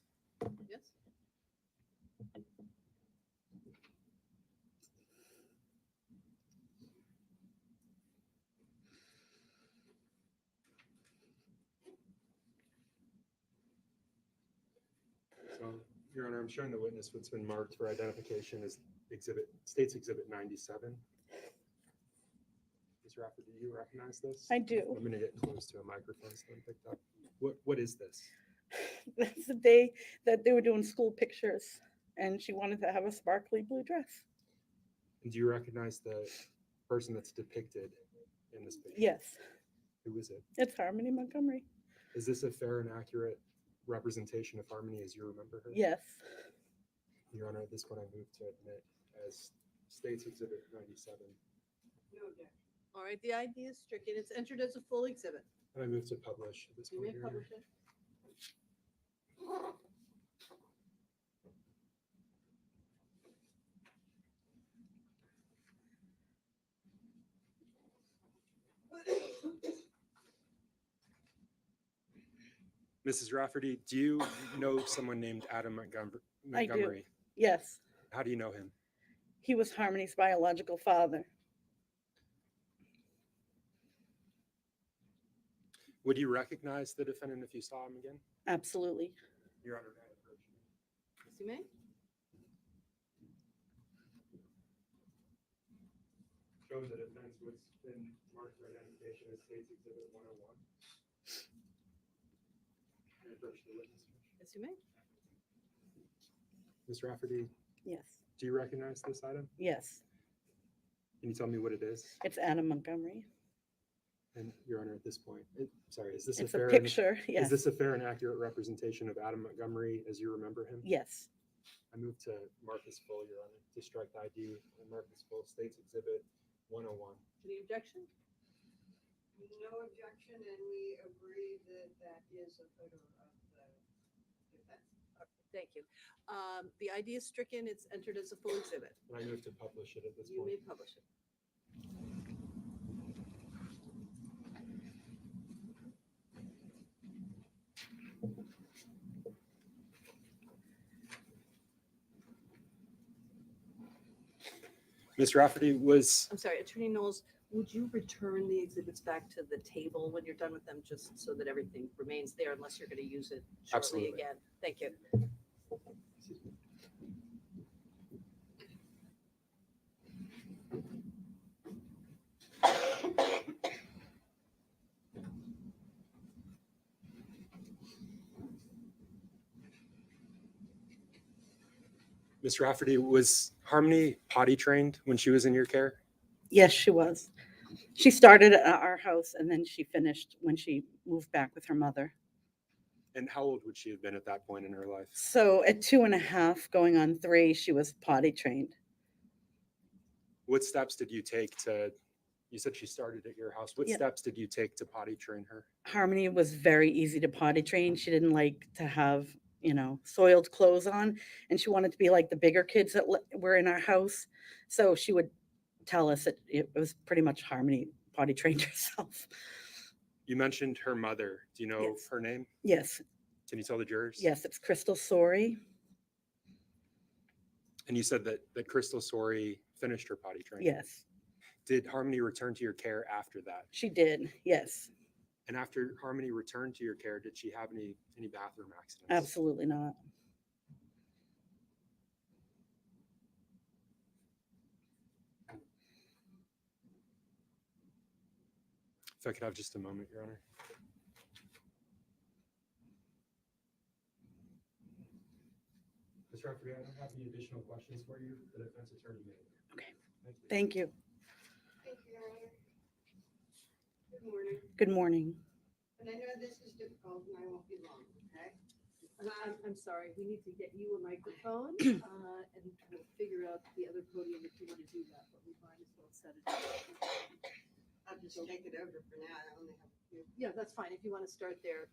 Yes.
So, Your Honor, I'm showing the witness what's been marked for identification as State's Exhibit 97. Ms. Rafferty, do you recognize this?
I do.
I'm going to get close to a microphone so I'm picked up. What is this?
That's the day that they were doing school pictures, and she wanted to have a sparkly blue dress.
And do you recognize the person that's depicted in this picture?
Yes,
Who is it?
it's Harmony Montgomery.
Is this a fair and accurate representation of Harmony as you remember her?
Yes.
Your Honor, this one I move to admit as State's Exhibit 97.
All right, the ID is stricken. It's entered as a full exhibit.
And I move to publish at this
You
point,
may
Your Honor.
publish it.
Mrs. Rafferty, do you know someone named Adam
I do.
Montgomery?
Yes,
How do you know him?
he was Harmony's biological father.
Would you recognize the defendant if you saw him again?
Absolutely.
Your Honor, may I approach you?
Yes, you may.
Shows the defense what's been marked for identification as State's Exhibit 101. May I approach the witness?
Yes, you may.
Ms. Rafferty,
Yes,
do you recognize this item?
yes.
Can you tell me what it is?
It's Adam Montgomery.
And Your Honor, at this point, sorry, is this
It's
a
a
fair?
picture.
Is
Yes,
this a fair and accurate representation of Adam Montgomery as you remember him?
yes.
I move to mark as full, Your Honor, to strike the ID and mark as full State's Exhibit 101.
Any objection?
No objection, and we agree that that is a photo of the defense.
Thank you. The ID is stricken. It's entered as a full exhibit.
And I move to publish it at this
You
point.
may publish it.
Ms. Rafferty,
I'm sorry, Attorney Knowles, would you return the exhibits back to the table when you're done with them, just so that everything remains there unless you're going to use it shortly
Absolutely.
again? Thank you.
Ms. Rafferty, was Harmony potty trained when she was in your care?
Yes, she was. She started at our house and then she finished when she moved back with her mother.
And how old would she have been at that point in her life?
So at 2.5, going on 3, she was potty trained.
What steps did you take to, you said she started at your house. What
Yeah.
steps did you take to potty train her?
Harmony was very easy to potty train. She didn't like to have, soiled clothes on, and she wanted to be like the bigger kids that were in our house. So she would tell us that it was pretty much Harmony potty trained herself.
You mentioned her mother. Do you know
Yes.
her name?
Yes,
Can you tell the jurors?
yes, it's Crystal Sorey.
And you said that Crystal Sorey finished her potty training.
Yes,
Did Harmony return to your care after that?
she did. Yes,
And after Harmony returned to your care, did she have any bathroom accidents?
absolutely not.
If I could have just a moment, Your Honor. Ms. Rafferty, I don't have any additional questions for you. The defense attorney may.
Okay.
Thank you.
Thank you.
Thank you, Your Honor. Good morning,
Good morning.
and I know this is difficult and I won't be long, okay?
I'm sorry, we need to get you a microphone, and we'll figure out the other podium if you want to do that, but we might as well set it up.
I'll just take it over for now, I only have a few.
Yeah, that's fine. If you want to start there.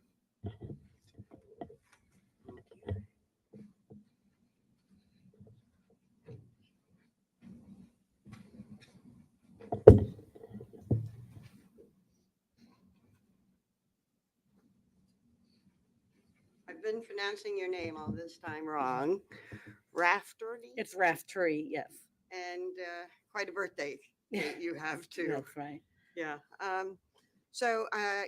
I've been pronouncing your name all this time wrong. Rafferty?
It's Raftery, yes.
And quite a birthday that you have too.
That's right.
Yeah. So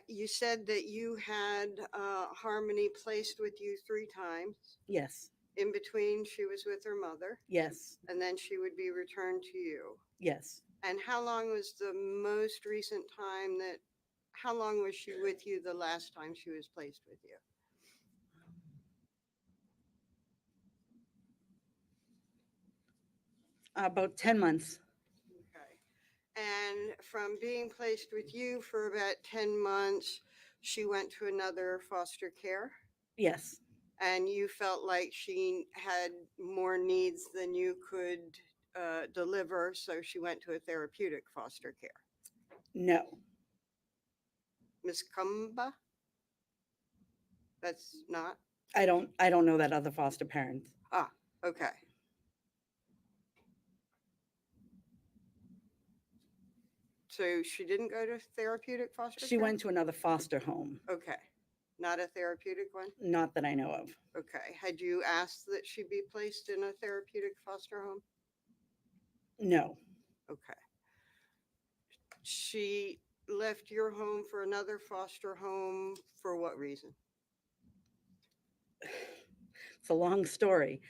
you said that you had Harmony placed with you 3 times.
Yes,
In between, she was with her mother,
yes,
and then she would be returned to you.
yes.
And how long was the most recent time how long was she with you the last time she was placed with you?
About 10 months.
Okay. And from being placed with you for about 10 months, she went to another foster care?
Yes,
And you felt like she had more needs than you could deliver, so she went to a therapeutic foster care.
no,
Miss Kumba? That's not?
I don't know that other foster parent.
Okay. So she didn't go to therapeutic foster care?
She went to another foster home.
Okay. Not a therapeutic one?
Not that I know of.
Okay. Had you asked that she be placed in a therapeutic foster home?
No.
Okay. She left your home for another foster home for what reason?
It's a long story.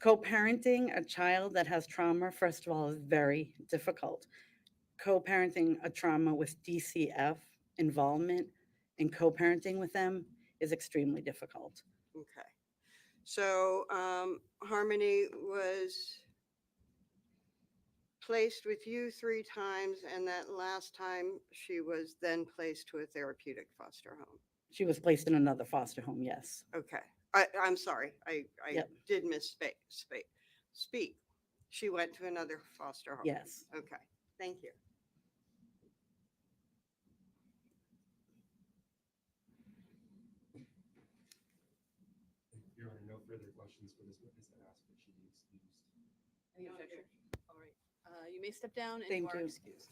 Co-parenting a child that has trauma, first of all, is very difficult. Co-parenting a trauma with DCF involvement and co-parenting with them is extremely difficult.
Okay. So Harmony was placed with you 3 times, and that last time she was then placed to a therapeutic foster home.
She was placed in another foster home, yes.
Okay. I'm sorry. I
Yep.
did speak. She went to another foster home.
Yes.
Okay. Thank you.
Your Honor, no further questions for this witness. I ask that she be excused.
Any objection? All right. You may step down and you
Thank
are
you.
excused.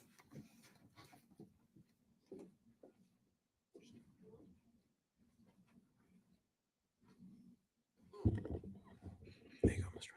There you go, Mr.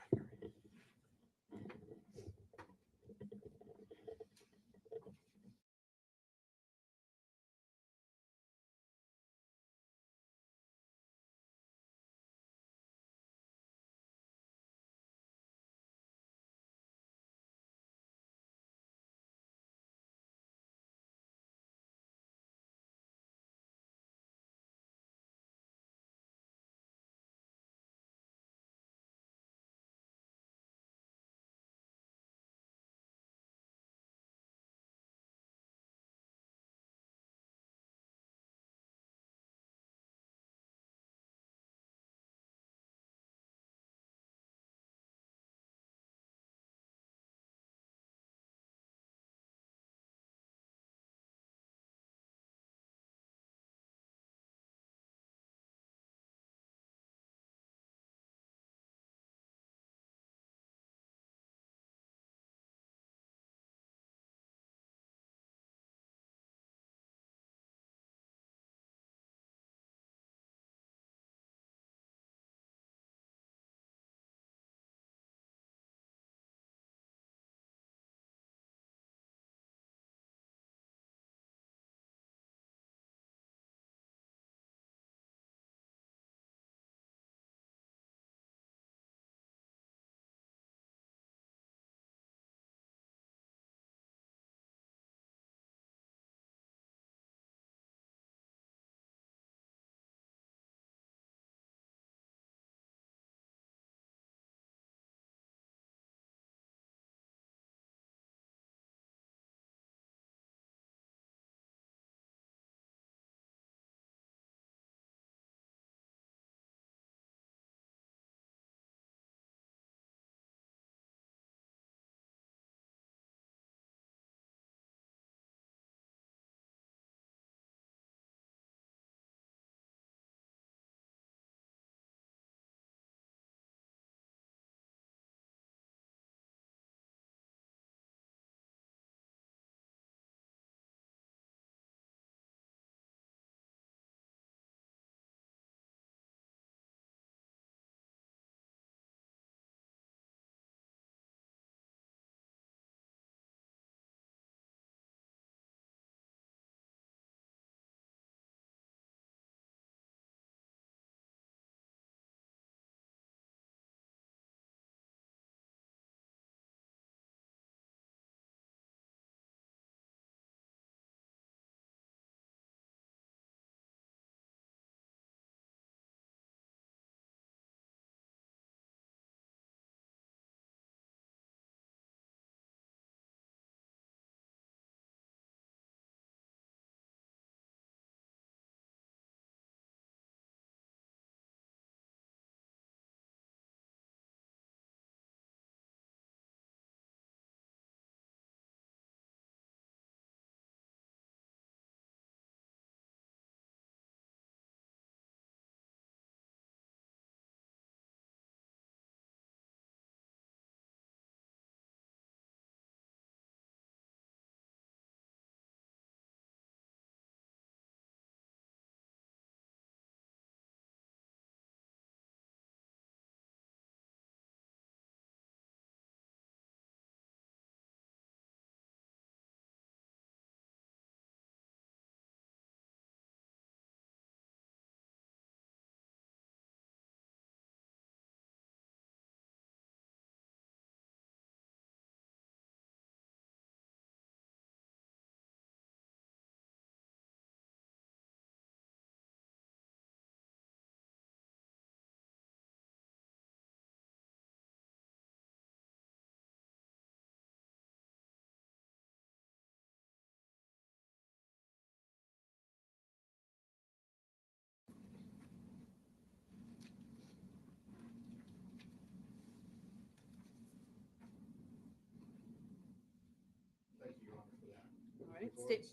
State,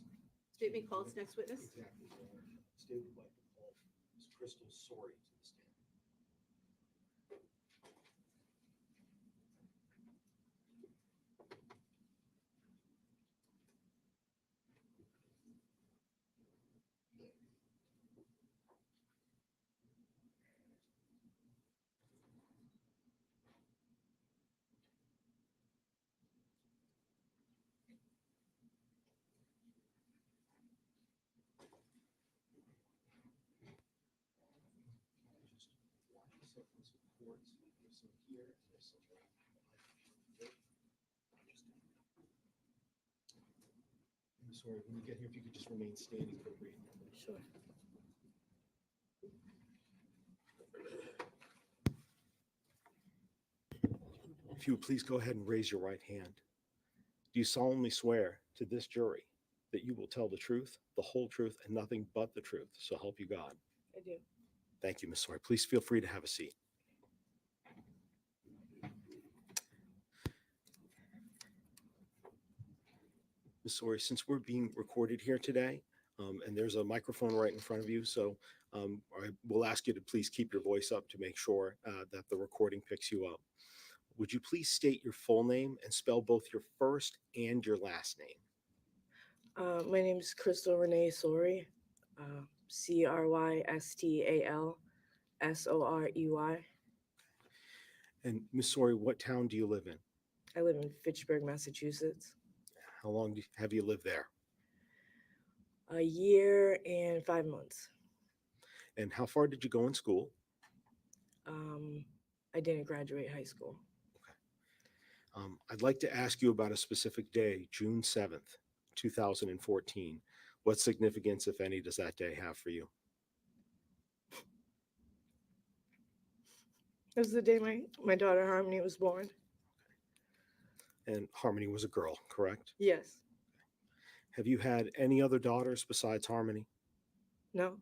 statement calls next witness.
Exactly. Your Honor. State would like to call Ms. Crystal Sorry to the stand. Just watch yourself in some cords. There's some here, and there's some right behind. I'm sorry, when you get here, if you could just remain standing for a brief moment.
Sure.
If you would please go ahead and raise your right hand. Do you solemnly swear to this jury that you will tell the truth, the whole truth, and nothing but the truth? So help you God.
I do.
Thank you, Ms. Sawyer. Please feel free to have a seat. Ms. Sawyer, since we're being recorded here today, and there's a microphone right in front of you, so I will ask you to please keep your voice up to make sure that the recording picks you up. Would you please state your full name and spell both your first and your last name?
My name is Crystal Renee Sorey, Crystalsorey.
And Ms. Sawyer, what town do you live in?
I live in Fitchburg, Massachusetts.
How long have you lived there?
A year and 5 months.
And how far did you go in school?
I didn't graduate high school.
I'd like to ask you about a specific day, June 7th, 2014. What significance, if any, does that day have for you?
It was the day my daughter Harmony was born.
And Harmony was a girl, correct?
Yes.
Have you had any other daughters besides Harmony?
No.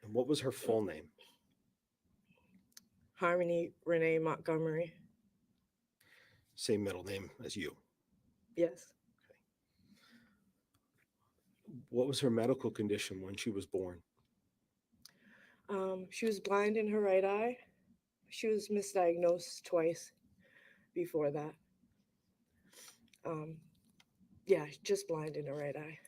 And what was her full name?
Harmony Renee Montgomery.
Same middle name as you.
Yes.
What was her medical condition when she was born?
She was blind in her right eye. She was misdiagnosed twice before that. Yeah, just blind in her right eye.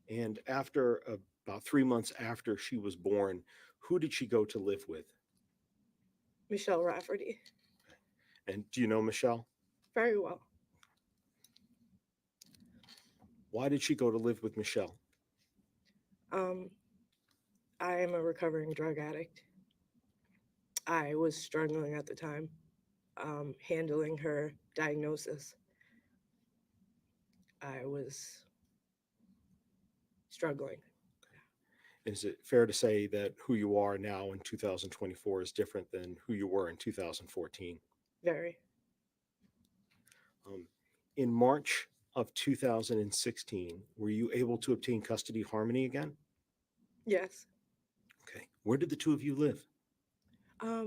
And after about 3 months after she was born, who did she go to live with?
Michelle Rafferty.
And do you know Michelle?
Very well.
Why did she go to live with Michelle?
I am a recovering drug addict. I was struggling at the time, handling her diagnosis. I was struggling.
Is it fair to say that who you are now in 2024 is different than who you were in 2014?
Very.
In March of 2016, were you able to obtain custody of Harmony again?
Yes.
Okay. Where did the two of you live?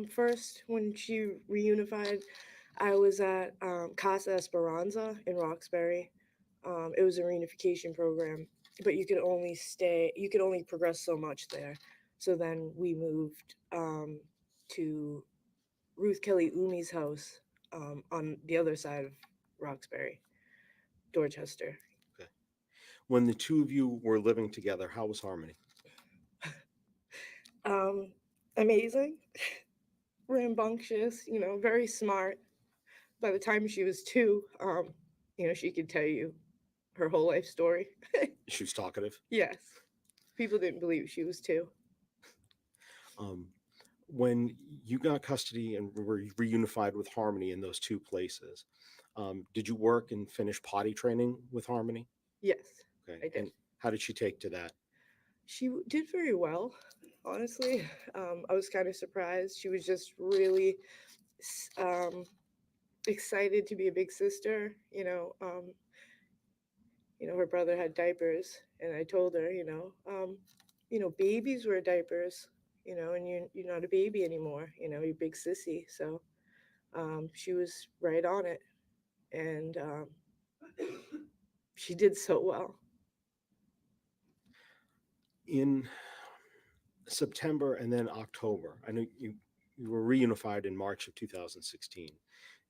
First, when she reunified, I was at Casa Esperanza in Roxbury. It was a reunification program, but you could only progress so much there. So then we moved to Ruth Kelly Umi's house on the other side of Roxbury, Dorchester.
Okay. When the two of you were living together, how was Harmony?
Amazing, rambunctious, very smart. By the time she was 2, she could tell you her whole life story.
She was talkative.
Yes. People didn't believe she was 2.
When you got custody and were reunified with Harmony in those two places, did you work and finish potty training with Harmony?
Yes,
Okay.
I did.
And how did she take to that?
She did very well, honestly. I was kind of surprised. She was just really excited to be a big sister. Her brother had diapers, and I told her, babies wear diapers, and you're not a baby anymore. You're a big sissy. So she was right on it, and She did so well.
In September and then October, I know you were reunified in March of 2016.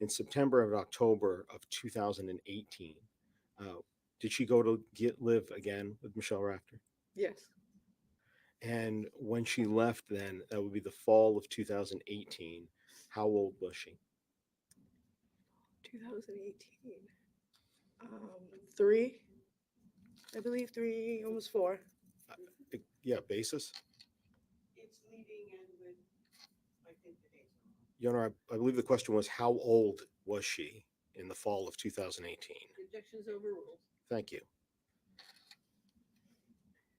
In September and October of 2018, uh, did she go to live again with Michelle Rafter?
Yes.
And when she left, then that would be the fall of 2018. How old was she?
2018. 3. I believe 3, almost 4.
Yeah, basis.
It's leading in with, I think, the dates.
Your Honor, I believe the question was how old was she in the fall of 2018?
Objections overruled.
Thank you.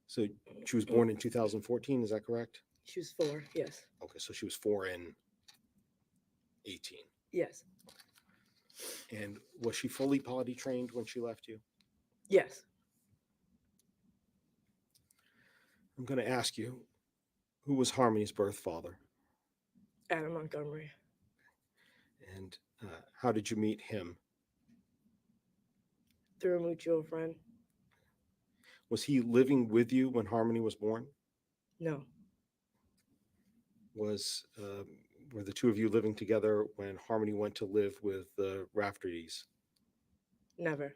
So she was born in 2014, is that correct?
She was 4. Yes.
Okay, so she was 4 in 18.
Yes.
And was she fully potty trained when she left you?
Yes.
I'm going to ask you, who was Harmony's birth father?
Adam Montgomery.
And how did you meet him?
Through a mutual friend.
Was he living with you when Harmony was born?
No.
Were the two of you living together when Harmony went to live with the Raftertys?
Never.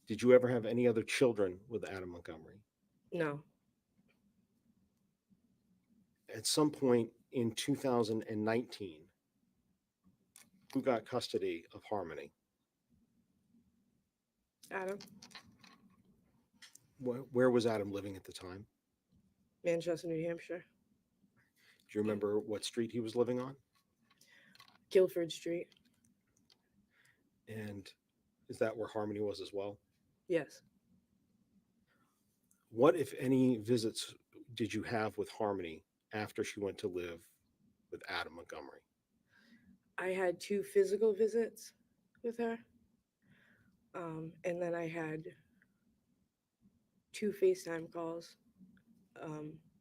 Did you ever have any other children with Adam Montgomery?
No.
At some point in 2019, who got custody of Harmony?
Adam.
Where was Adam living at the time?
Manchester, New Hampshire.
Do you remember what street he was living on?
Guilford Street.
And is that where Harmony was as well?
Yes.
What, if any, visits did you have with Harmony after she went to live with Adam Montgomery?
I had 2 physical visits with her. And then I had 2 FaceTime calls,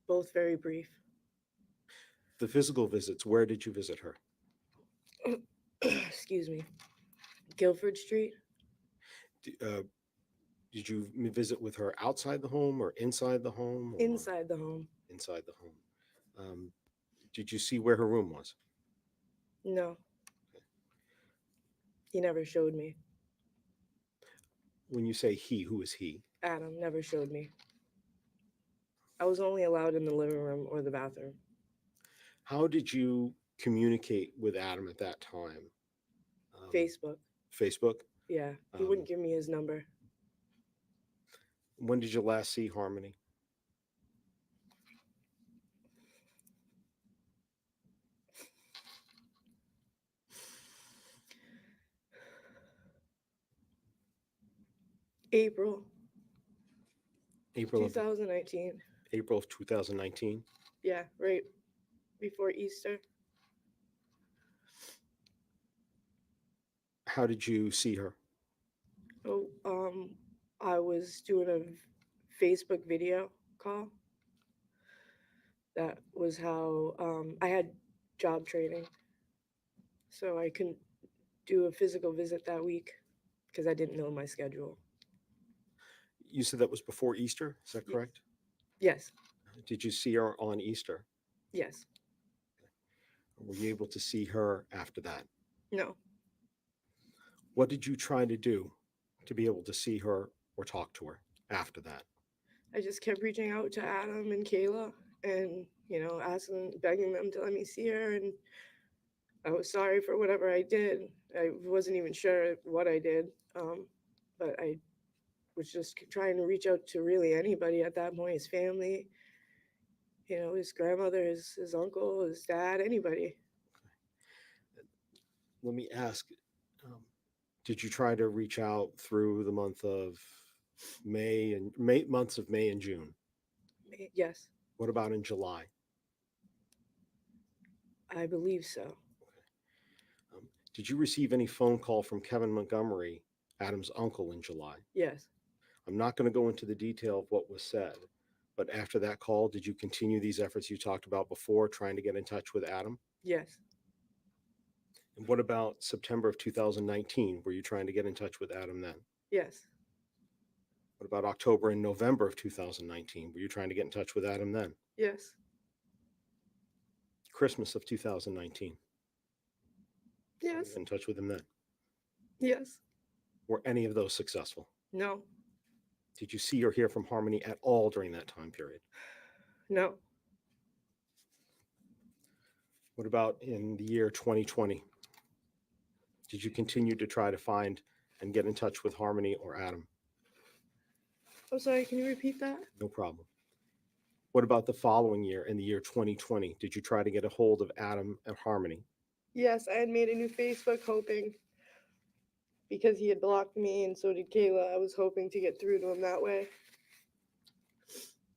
both very brief.
The physical visits, where did you visit her?
Excuse me. Guilford Street.
Did you visit with her outside the home or inside the home? Or
Inside the home.
inside the home. Did you see where her room was?
No. He never showed me.
When you say he, who is he?
Adam never showed me. I was only allowed in the living room or the bathroom.
How did you communicate with Adam at that time?
Facebook.
Facebook?
Yeah. He wouldn't give me his number.
When did you last see Harmony?
April
April of
2019.
April of 2019.
Yeah, right before Easter.
How did you see her?
Oh, I was doing a Facebook video call. That was how I had job training. So I couldn't do a physical visit that week because I didn't know my schedule.
You said that was before Easter, is that correct?
Yes.
Did you see her on Easter?
Yes.
Were you able to see her after that?
No.
What did you try to do to be able to see her or talk to her after that?
I just kept reaching out to Adam and Kayla and, asking, begging them to let me see her. And I was sorry for whatever I did. I wasn't even sure what I did. But I was just trying to reach out to really anybody at that point, his family, his grandmother, his uncle, his dad, anybody.
Let me ask, did you try to reach out through the months of May and June?
Yes,
What about in July?
I believe so.
Did you receive any phone call from Kevin Montgomery, Adam's uncle, in July?
Yes,
I'm not going to go into the detail of what was said, but after that call, did you continue these efforts you talked about before, trying to get in touch with Adam?
yes,
And what about September of 2019? Were you trying to get in touch with Adam then?
Yes.
What about October and November of 2019? Were you trying to get in touch with Adam then?
Yes.
Christmas of 2019?
Yes.
Get in touch with him then?
Yes.
Were any of those successful?
No.
Did you see or hear from Harmony at all during that time period?
No.
What about in the year 2020? Did you continue to try to find and get in touch with Harmony or Adam?
I'm sorry, can you repeat that?
No problem. What about the following year, in the year 2020? Did you try to get a hold of Adam and Harmony?
Yes, I had made a new Facebook hoping because he had blocked me and so did Kayla. I was hoping to get through to him that way.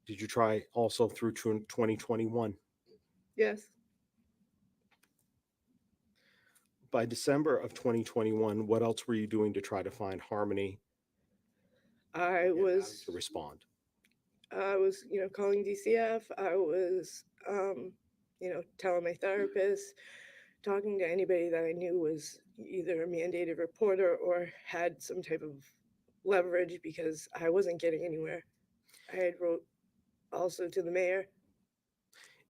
Did you try also through 2021?
Yes.
By December of 2021, what else were you doing to try to find Harmony
I
and Adam
was
to respond?
calling DCF. I was telling my therapist, talking to anybody that I knew was either a mandated reporter or had some type of leverage because I wasn't getting anywhere. I had wrote also to the mayor.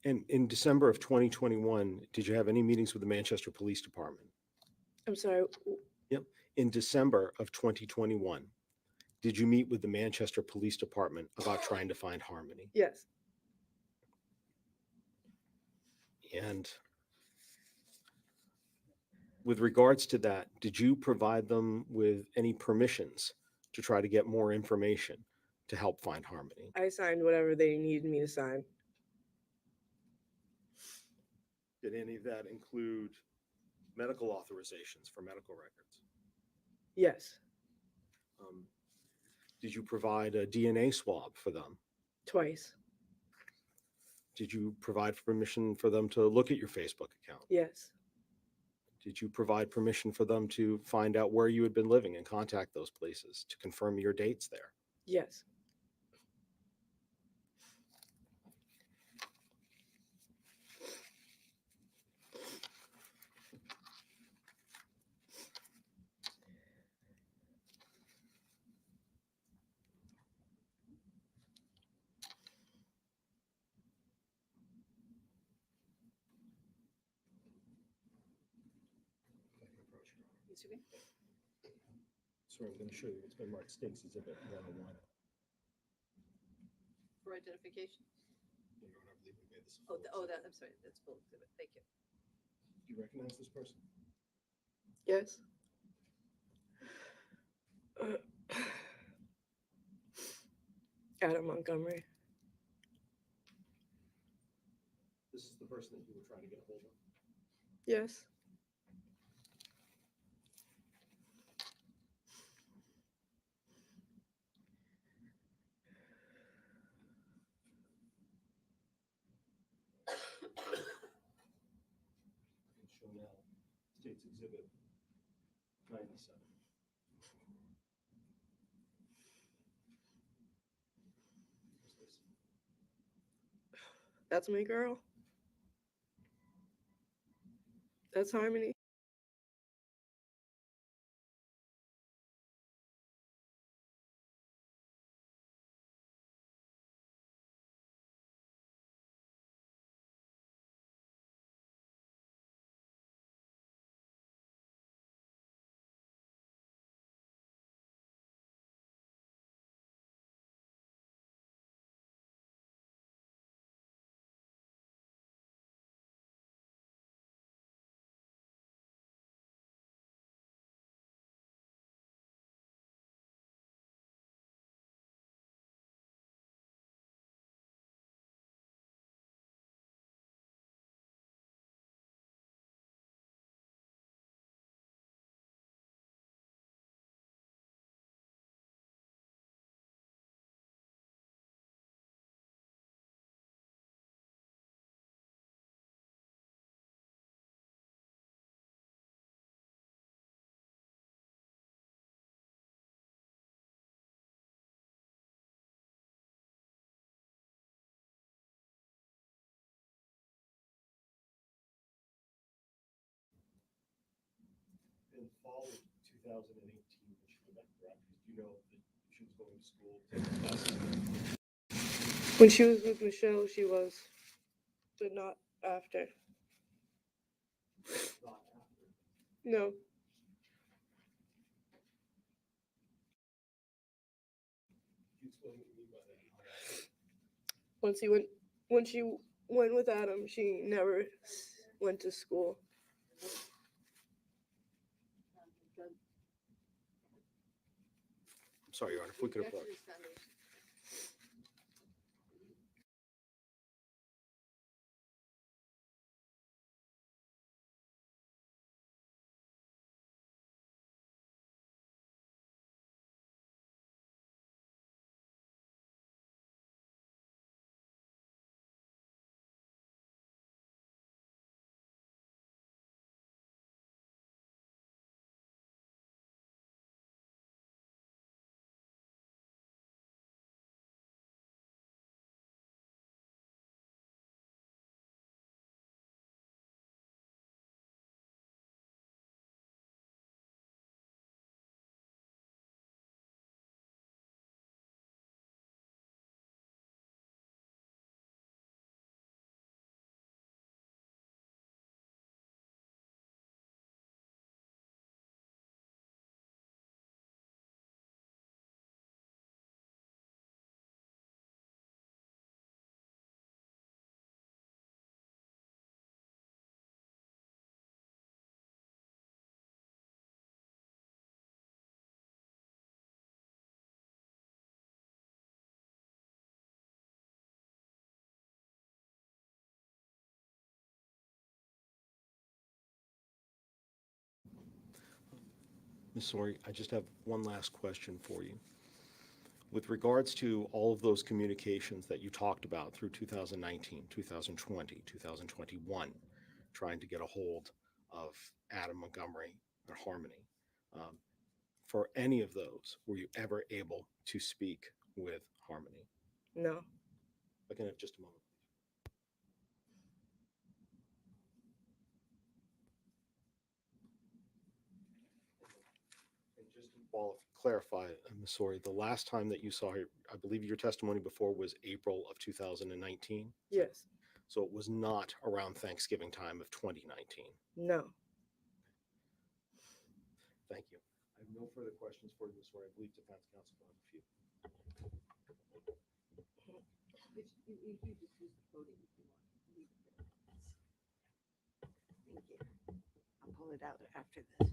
And in December of 2021, did you have any meetings with the Manchester Police Department?
I'm sorry.
In December of 2021, did you meet with the Manchester Police Department about trying to find Harmony?
Yes.
And with regards to that, did you provide them with any permissions to try to get more information to help find Harmony?
I signed whatever they needed me to sign.
Did any of that include medical authorizations for medical records?
Yes.
Did you provide a DNA swab for them?
Twice.
Did you provide permission for them to look at your Facebook account?
Yes.
Did you provide permission for them to find out where you had been living and contact those places to confirm your dates there?
Yes.
So I'm going to show you. It's been marked Stakes Exhibit 101.
For identification?
You know, I believe we made this.
I'm sorry, that's full exhibit. Thank you.
Do you recognize this person?
Yes. Adam Montgomery.
This is the person that you were trying to get a hold of.
Yes.
And show now States Exhibit 97. What's this?
That's my girl. That's Harmony.
In fall of 2018, when she went back to you know that she was going to school, taking classes?
When she was with Michelle, she was, but not after.
Not after.
No.
Can you explain what you mean by that?
When she went with Adam, she never went to school.
I'm sorry, Your Honor, if we could approach. Ms. Sori, I just have one last question for you. With regards to all of those communications that you talked about through 2019, 2020, 2021, trying to get a hold of Adam Montgomery or Harmony, for any of those, were you ever able to speak with Harmony?
No.
Again, just a moment. And just to clarify, Ms. Sori, the last time that you saw her, I believe your testimony before was April of 2019.
Yes.
So it was not around Thanksgiving time of 2019.
No.
Thank you. I have no further questions for you, Ms. Sori. I believe defense counsel will have a few.
Thank you. I'll pull it out after this.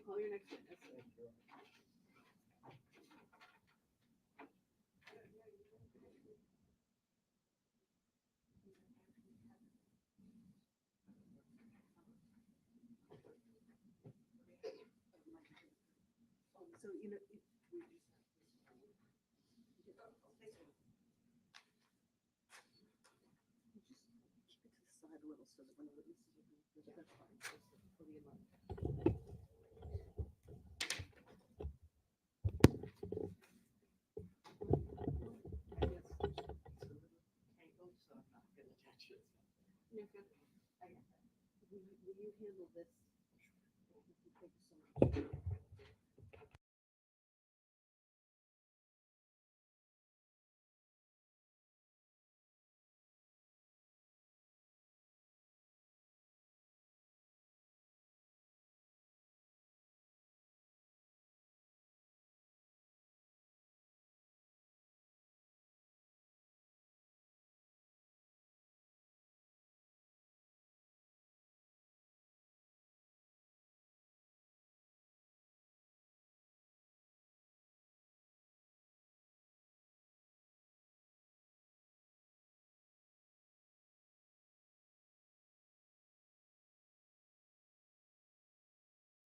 Call your next witness. So, you know, just keep it to the side a little so that when the witnesses are going through, that's fine. Just put it in line. Will you handle this? Thank you so much.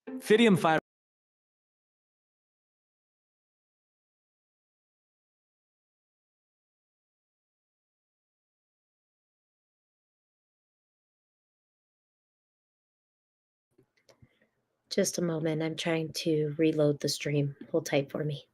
Fidium fibrosis.
Just a moment. I'm trying to reload the stream. Hold tight for me.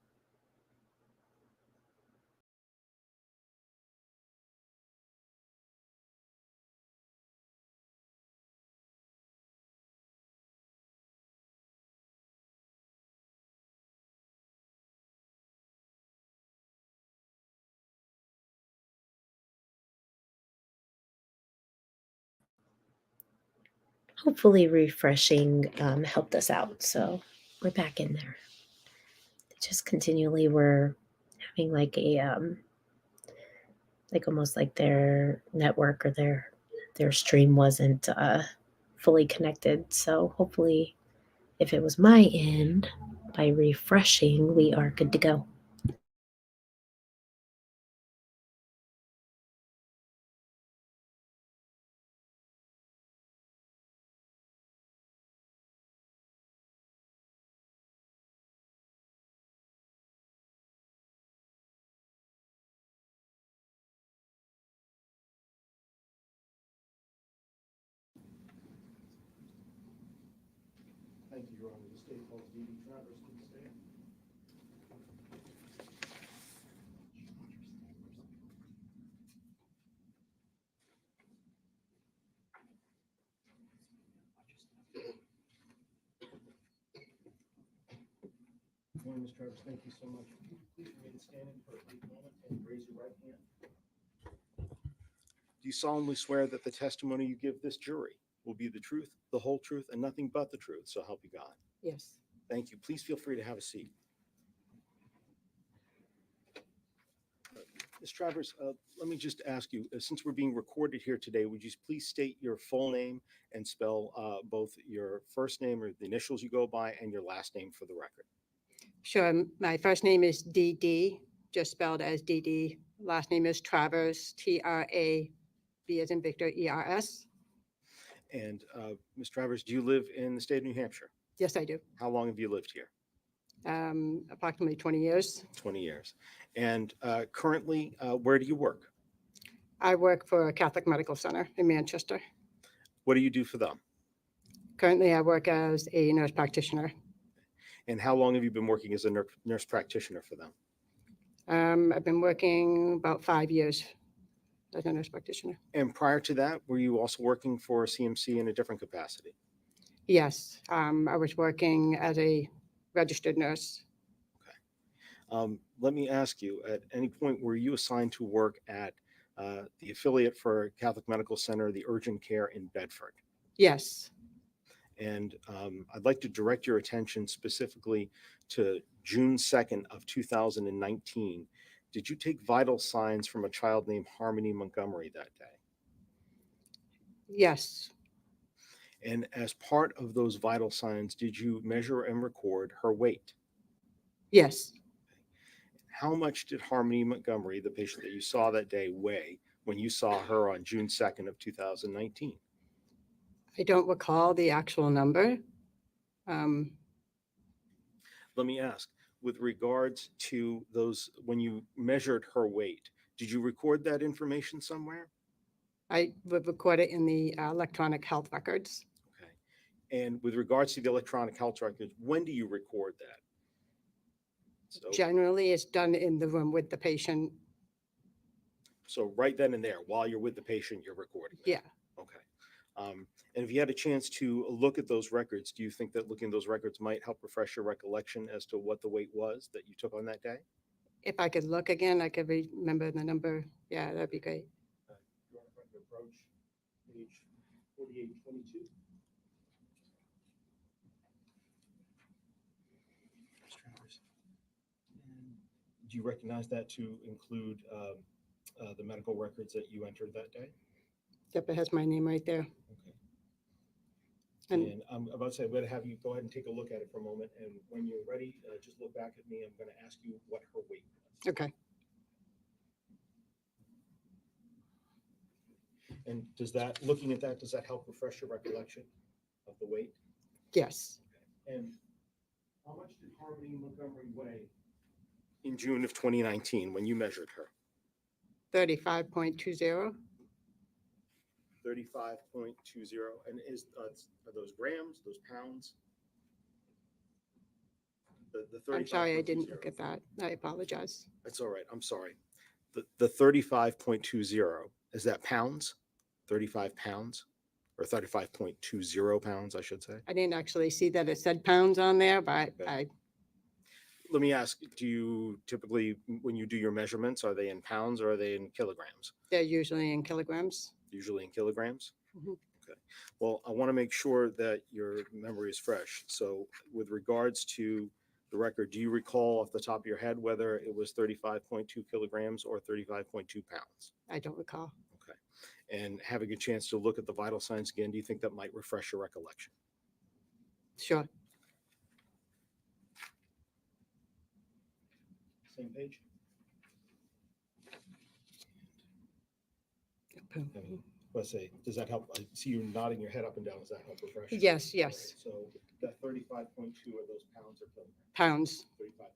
Hopefully refreshing helped us out. So we're back in there. Just continually we're having like a like almost like their network or their stream wasn't fully connected. So hopefully if it was my end, by refreshing, we are good to go.
Thank you, Your Honor. The state calls D.D. Travers, please stand. Good morning, Ms. Travers. Thank you so much. Please remain standing for a brief moment and raise your right hand. Do you solemnly swear that the testimony you give this jury will be the truth, the whole truth, and nothing but the truth, so help you God?
Yes.
Thank you. Please feel free to have a seat. Ms. Travers, let me just ask you, since we're being recorded here today, would you please state your full name and spell both your first name or the initials you go by and your last name for the record?
Sure. My first name is DD, just spelled as DD. Last name is Travers, T-R-A-V as in Victor, E-R-S.
And Ms. Travers, do you live in the state of New Hampshire?
Yes, I do.
How long have you lived here?
Approximately 20 years.
20 years. And currently, where do you work?
I work for a Catholic Medical Center in Manchester.
What do you do for them?
Currently, I work as a nurse practitioner.
And how long have you been working as a nurse practitioner for them?
I've been working about 5 years as a nurse practitioner.
And prior to that, were you also working for CMC in a different capacity?
Yes, I was working as a registered nurse.
Let me ask you, at any point were you assigned to work at the affiliate for Catholic Medical Center, the urgent care in Bedford?
Yes,
And I'd like to direct your attention specifically to June 2nd of 2019. Did you take vital signs from a child named Harmony Montgomery that day?
yes,
And as part of those vital signs, did you measure and record her weight?
yes.
How much did Harmony Montgomery, the patient that you saw that day, weigh when you saw her on June 2nd of 2019?
I don't recall the actual number.
Let me ask, with regards to those, when you measured her weight, did you record that information somewhere?
I would record it in the electronic health records.
Okay. And with regards to the electronic health records, when do you record that? So,
Generally, it's done in the room with the patient.
so right then and there, while you're with the patient, you're recording that?
Yeah,
Okay. And if you had a chance to look at those records, do you think that looking at those records might help refresh your recollection as to what the weight was that you took on that day?
if I could look again, I could remember the number. Yeah, that'd be great.
You want to approach page 4822? Do you recognize that to include the medical records that you entered that day?
Yep, it has my name right there.
Okay.
And
And I'm about to say, I'm going to have you go ahead and take a look at it for a moment. And when you're ready, just look back at me. I'm going to ask you what her weight was.
okay,
And does that, looking at that, does that help refresh your recollection of the weight?
yes,
And how much did Harmony Montgomery weigh in June of 2019 when you measured her?
35.20.
35.20. And are those grams, those pounds? The
I'm sorry, I didn't
35.20.
look at that. I apologize.
That's all right. I'm sorry. The 35.20, is that pounds? 35 pounds? Or 35.20 pounds, I should say.
I didn't actually see that it said pounds on there, but
Okay. Let me ask, do you typically, when you do your measurements, are they in pounds or are they in kilograms?
they're usually in kilograms.
Usually in kilograms?
Mhm.
Okay. Well, I want to make sure that your memory is fresh. So with regards to the record, do you recall off the top of your head whether it was 35.2 kilograms or 35.2 pounds?
I don't recall.
Okay. And having a chance to look at the vital signs again, do you think that might refresh your recollection?
Sure.
Same page? Let's say, does that help? I see you nodding your head up and down. Does that help refresh?
Yes,
All right,
yes.
so that 35.2 are those pounds or kilograms?
Pounds.
35.2 pounds.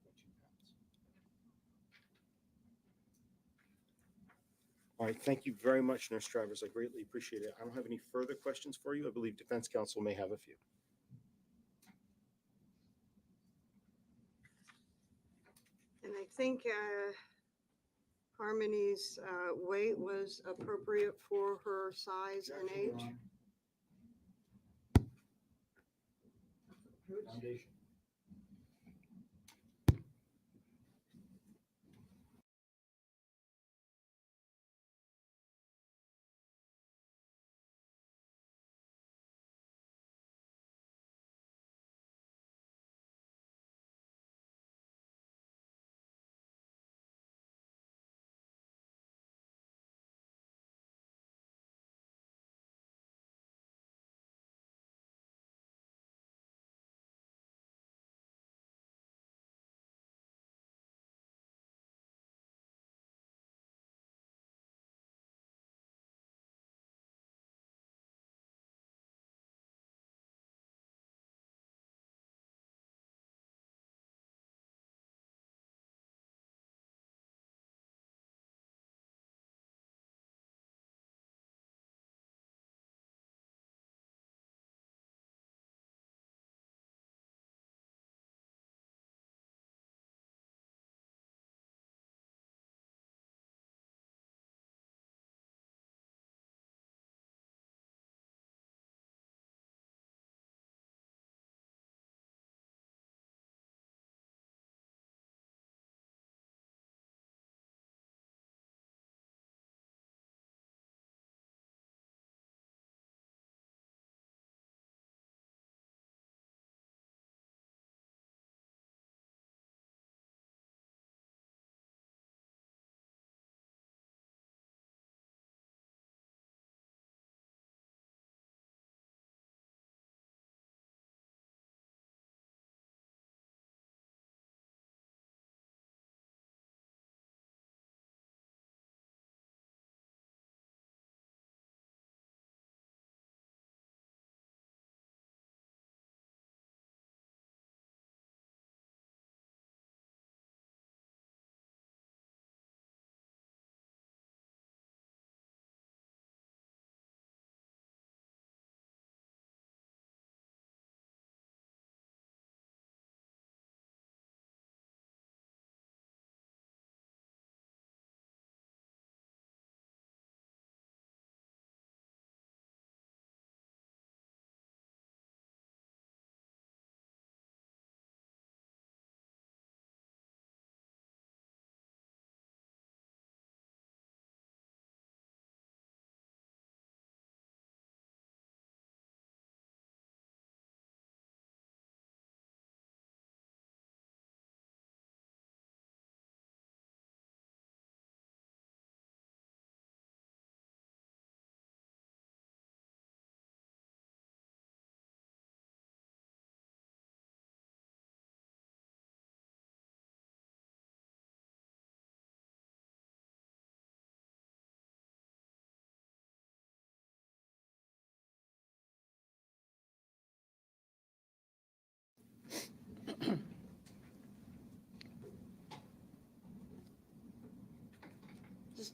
All right, thank you very much, Nurse Travers. I greatly appreciate it. I don't have any further questions for you. I believe Defense Counsel may have a few.
And I think Harmony's weight was appropriate for her size and age.
Foundation.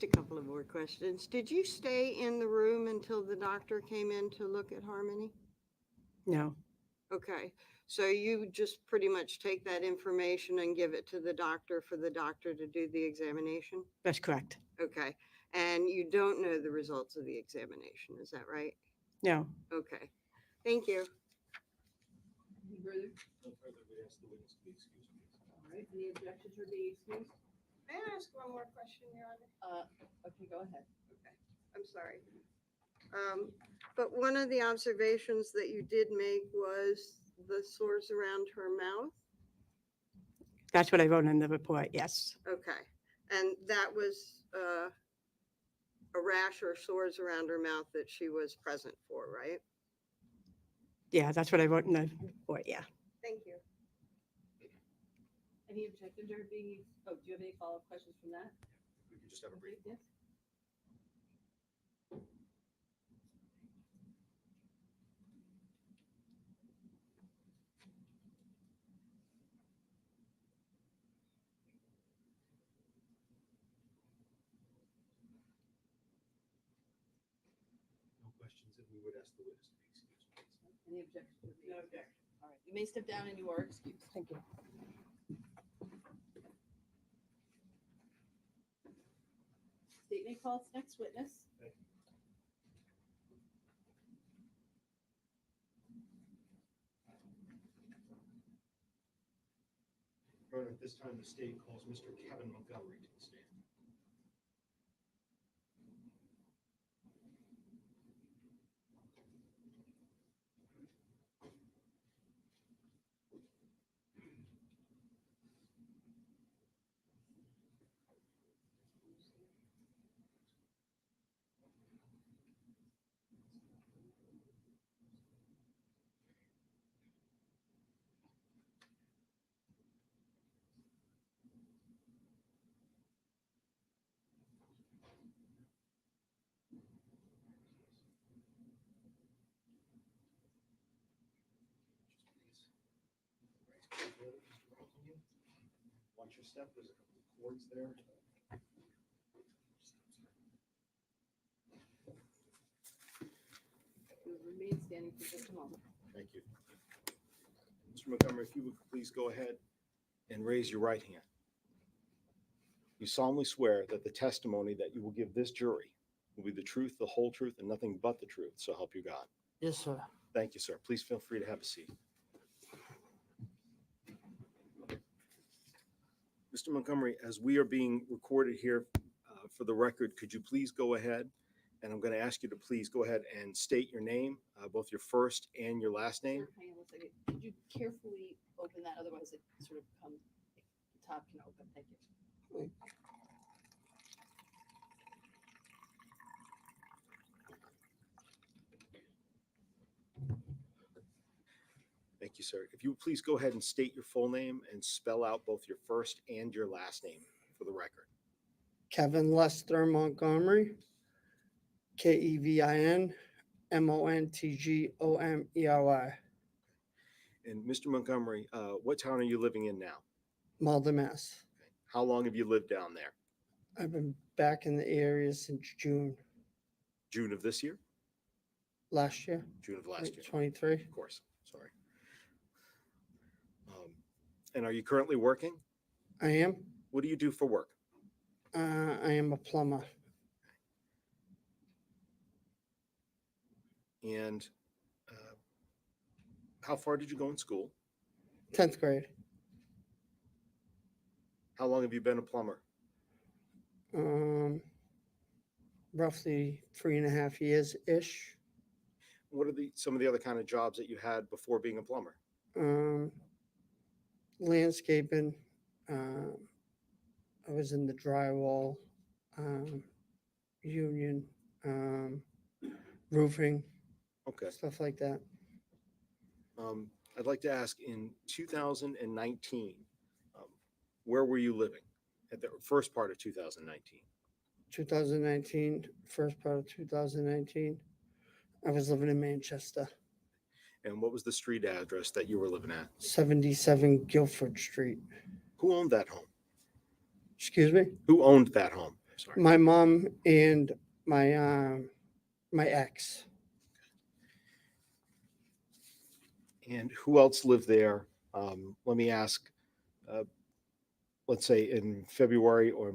just a couple of more questions. Did you stay in the room until the doctor came in to look at Harmony?
No,
Okay, so you just pretty much take that information and give it to the doctor for the doctor to do the examination?
that's correct.
Okay, and you don't know the results of the examination, is that right?
No.
Okay, thank you.
Any further?
No further, we ask the witness to be excused, please.
All right, any objections or being excused?
May I ask one more question, Your Honor?
Okay, go ahead.
Okay, I'm sorry. But one of the observations that you did make was the sores around her mouth?
That's what I wrote in the report, yes.
Okay, and that was a rash or sores around her mouth that she was present for, right?
Yeah, that's what I wrote in the report, yeah.
Thank you.
Any objections or being, oh, do you have any follow-up questions from that?
We can just have a brief.
Yes.
No questions, and we would ask the witness to be excused, please.
Any objections or being? No objection. All right, you may step down and you are excused.
Thank you.
State may call its next witness.
Your Honor, at this time, the state calls Mr. Kevin Montgomery to the stand. Watch your step, there's a couple of cords there.
You remain standing for just a moment.
Thank you. Mr. Montgomery, if you would please go ahead and raise your right hand. You solemnly swear that the testimony that you will give this jury will be the truth, the whole truth, and nothing but the truth, so help you God.
Yes, sir.
Thank you, sir. Please feel free to have a seat. Mr. Montgomery, as we are being recorded here for the record, could you please go ahead? And I'm going to ask you to please go ahead and state your name, both your first and your last name.
Sure, hang on 1 second. Could you carefully open that? Otherwise it sort of comes, the top can open. Thank you.
Thank you, sir. If you would please go ahead and state your full name and spell out both your first and your last name for the record.
Kevin Lester Montgomery, Kevin Montgomery,
And Mr. Montgomery, what town are you living in now?
Malden, Mass.
How long have you lived down there?
I've been back in the area since June
June of this year?
last year,
June of last year,
23.
of course, sorry. And are you currently working?
I am.
What do you do for work?
I am a plumber.
And how far did you go in school?
10th grade.
How long have you been a plumber?
Roughly 3.5 years ish.
What are some of the other kind of jobs that you had before being a plumber?
Landscaping. I was in the drywall, union, roofing,
Okay.
stuff like that.
I'd like to ask, in 2019, where were you living at the first part of 2019?
2019, first part of 2019, I was living in Manchester,
And what was the street address that you were living at?
77 Guilford Street.
Who owned that home?
Excuse me?
Who owned that home? sorry.
My mom and my ex.
And who else lived there? Let me ask, uh, let's say in February or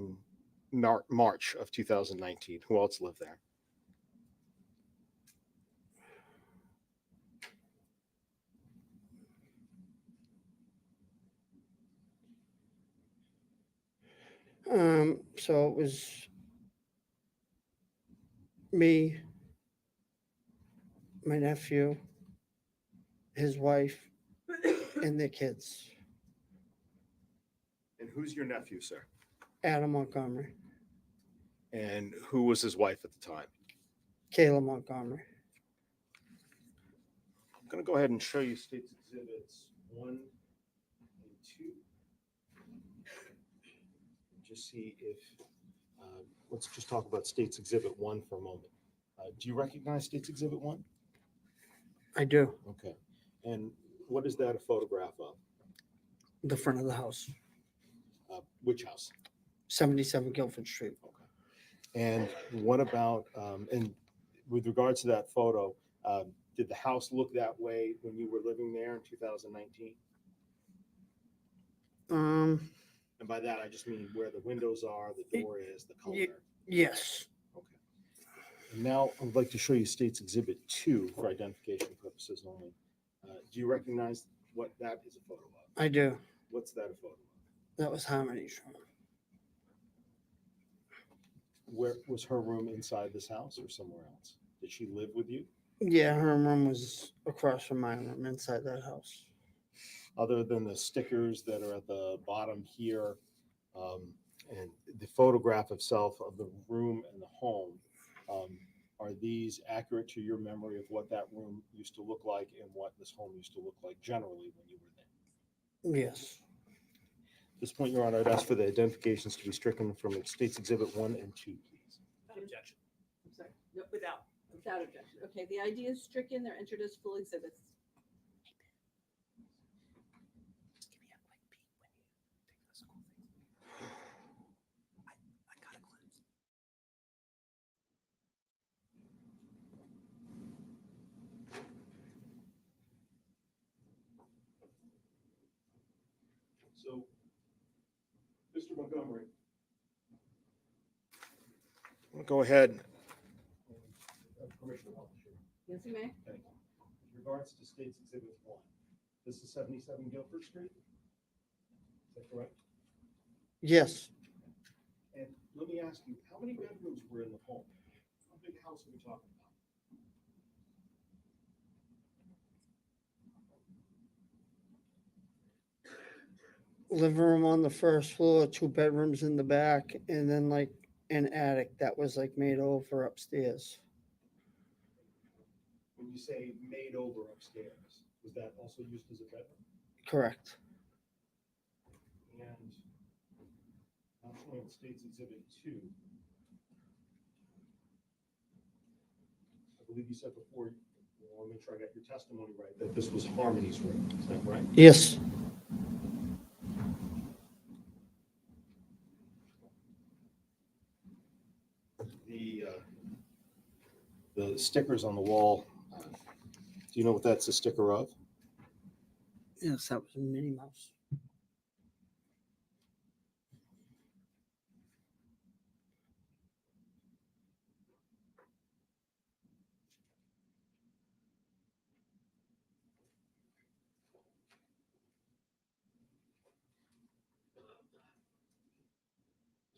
March of 2019, who else lived there?
So it was me, my nephew, his wife, and their kids.
And who's your nephew, sir?
Adam Montgomery,
And who was his wife at the time?
Kayla Montgomery.
I'm going to go ahead and show you states exhibits 1 and 2. Just see if, let's just talk about states exhibit 1 for a moment. Do you recognize states exhibit 1?
I do.
Okay. And what is that a photograph of?
The front of the house,
Which house?
77 Guilford Street.
Okay. And what about, and with regards to that photo, did the house look that way when you were living there in 2019? And by that, I just mean where the windows are, the door is, the color.
Yes.
Okay. And now I would like to show you States Exhibit 2 for identification purposes only. Do you recognize what that is a photo of?
I do.
What's that a photo of?
That was Harmony's room.
Where was her room, inside this house or somewhere else? Did she live with you?
Yeah, her room was across from my room inside that house.
Other than the stickers that are at the bottom here, and the photograph itself of the room and the home, are these accurate to your memory of what that room used to look like and what this home used to look like generally when you were there?
Yes.
At this point, Your Honor, I'd ask for the identifications to be stricken from States Exhibit 1 and 2, please.
Objection.
I'm sorry, no, without objection. Okay, the ID is stricken, they're entered as full exhibits.
So, Mr. Montgomery. I'm going to go ahead. Permission, Officer.
Yes, you may.
Thank you. With regards to States Exhibit 1, this is 77 Guilford Street? Is that correct?
Yes.
And let me ask you, how many bedrooms were in the home? How big a house are we talking about?
Living room on the first floor, 2 bedrooms in the back, and then like an attic that was like made over upstairs.
When you say made over upstairs, was that also used as a bedroom?
Correct.
And I'm showing States Exhibit 2. I believe you said before, well, let me make sure I got your testimony right, that this was Harmony's room. Is that right?
Yes.
The stickers on the wall, do you know what that's a sticker of?
Yes, that was Minnie Mouse.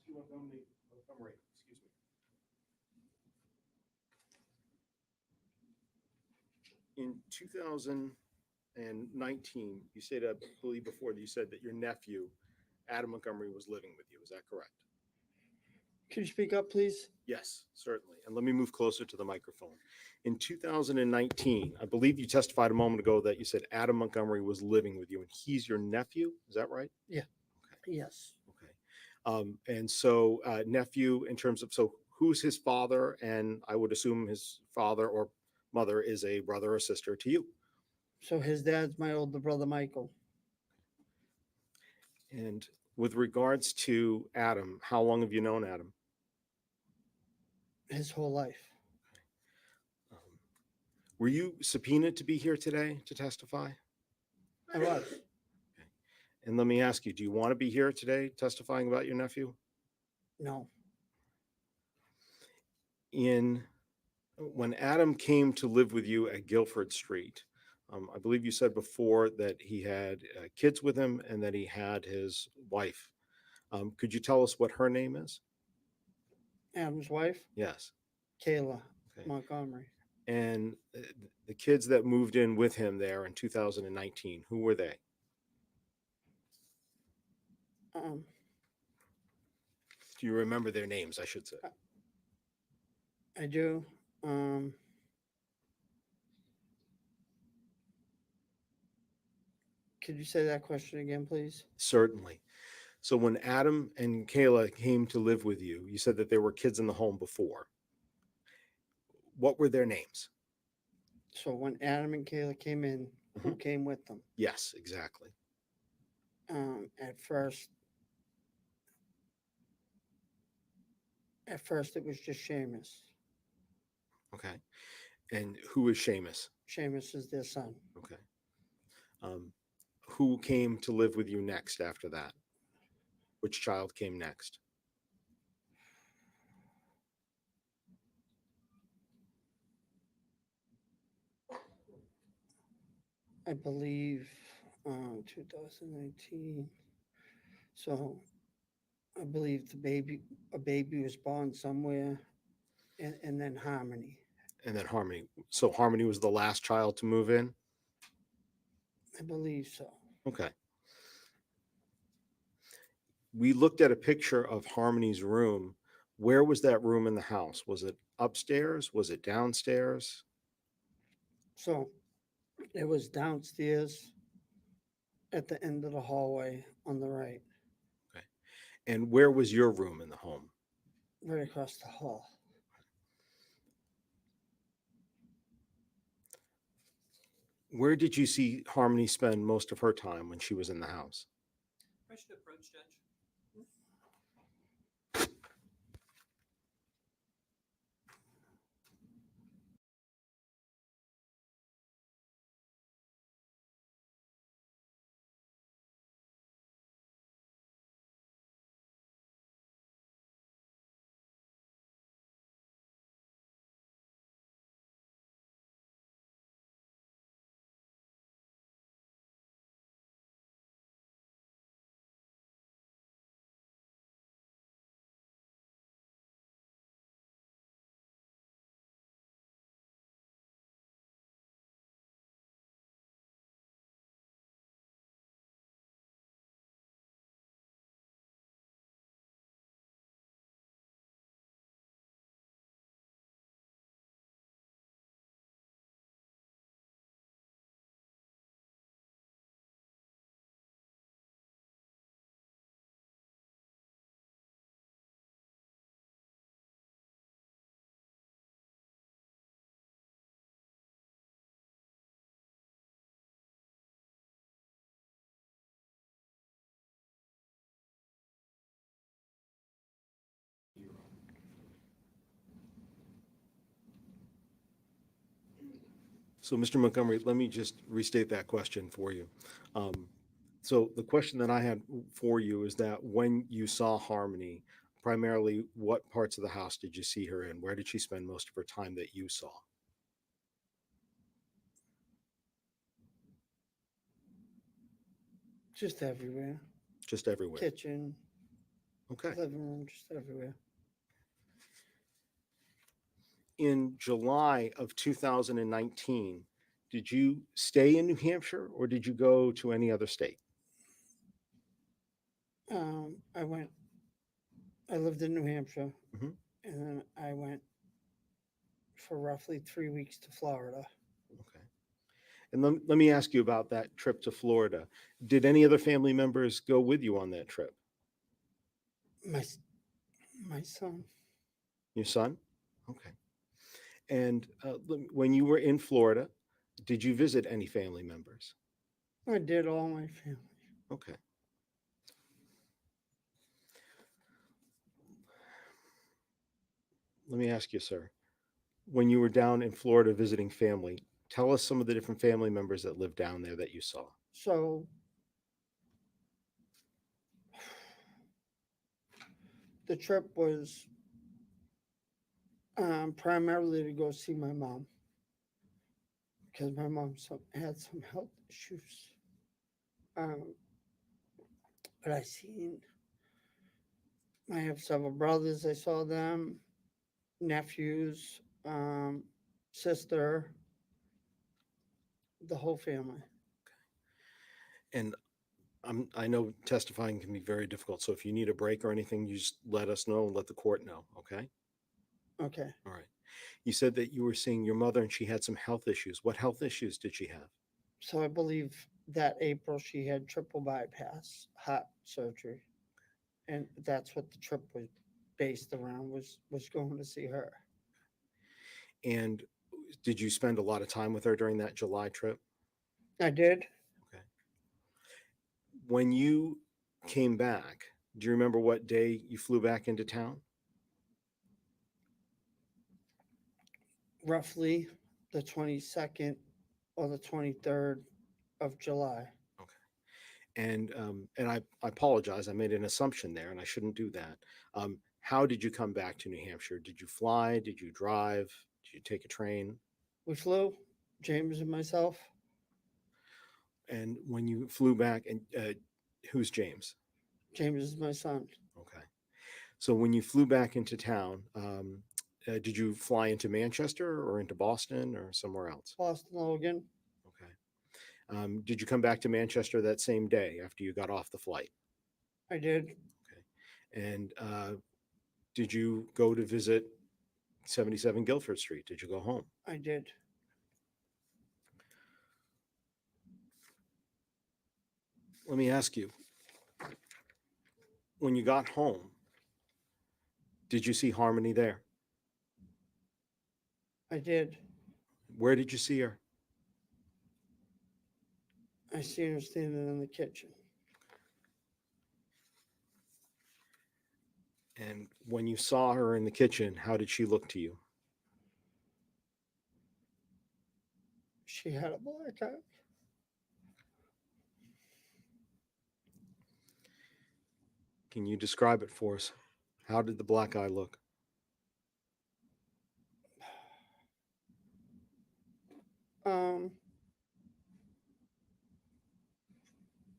Mr. Montgomery, excuse me. In 2019, you said, I believe before that you said that your nephew, Adam Montgomery, was living with you. Is that correct?
Could you speak up, please?
Yes, certainly. And let me move closer to the microphone. In 2019, I believe you testified a moment ago that you said Adam Montgomery was living with you and he's your nephew. Is that right?
Yeah. Okay. Yes.
Okay. And so nephew in terms of, so who's his father? And I would assume his father or mother is a brother or sister to you.
So his dad's my older brother, Michael.
And with regards to Adam, how long have you known Adam?
his whole life.
Um, Were you subpoenaed to be here today to testify?
I was.
And let me ask you, do you want to be here today testifying about your nephew?
No.
When Adam came to live with you at Guilford Street, I believe you said before that he had kids with him and that he had his wife. Could you tell us what her name is?
Adam's wife,
Yes.
Kayla
Okay.
Montgomery.
And the kids that moved in with him there in 2019, who were they?
Um,
Do you remember their names, I should say?
I do. Could you say that question again, please?
Certainly. So when Adam and Kayla came to live with you, you said that there were kids in the home before. What were their names?
So when Adam and Kayla came in, who came with them?
Yes, exactly.
At first it was just Seamus.
Okay. And who is Seamus?
Seamus is their son.
Okay. Who came to live with you next after that? Which child came next?
I believe 2019. So I believe a baby was born somewhere, and then Harmony.
And then Harmony. So Harmony was the last child to move in?
I believe so.
Okay. We looked at a picture of Harmony's room. Where was that room in the house? Was it upstairs? Was it downstairs?
So it was downstairs at the end of the hallway on the right,
Okay. And where was your room in the home?
right across the hall.
Where did you see Harmony spend most of her time when she was in the house?
Permission to approach, Judge.
So, Mr. Montgomery, let me just restate that question for you. So the question that I had for you is that when you saw Harmony, primarily what parts of the house did you see her in? Where did she spend most of her time that you saw?
Just everywhere.
Just everywhere.
Kitchen,
Okay.
living room, just everywhere.
In July of 2019, did you stay in New Hampshire or did you go to any other state?
I lived in New Hampshire,
Mhm.
and then I went for roughly 3 weeks to Florida.
Okay. And let me ask you about that trip to Florida. Did any other family members go with you on that trip?
My son.
Your son? Okay. And when you were in Florida, did you visit any family members?
I did all my family.
Okay. Let me ask you, sir, when you were down in Florida visiting family, tell us some of the different family members that live down there that you saw.
So the trip was primarily to go see my mom because my mom had some health issues. Um, but I have several brothers. I saw them, nephews, sister, the whole family.
And I know testifying can be very difficult. So if you need a break or anything, you just let us know and let the court know. Okay.
Okay.
All right. You said that you were seeing your mother and she had some health issues. What health issues did she have?
So I believe that April she had triple bypass heart surgery, and that's what the trip was based around, was going to see her.
And did you spend a lot of time with her during that July trip?
I did.
Okay. When you came back, do you remember what day you flew back into town?
Roughly the 22nd or the 23rd of July.
And I apologize. I made an assumption there, and I shouldn't do that. How did you come back to New Hampshire? Did you fly? Did you drive? Did you take a train?
We flew, James and myself.
And when you flew back, and who's James?
James is my son.
Okay. So when you flew back into town, did you fly into Manchester or into Boston or somewhere else?
Boston Logan.
Okay. Did you come back to Manchester that same day after you got off the flight?
I did.
Okay. And did you go to visit 77 Guilford Street? Did you go home?
I did.
Let me ask you, when you got home, did you see Harmony there?
I did.
Where did you see her?
I seen her standing in the kitchen.
And when you saw her in the kitchen, how did she look to you?
She had a black eye.
Can you describe it for us? How did the black eye look?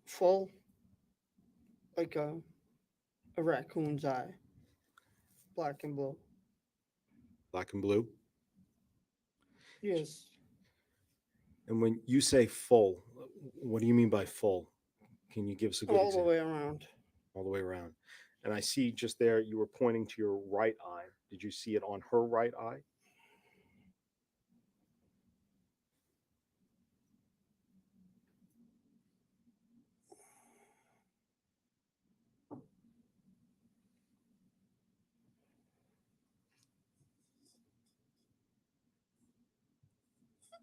Full, like a raccoon's eye, black and blue.
Black and blue?
Yes.
And when you say full, what do you mean by full? Can you give us a good
All the
example?
way around.
All the way around. And I see just there you were pointing to your right eye. Did you see it on her right eye?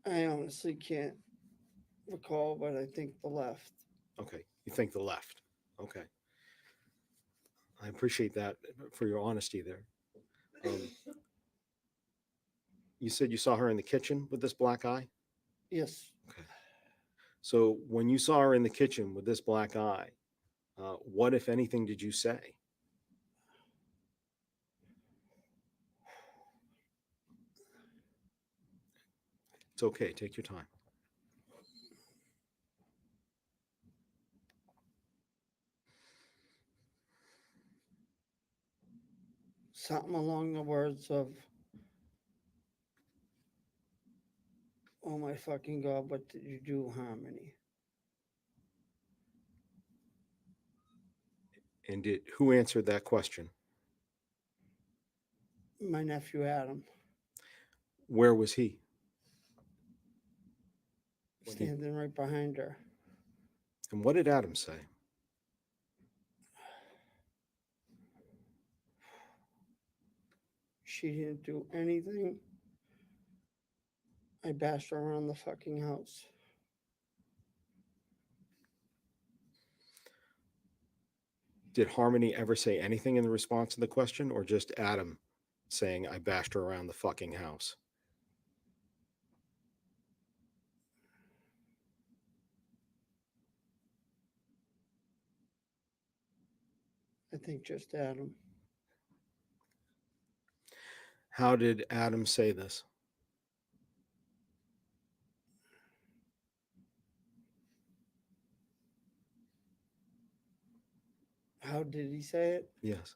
I honestly can't recall, but I think the left.
Okay. You think the left. Okay. I appreciate that for your honesty there. You said you saw her in the kitchen with this black eye?
Yes.
Okay. So when you saw her in the kitchen with this black eye, what, if anything, did you say? It's okay. Take your time.
Something along the words of, "Oh my fucking God, what did you do, Harmony?"
And who answered that question?
My nephew Adam,
Where was he? When he-
standing right behind her.
And what did Adam say?
She didn't do anything. I bashed her around the fucking house.
Did Harmony ever say anything in the response to the question, or just Adam saying, I bashed her around the fucking house?
I think just Adam.
How did Adam say this?
How did he say it?
Yes.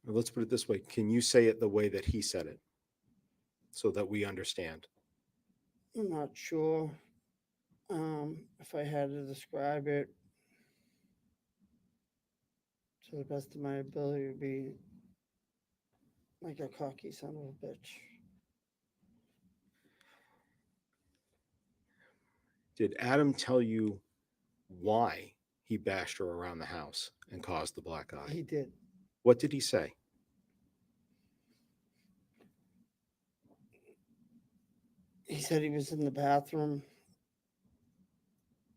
Or let's put it this way. Can you say it the way that he said it so that we understand?
I'm not sure if I had to describe it to the best of my ability. It would be like a cocky son of a bitch.
Did Adam tell you why he bashed her around the house and caused the black eye?
He did.
What did he say?
He said he was in the bathroom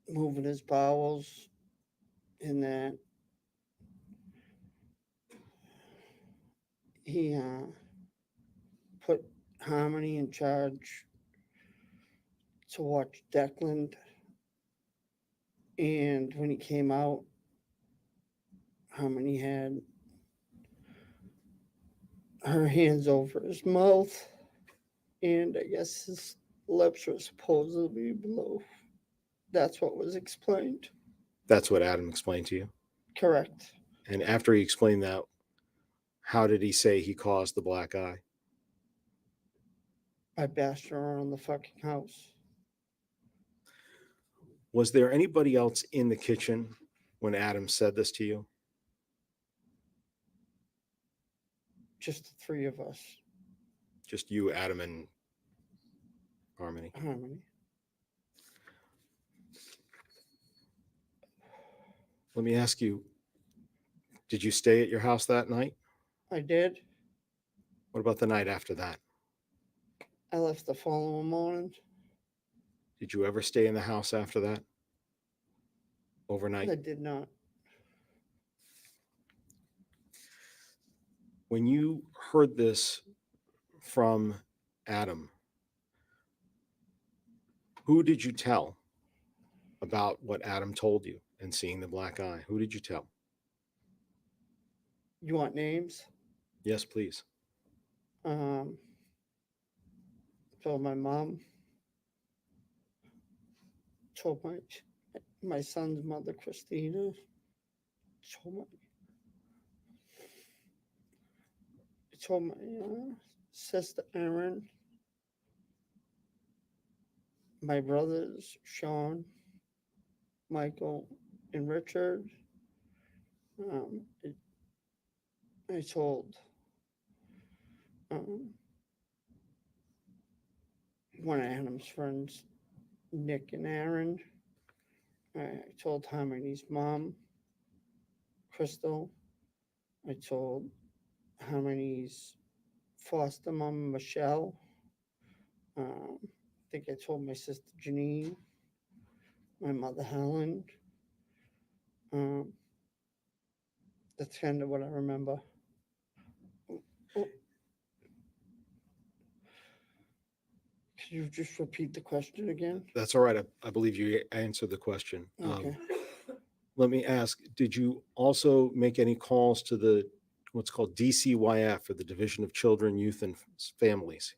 moving his bowels, and that he put Harmony in charge to watch Declan. And when he came out, Harmony had her hands over his mouth, and I guess his lips were supposedly below. That's what was explained.
That's what Adam explained to you.
Correct.
And after he explained that, how did he say he caused the black eye?
I bashed her around the fucking house.
Was there anybody else in the kitchen when Adam said this to you?
Just the three of us.
Just you, Adam, and Harmony.
Harmony.
Let me ask you, did you stay at your house that night?
I did.
What about the night after that?
I left the following morning.
Did you ever stay in the house after that? Overnight?
I did not.
When you heard this from Adam, who did you tell about what Adam told you and seeing the black eye? Who did you tell?
You want names?
Yes, please.
Told my mom. Told my son's mother, Christina. Told my sister, Erin. My brothers, Sean, Michael, and Richard. I told one of Adam's friends, Nick and Aaron. I told Harmony's mom, Crystal. I told Harmony's foster mom, Michelle. I think I told my sister Janine, my mother Helen. That's kind of what I remember. Could you just repeat the question again?
That's all right. I believe you answered the question.
Okay.
Let me ask, did you also make any calls to the what's called DCYF, or the Division of Children, Youth, and Families?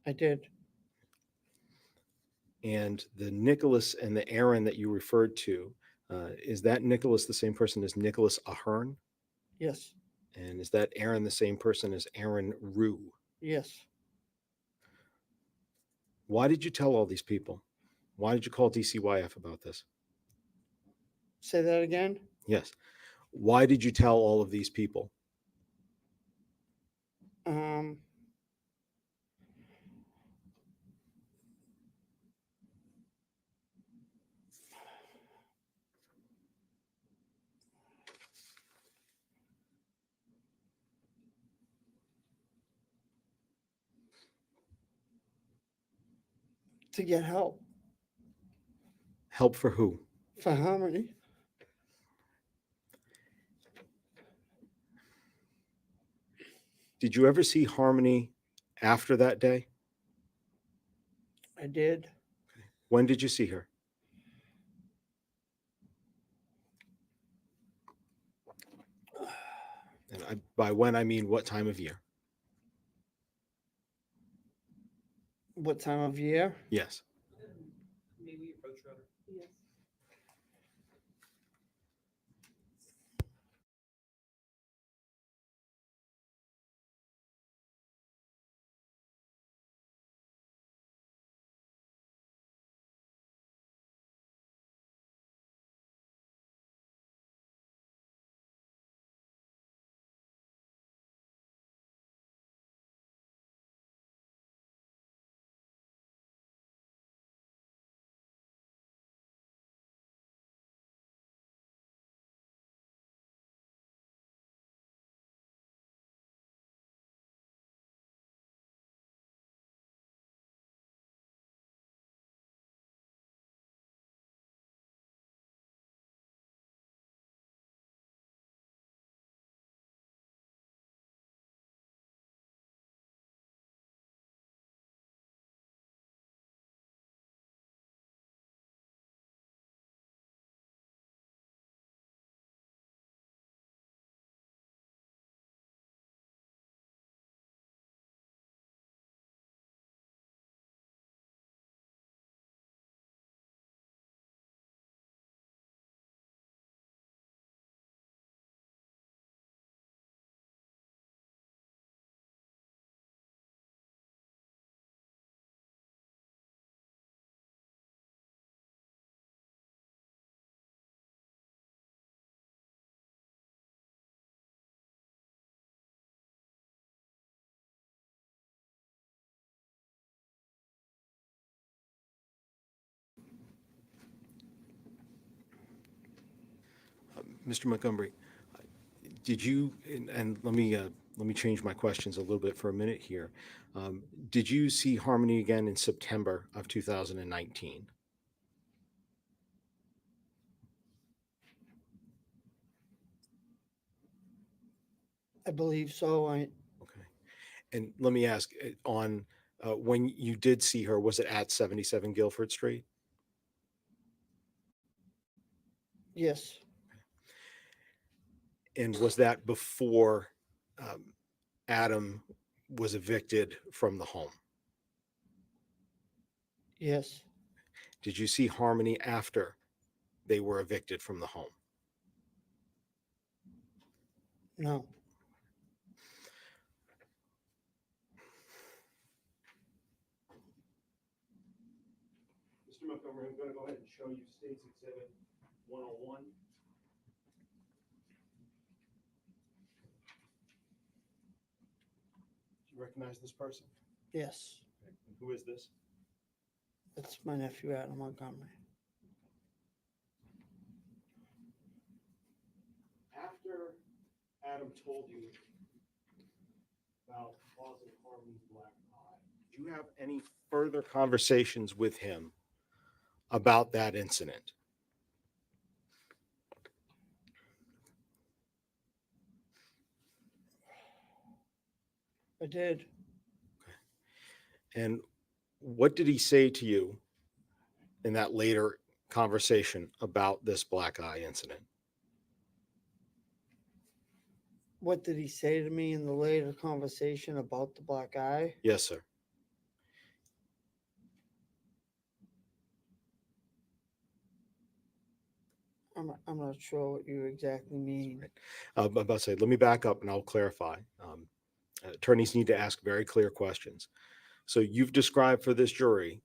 I did.
And the Nicholas and the Aaron that you referred to, is that Nicholas the same person as Nicholas Ahern?
Yes.
And is that Aaron the same person as Aaron Rue?
Yes.
Why did you tell all these people? Why did you call DCYF about this?
Say that again.
Yes. Why did you tell all of these people?
To get help.
Help for who?
For Harmony.
Did you ever see Harmony after that day?
I did.
When did you see her? And by when, I mean what time of year?
What time of year?
Yes.
May we approach her?
Yes.
Mr. Montgomery, did you, and let me change my questions a little bit for a minute here. Did you see Harmony again in September of 2019?
I believe so.
Okay. And let me ask, on when you did see her, was it at 77 Guilford Street?
Yes,
And was that before um, Adam was evicted from the home?
yes,
Did you see Harmony after they were evicted from the home?
no.
Mr. Montgomery, I'm going to go ahead and show you State's Exhibit 101. Do you recognize this person?
Yes,
And who is this?
that's my nephew, Adam Montgomery.
After Adam told you about causing Harmony's black eye, did you have any further conversations with him about that incident?
I did.
And what did he say to you in that later conversation about this black eye incident?
What did he say to me in the later conversation about the black eye?
Yes, sir.
I'm not sure what you exactly mean.
I'm about to say, let me back up and I'll clarify. Attorneys need to ask very clear questions. So you've described for this jury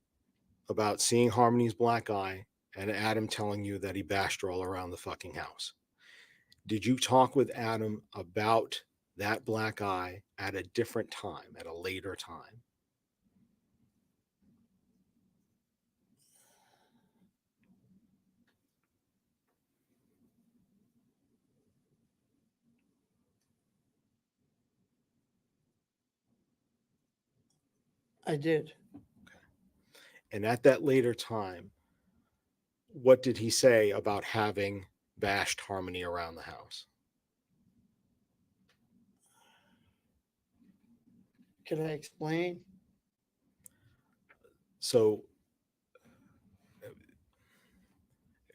about seeing Harmony's black eye and Adam telling you that he bashed her all around the fucking house. Did you talk with Adam about that black eye at a different time, at a later time?
I did.
And at that later time, what did he say about having bashed Harmony around the house?
Can I explain?
So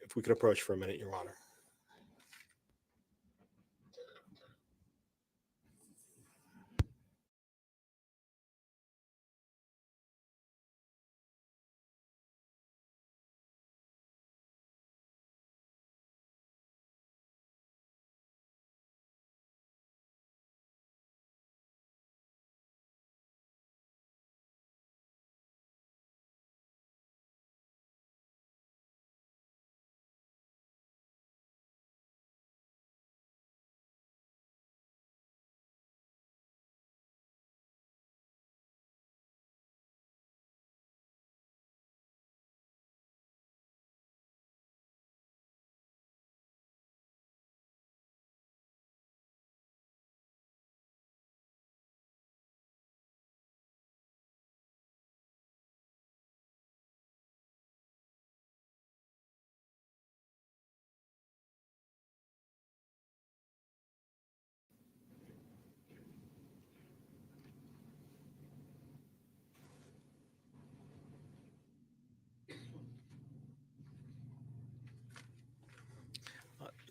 if we could approach for a minute, Your Honor.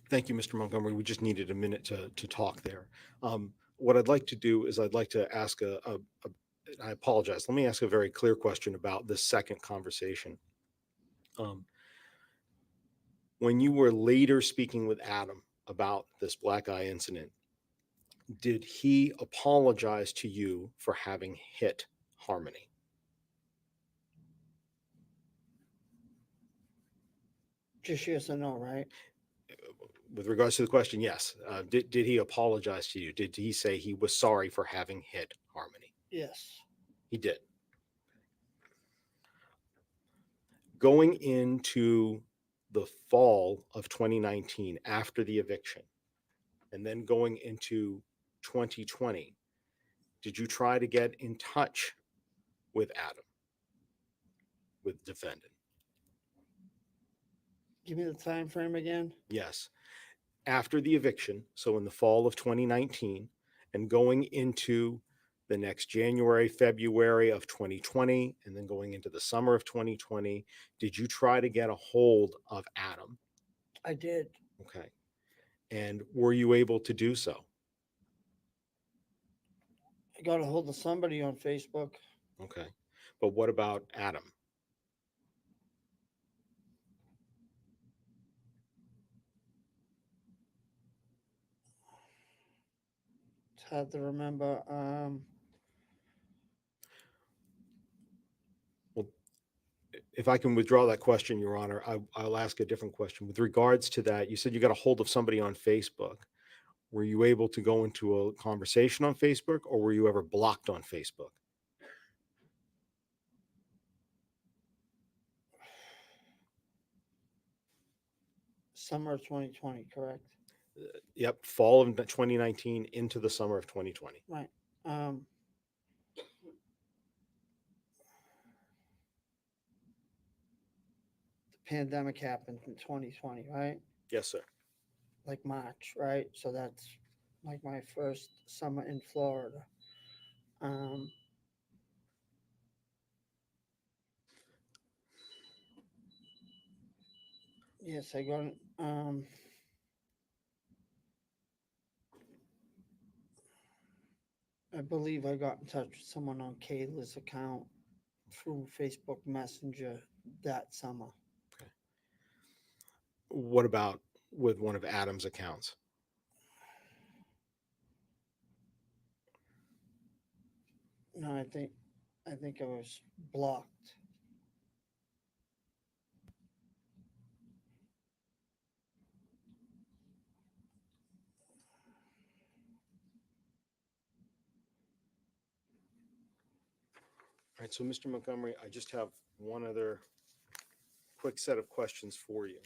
Thank you, Mr. Montgomery. We just needed a minute to talk there. What I'd like to do is I'd like to ask I apologize. Let me ask a very clear question about this second conversation. When you were later speaking with Adam about this black eye incident, did he apologize to you for having hit Harmony?
Just yes or no, right?
With regards to the question, yes. Did he apologize to you? Did he say he was sorry for having hit Harmony?
Yes.
He did. Going into the fall of 2019 after the eviction, and then going into 2020, did you try to get in touch with Adam, with the defendant?
Give me the time frame again.
Yes. After the eviction, so in the fall of 2019, and going into the next January, February of 2020, and then going into the summer of 2020, did you try to get a hold of Adam?
I did.
Okay. And were you able to do so?
I got a hold of somebody on Facebook.
Okay. But what about Adam?
It's hard to remember.
Well, if I can withdraw that question, Your Honor, I'll ask a different question. With regards to that, you said you got a hold of somebody on Facebook. Were you able to go into a conversation on Facebook, or were you ever blocked on Facebook?
Summer of 2020, correct?
Yep, fall of 2019 into the summer of 2020.
Right. The pandemic happened in 2020, right?
Yes, sir.
Like March, right? So that's like my first summer in Florida. Yes, I got I believe I got in touch with someone on Kayla's account through Facebook Messenger that summer.
What about with one of Adam's accounts?
No, I think I was blocked.
All right, so Mr. Montgomery, I just have one other quick set of questions for you.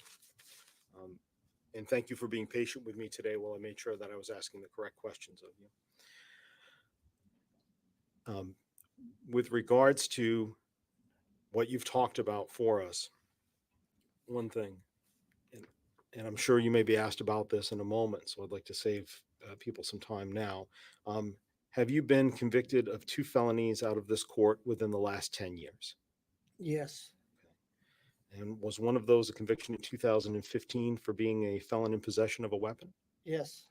And thank you for being patient with me today while I made sure that I was asking the correct questions of you. With regards to what you've talked about for us, one thing, and I'm sure you may be asked about this in a moment, so I'd like to save people some time now. Have you been convicted of 2 felonies out of this court within the last 10 years?
Yes,
And was one of those a conviction in 2015 for being a felon in possession of a weapon?
yes,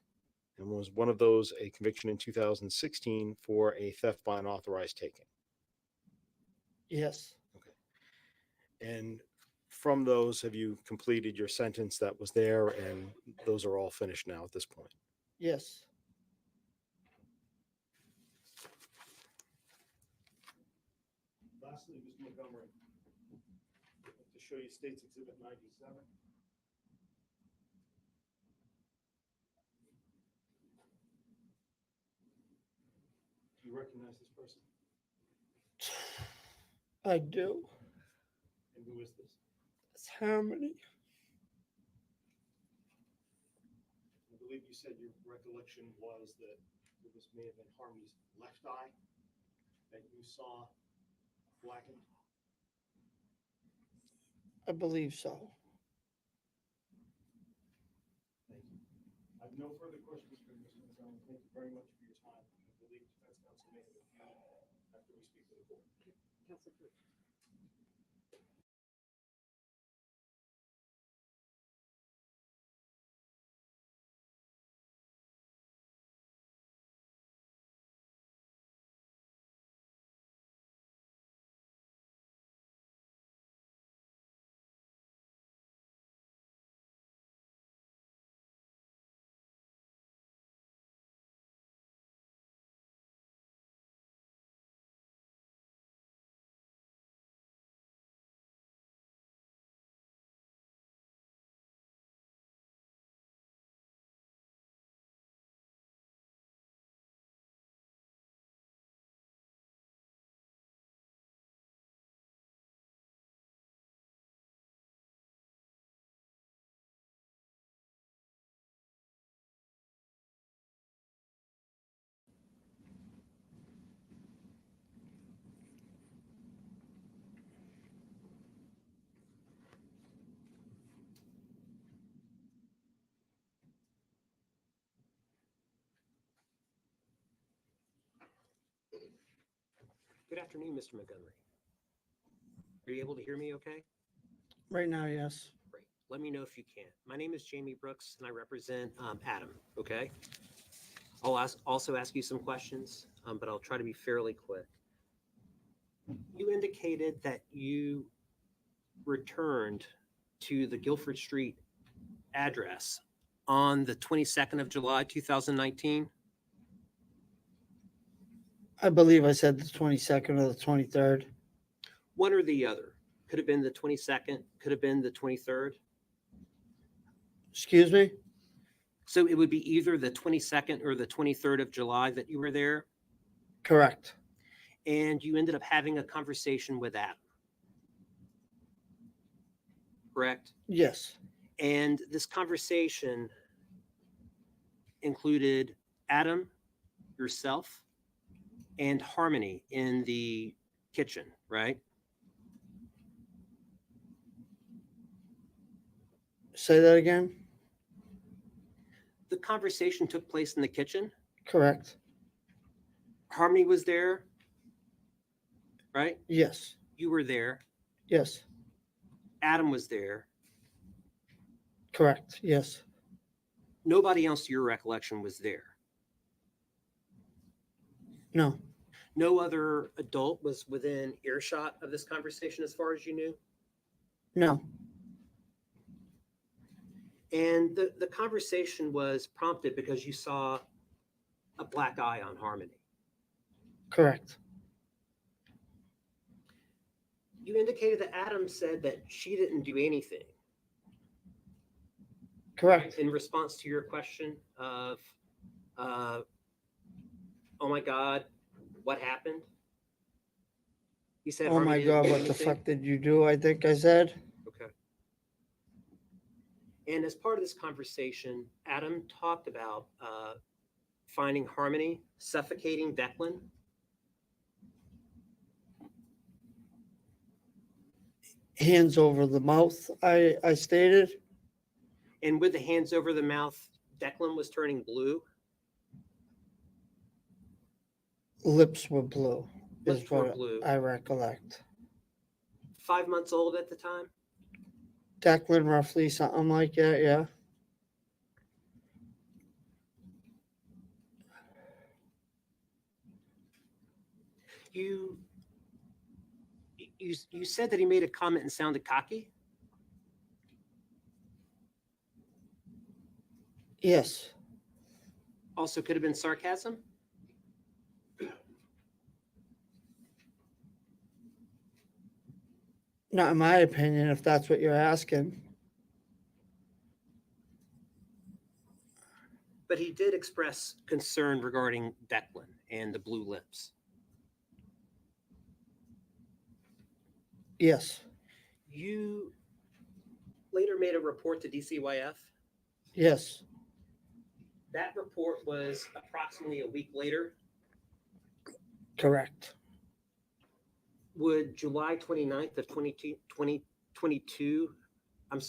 And was one of those a conviction in 2016 for a theft by unauthorized taking?
yes,
And from those, have you completed your sentence that was there, and those are all finished now at this point?
yes.
Lastly, Mr. Montgomery, I'd like to show you State's Exhibit 97. Do you recognize this person?
I do.
And who is this?
It's Harmony.
I believe you said your recollection was that it was may have been Harmony's left eye that you saw blackened.
I believe so.
Thank you. I have no further questions for you, Mr. Montgomery. Thank you very much for your time. I believe defense counsel may have a few after we speak to the board.
Good afternoon, Mr. Montgomery. Are you able to hear me okay?
Right now, yes.
Great. Let me know if you can. My name is Jamie Brooks and I represent Adam, okay? I'll also ask you some questions, but I'll try to be fairly quick. You indicated that you returned to the Guilford Street address on the 22nd of July, 2019.
I believe I said the 22nd or the 23rd.
One or the other. Could have been the 22nd, could have been the 23rd.
Excuse me?
So it would be either the 22nd or the 23rd of July that you were there,
Correct.
and you ended up having a conversation with Adam. Correct?
Yes,
And this conversation included Adam, yourself, and Harmony in the kitchen, right?
say that again.
The conversation took place in the kitchen.
Correct.
Harmony was there, right?
Yes,
You were there.
yes,
Adam was there.
correct. Yes,
Nobody else to your recollection was there.
no,
No other adult was within earshot of this conversation as far as you knew.
no,
And the conversation was prompted because you saw a black eye on Harmony.
correct.
You indicated that Adam said that she didn't do anything.
Correct.
In response to your question of, oh my God, what happened? He said,
Oh my
Harmony didn't
God,
do
what the
anything.
fuck did you do? I think I said.
Okay. And as part of this conversation, Adam talked about finding Harmony, suffocating Declan.
Hands over the mouth, I stated.
And with the hands over the mouth, Declan was turning blue.
Lips were blue, is
Lips were
what
blue.
I recollect.
5 months old at the time?
Declan, roughly something like that, yeah.
You, you said that he made a comment and sounded cocky?
Yes.
Also could have been sarcasm?
Not in my opinion, if that's what you're asking.
But he did express concern regarding Declan and the blue lips.
Yes.
You later made a report to DCYF.
Yes.
That report was approximately a week later.
Correct.
Would July 29th of 2022, I'm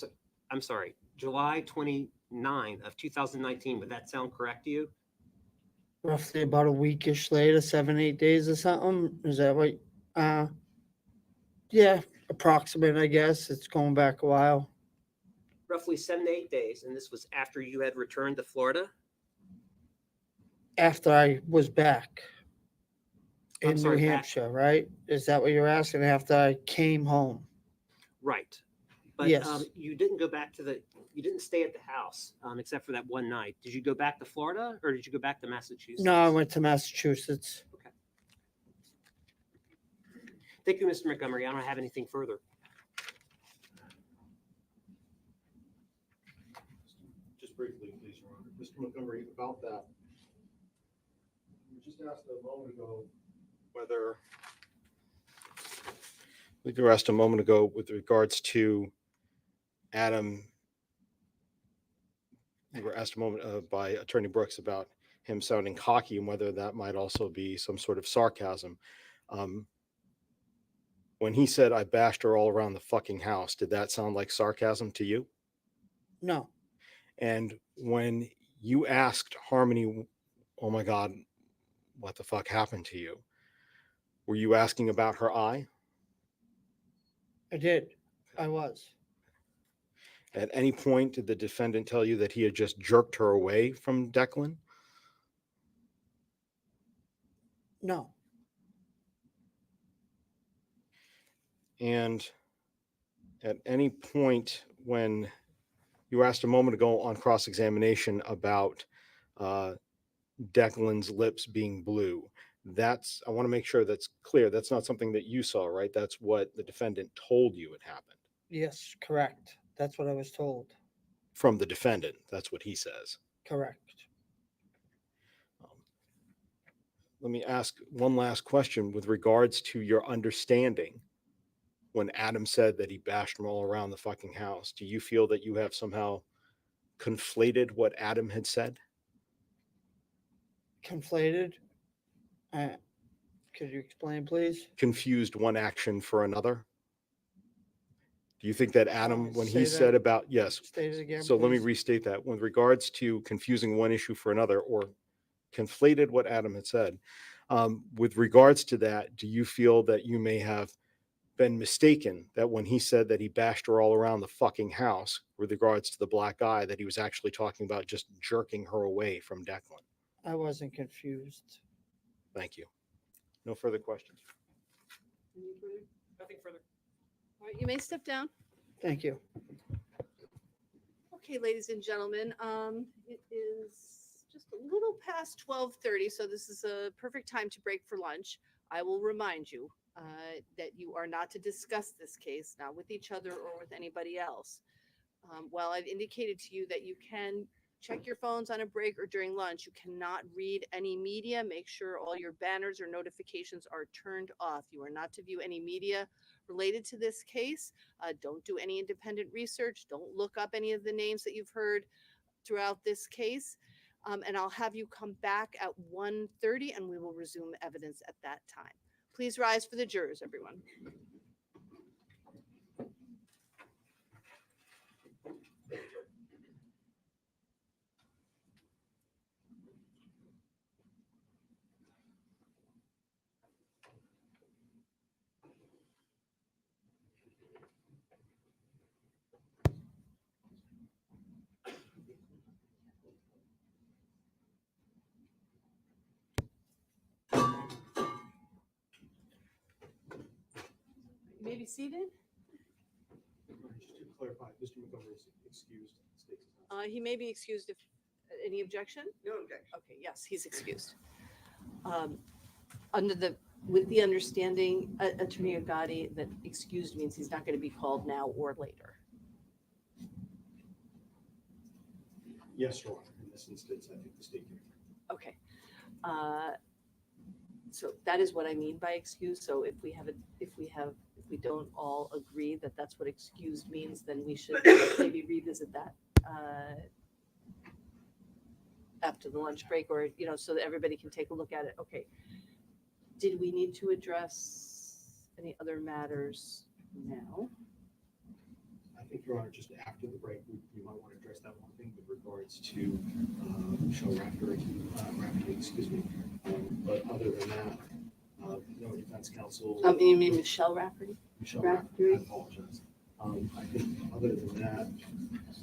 sorry, July 29 of 2019, would that sound correct to you?
Roughly about a weekish later, 7, 8 days or something. Is that what? Yeah, approximate, I guess. It's going back a while.
Roughly 7 to 8 days, and this was after you had returned to Florida?
After I was back
I'm
in
sorry,
New
back-
Hampshire, right? Is that what you're asking? After I came home?
Right. But
Yes.
you didn't go back to you didn't stay at the house except for that one night. Did you go back to Florida or did you go back to Massachusetts?
No, I went to Massachusetts.
Okay. Thank you, Mr. Montgomery. I don't have anything further.
Just briefly, please, Your Honor. Mr. Montgomery, about that. You just asked a moment ago whether, you were asked a moment ago with regards to Adam. You were asked a moment by Attorney Brooks about him sounding cocky and whether that might also be some sort of sarcasm. When he said, "I bashed her all around the fucking house," did that sound like sarcasm to you?
No.
And when you asked Harmony, "Oh my God, what the fuck happened to you?" Were you asking about her eye?
I did. I was.
At any point, did the defendant tell you that he had just jerked her away from Declan?
No.
And at any point when you were asked a moment ago on cross-examination about Declan's lips being blue, I want to make sure that's clear. That's not something that you saw, right? That's what the defendant told you had happened.
Yes, correct. That's what I was told.
From the defendant, that's what he says.
Correct.
Let me ask one last question with regards to your understanding. When Adam said that he bashed him all around the fucking house, do you feel that you have somehow conflated what Adam had said?
Conflated? Could you explain, please?
Confused one action for another? Do you think that Adam, when he
Say
said
that-
about, yes,
State it again,
so let me
please.
restate that. With regards to confusing one issue for another or conflated what Adam had said, with regards to that, do you feel that you may have been mistaken that when he said that he bashed her all around the fucking house with regards to the black eye, that he was actually talking about just jerking her away from Declan?
I wasn't confused.
Thank you. No further questions.
Nothing further.
All right, you may step down.
Thank you.
Okay, ladies and gentlemen, it is just a little past 12:30, so this is a perfect time to break for lunch. I will remind you that you are not to discuss this case, not with each other or with anybody else. While I've indicated to you that you can check your phones on a break or during lunch, you cannot read any media. Make sure all your banners or notifications are turned off. You are not to view any media related to this case. Don't do any independent research. Don't look up any of the names that you've heard throughout this case. And I'll have you come back at 1:30 and we will resume evidence at that time. Please rise for the jurors, everyone. may be seated.
Just to clarify, Mr. Montgomery is excused. States is not.
He may be excused if, any objection?
No objection.
Okay, yes, he's excused. Under the, with the understanding, Attorney Agati, that excused means he's not going to be called now or later.
Yes, Your Honor. In this instance, I think the state can.
Okay. So that is what I mean by excuse. So if we don't all agree that that's what excused means, then we should maybe revisit that after the lunch break, or, you know, so that everybody can take a look at it. Okay. Did we need to address any other matters now?
I think, Your Honor, just after the break, we might want to address that one thing with regards to Michelle Rafferty, excuse me. But other than that, no defense counsel.
You mean Michelle Rafferty?
Michelle
Rafferty?
I apologize. I think other than that,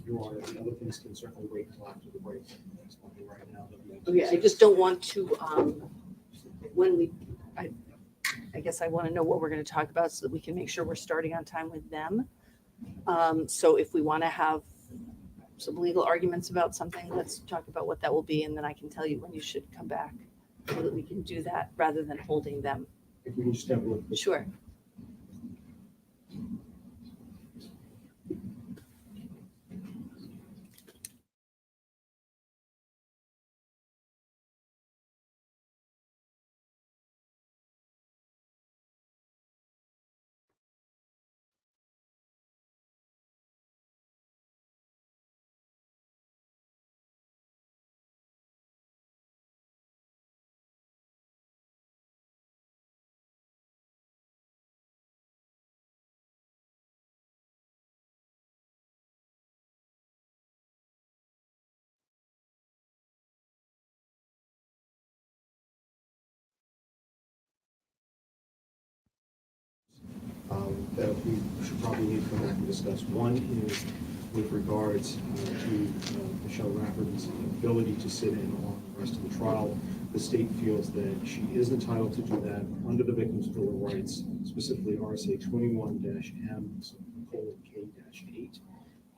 Your Honor, the other things can certainly wait until after the break. There's nothing right now that we have to
Okay, I
discuss.
just don't want to, when we, I guess I want to know what we're going to talk about so that we can make sure we're starting on time with them. So if we want to have some legal arguments about something, let's talk about what that will be, and then I can tell you when you should come back so that we can do that rather than holding them.
If we can just have a look.
Sure.
That we should probably need to come back and discuss. One is with regards to Michelle Rafferty's ability to sit in on the rest of the trial. The state feels that she is entitled to do that under the Victims' Bill of Rights, specifically RSA 21-M:(K-8.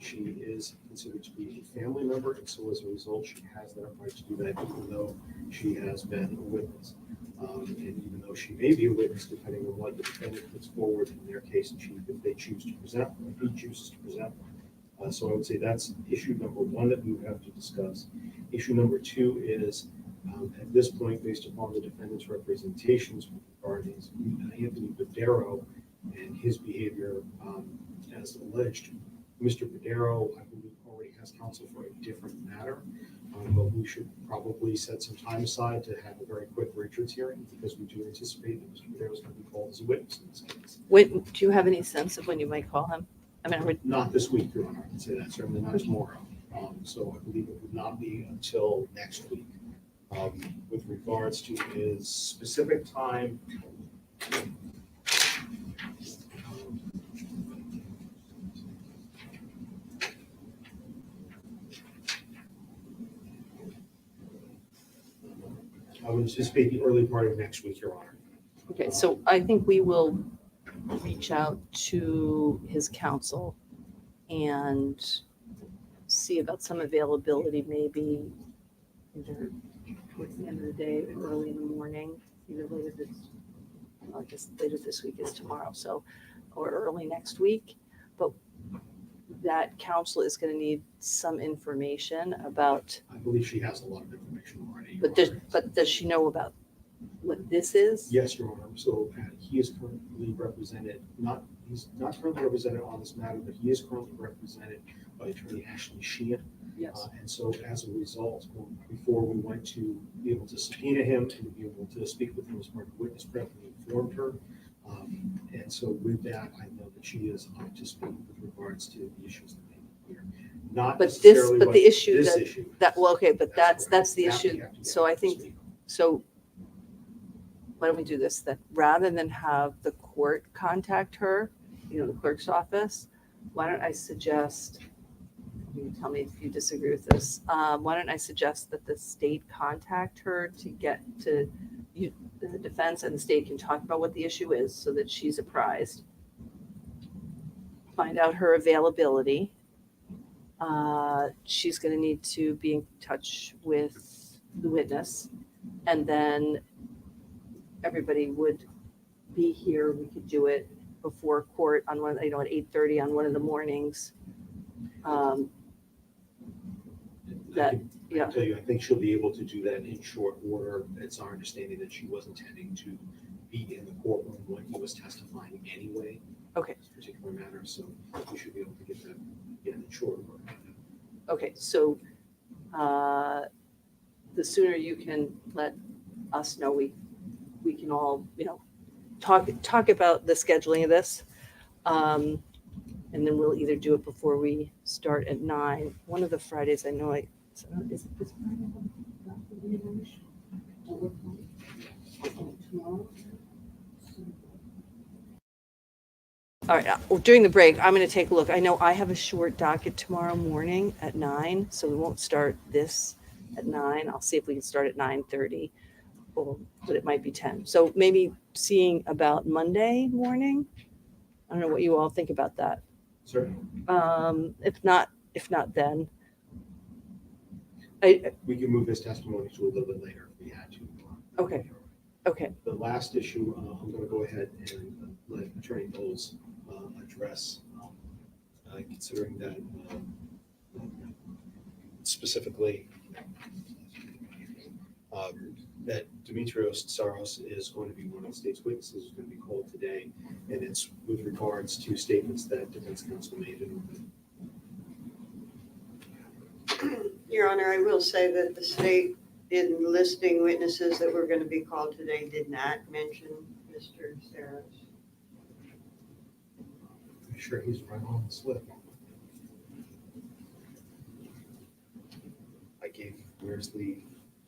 She is considered to be a family member, and so as a result, she has that right to do that, even though she has been a witness. And even though she may be a witness, depending on what the defendant puts forward in their case in chief, if they choose to present, or if he chooses to present. So I would say that's issue number one that we would have to discuss. Issue number two is, at this point, based upon the defendant's representations regarding Anthony Badero and his behavior as alleged, Mr. Badero, I believe, already has counsel for a different matter. But we should probably set some time aside to have a very quick Richards hearing, because we do anticipate that Mr. Badero is going to be called as a witness in this case.
When, do you have any sense of when you might call him? I mean,
Not this week, Your Honor, I can say that, certainly not tomorrow. So I believe it would not be until next week. With regards to his specific time, I would anticipate the early part of next week, Your Honor.
okay, so I think we will reach out to his counsel and see about some availability, maybe either towards the end of the day or early in the morning, either later this, I guess later this week is tomorrow, so, or early next week. But that counsel is going to need some information about,
I believe she has a lot of information already. Your
but
Honor.
does she know about what this is?
Yes, Your Honor. So he is currently represented, he's not currently represented on this matter, but he is currently represented by Attorney Ashley Sheehan.
Yes.
And so as a result, before we went to be able to subpoena him and to be able to speak with him as part of the witness prep, we informed her. And so with that, I know that she is up to speed with regards to the issues that may be here. Not
But this,
necessarily
but
what
the issue
this
that,
issue.
that, well, okay, but that's
correct.
the
That we
issue.
have to get
So I
up to
think,
speed on.
so why don't we do this, that rather than have the court contact her, you know, the clerk's office, why don't I suggest, you can tell me if you disagree with this, why don't I suggest that the state contact her to get to, you, the defense and the state can talk about what the issue is so that she's apprised. find out her availability. She's going to need to be in touch with the witness, and then everybody would be here. We could do it before court on one, at 8:30 on one of the mornings. That,
I can tell you, I think she'll be able to do that in short order. It's our understanding that she was intending to be in the courtroom when he was testifying anyway.
Okay.
This particular matter, so we should be able to get that in short order.
Okay, so the sooner you can let us know, we can all, talk about the scheduling of this. And then we'll either do it before we start at 9. One of the Fridays I know is it this Friday? All right, during the break, I'm going to take a look. I know I have a short docket tomorrow morning at 9, so we won't start this at 9. I'll see if we can start at 9:30, but it might be 10. So maybe seeing about Monday morning. I don't know what you all think about that.
Certainly.
If not then.
We can move this testimony to a little bit later if we had to.
Okay. Okay.
The last issue, I'm going to go ahead and let Attorney Bowles address, considering that specifically that Dimitrios Tsaros is going to be one of the state's witnesses who's going to be called today, and it's with regards to statements that defense counsel made in
Your Honor, I will say that the state, in listing witnesses that were going to be called today, did not mention Mr. Saros.
I'm sure he's right on the slip.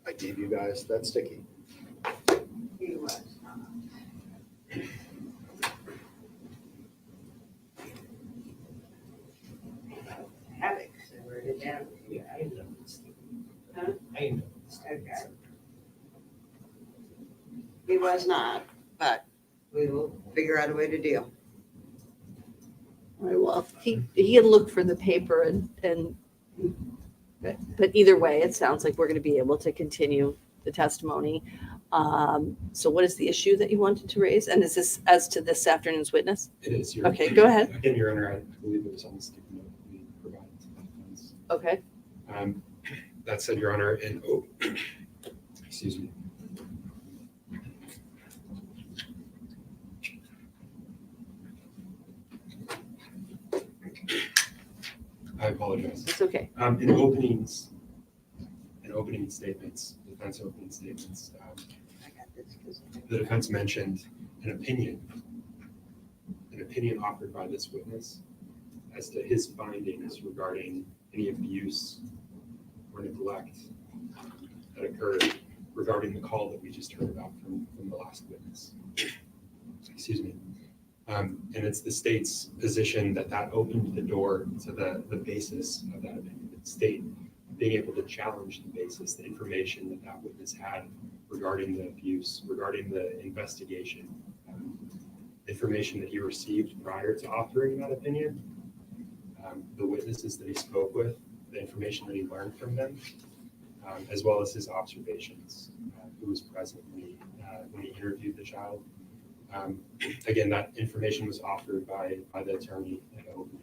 I gave you guys that sticky.
He was not. Havoc, so I wrote it down.
Yeah, I know.
Huh?
I know.
Okay. He was not, but we will figure out a way to deal.
All right, well, he had looked for the paper but either way, it sounds like we're going to be able to continue the testimony. So what is the issue that you wanted to raise? And is this as to this afternoon's witness?
It is.
Okay, go ahead.
Again, Your Honor, I believe it was on the sticky note we provided to the defense.
Okay.
That said, Your Honor, and excuse me. I apologize.
It's okay.
In opening statements, defense opening statements, the defense mentioned an opinion offered by this witness as to his findings regarding any abuse or neglect that occurred regarding the call that we just heard about from the last witness. Excuse me. And it's the state's position that opened the door to the basis of that opinion. The state being able to challenge the basis, the information that witness had regarding the abuse, regarding the investigation, information that he received prior to authoring that opinion, the witnesses that he spoke with, the information that he learned from them, as well as his observations, who was present when he interviewed the child. Again, that information was offered by the attorney at opening.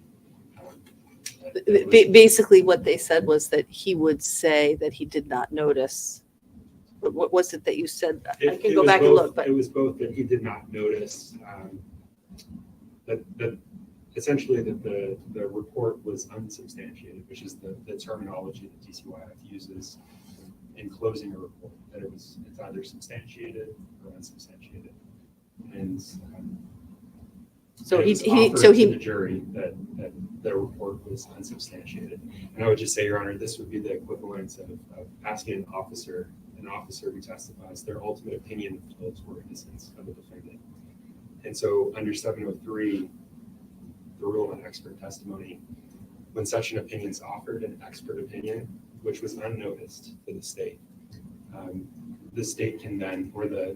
Basically, what they said was that he would say that he did not notice. What was it that you said? I can go back and look, but
it was both that he did not notice that essentially that the report was unsubstantiated, which is the terminology that DCYF uses in closing a report, that it's either substantiated or unsubstantiated. And
so
it was offered to the jury that the report was unsubstantiated. And I would just say, Your Honor, this would be the equivalent of asking an officer who testifies their ultimate opinion of guilt or innocence of a defendant. And so under 703, the rule on expert testimony, when such an opinion is offered, an expert opinion, which was unnoticed to the state can then, or the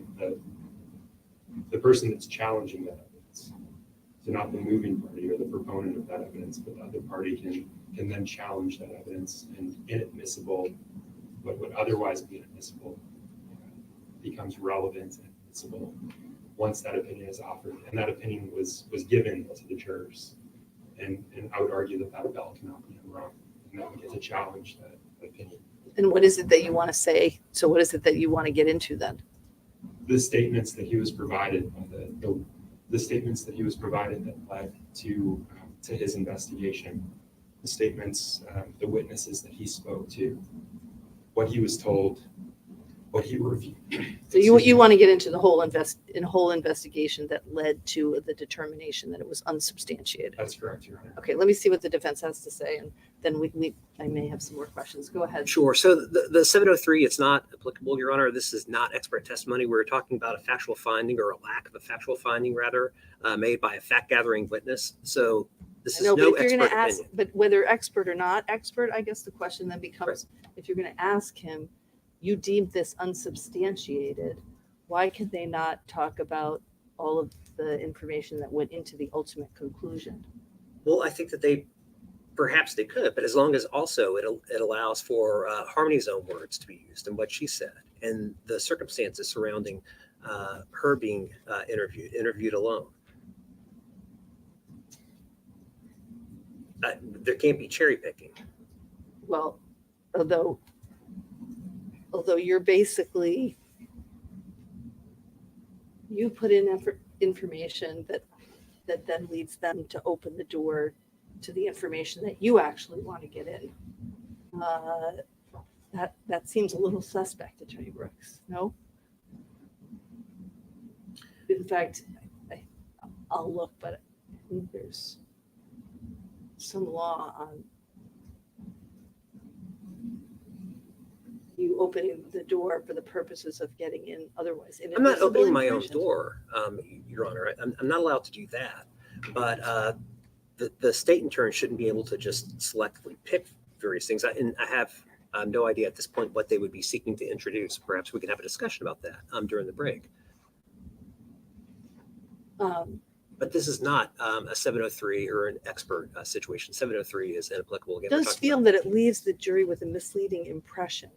person that's challenging that evidence So not the moving party or the proponent of that evidence, but the other party can then challenge that evidence, and inadmissible, what would otherwise be inadmissible, becomes relevant and admissible once that opinion is offered. And that opinion was given to the jurors. And I would argue that that bell cannot be unrung, and that we get to challenge that opinion.
And what is it that you want to say? So what is it that you want to get into then?
The statements that he was provided, the statements that he was provided that led to his investigation, the statements, the witnesses that he spoke to, what he was told, what he reviewed.
So you want to get into the whole investigation that led to the determination that it was unsubstantiated.
That's correct, Your Honor.
Okay, let me see what the defense has to say, and then I may have some more questions. Go ahead.
Sure. So the 703, it's not applicable, Your Honor. This is not expert testimony. We're talking about a factual finding, or a lack of a factual finding, rather, made by a fact-gathering witness. So this is
No,
no
but if you're going
expert
to ask,
opinion.
but whether expert or not expert, I guess the question then becomes, if you're going to ask him, you deemed this unsubstantiated, why could they not talk about all of the information that went into the ultimate conclusion?
Well, I think that perhaps they could, but as long as also it allows for Harmony's own words to be used and what she said, and the circumstances surrounding her being interviewed alone. There can't be cherry picking.
Well, although you're basically, you put in information that then leads them to open the door to the information that you actually want to get in. That seems a little suspect, Attorney Brooks. No? In fact, I'll look, but I think there's some law on you opening the door for the purposes of getting in otherwise.
I'm not opening my own
information.
door, Your Honor. I'm not allowed to do that. But the state in turn shouldn't be able to just selectively pick various things. And I have no idea at this point what they would be seeking to introduce. Perhaps we can have a discussion about that during the break. But this is not a 703 or an expert situation. 703 is inapplicable. Again,
It does feel that it leaves the jury with a misleading impression.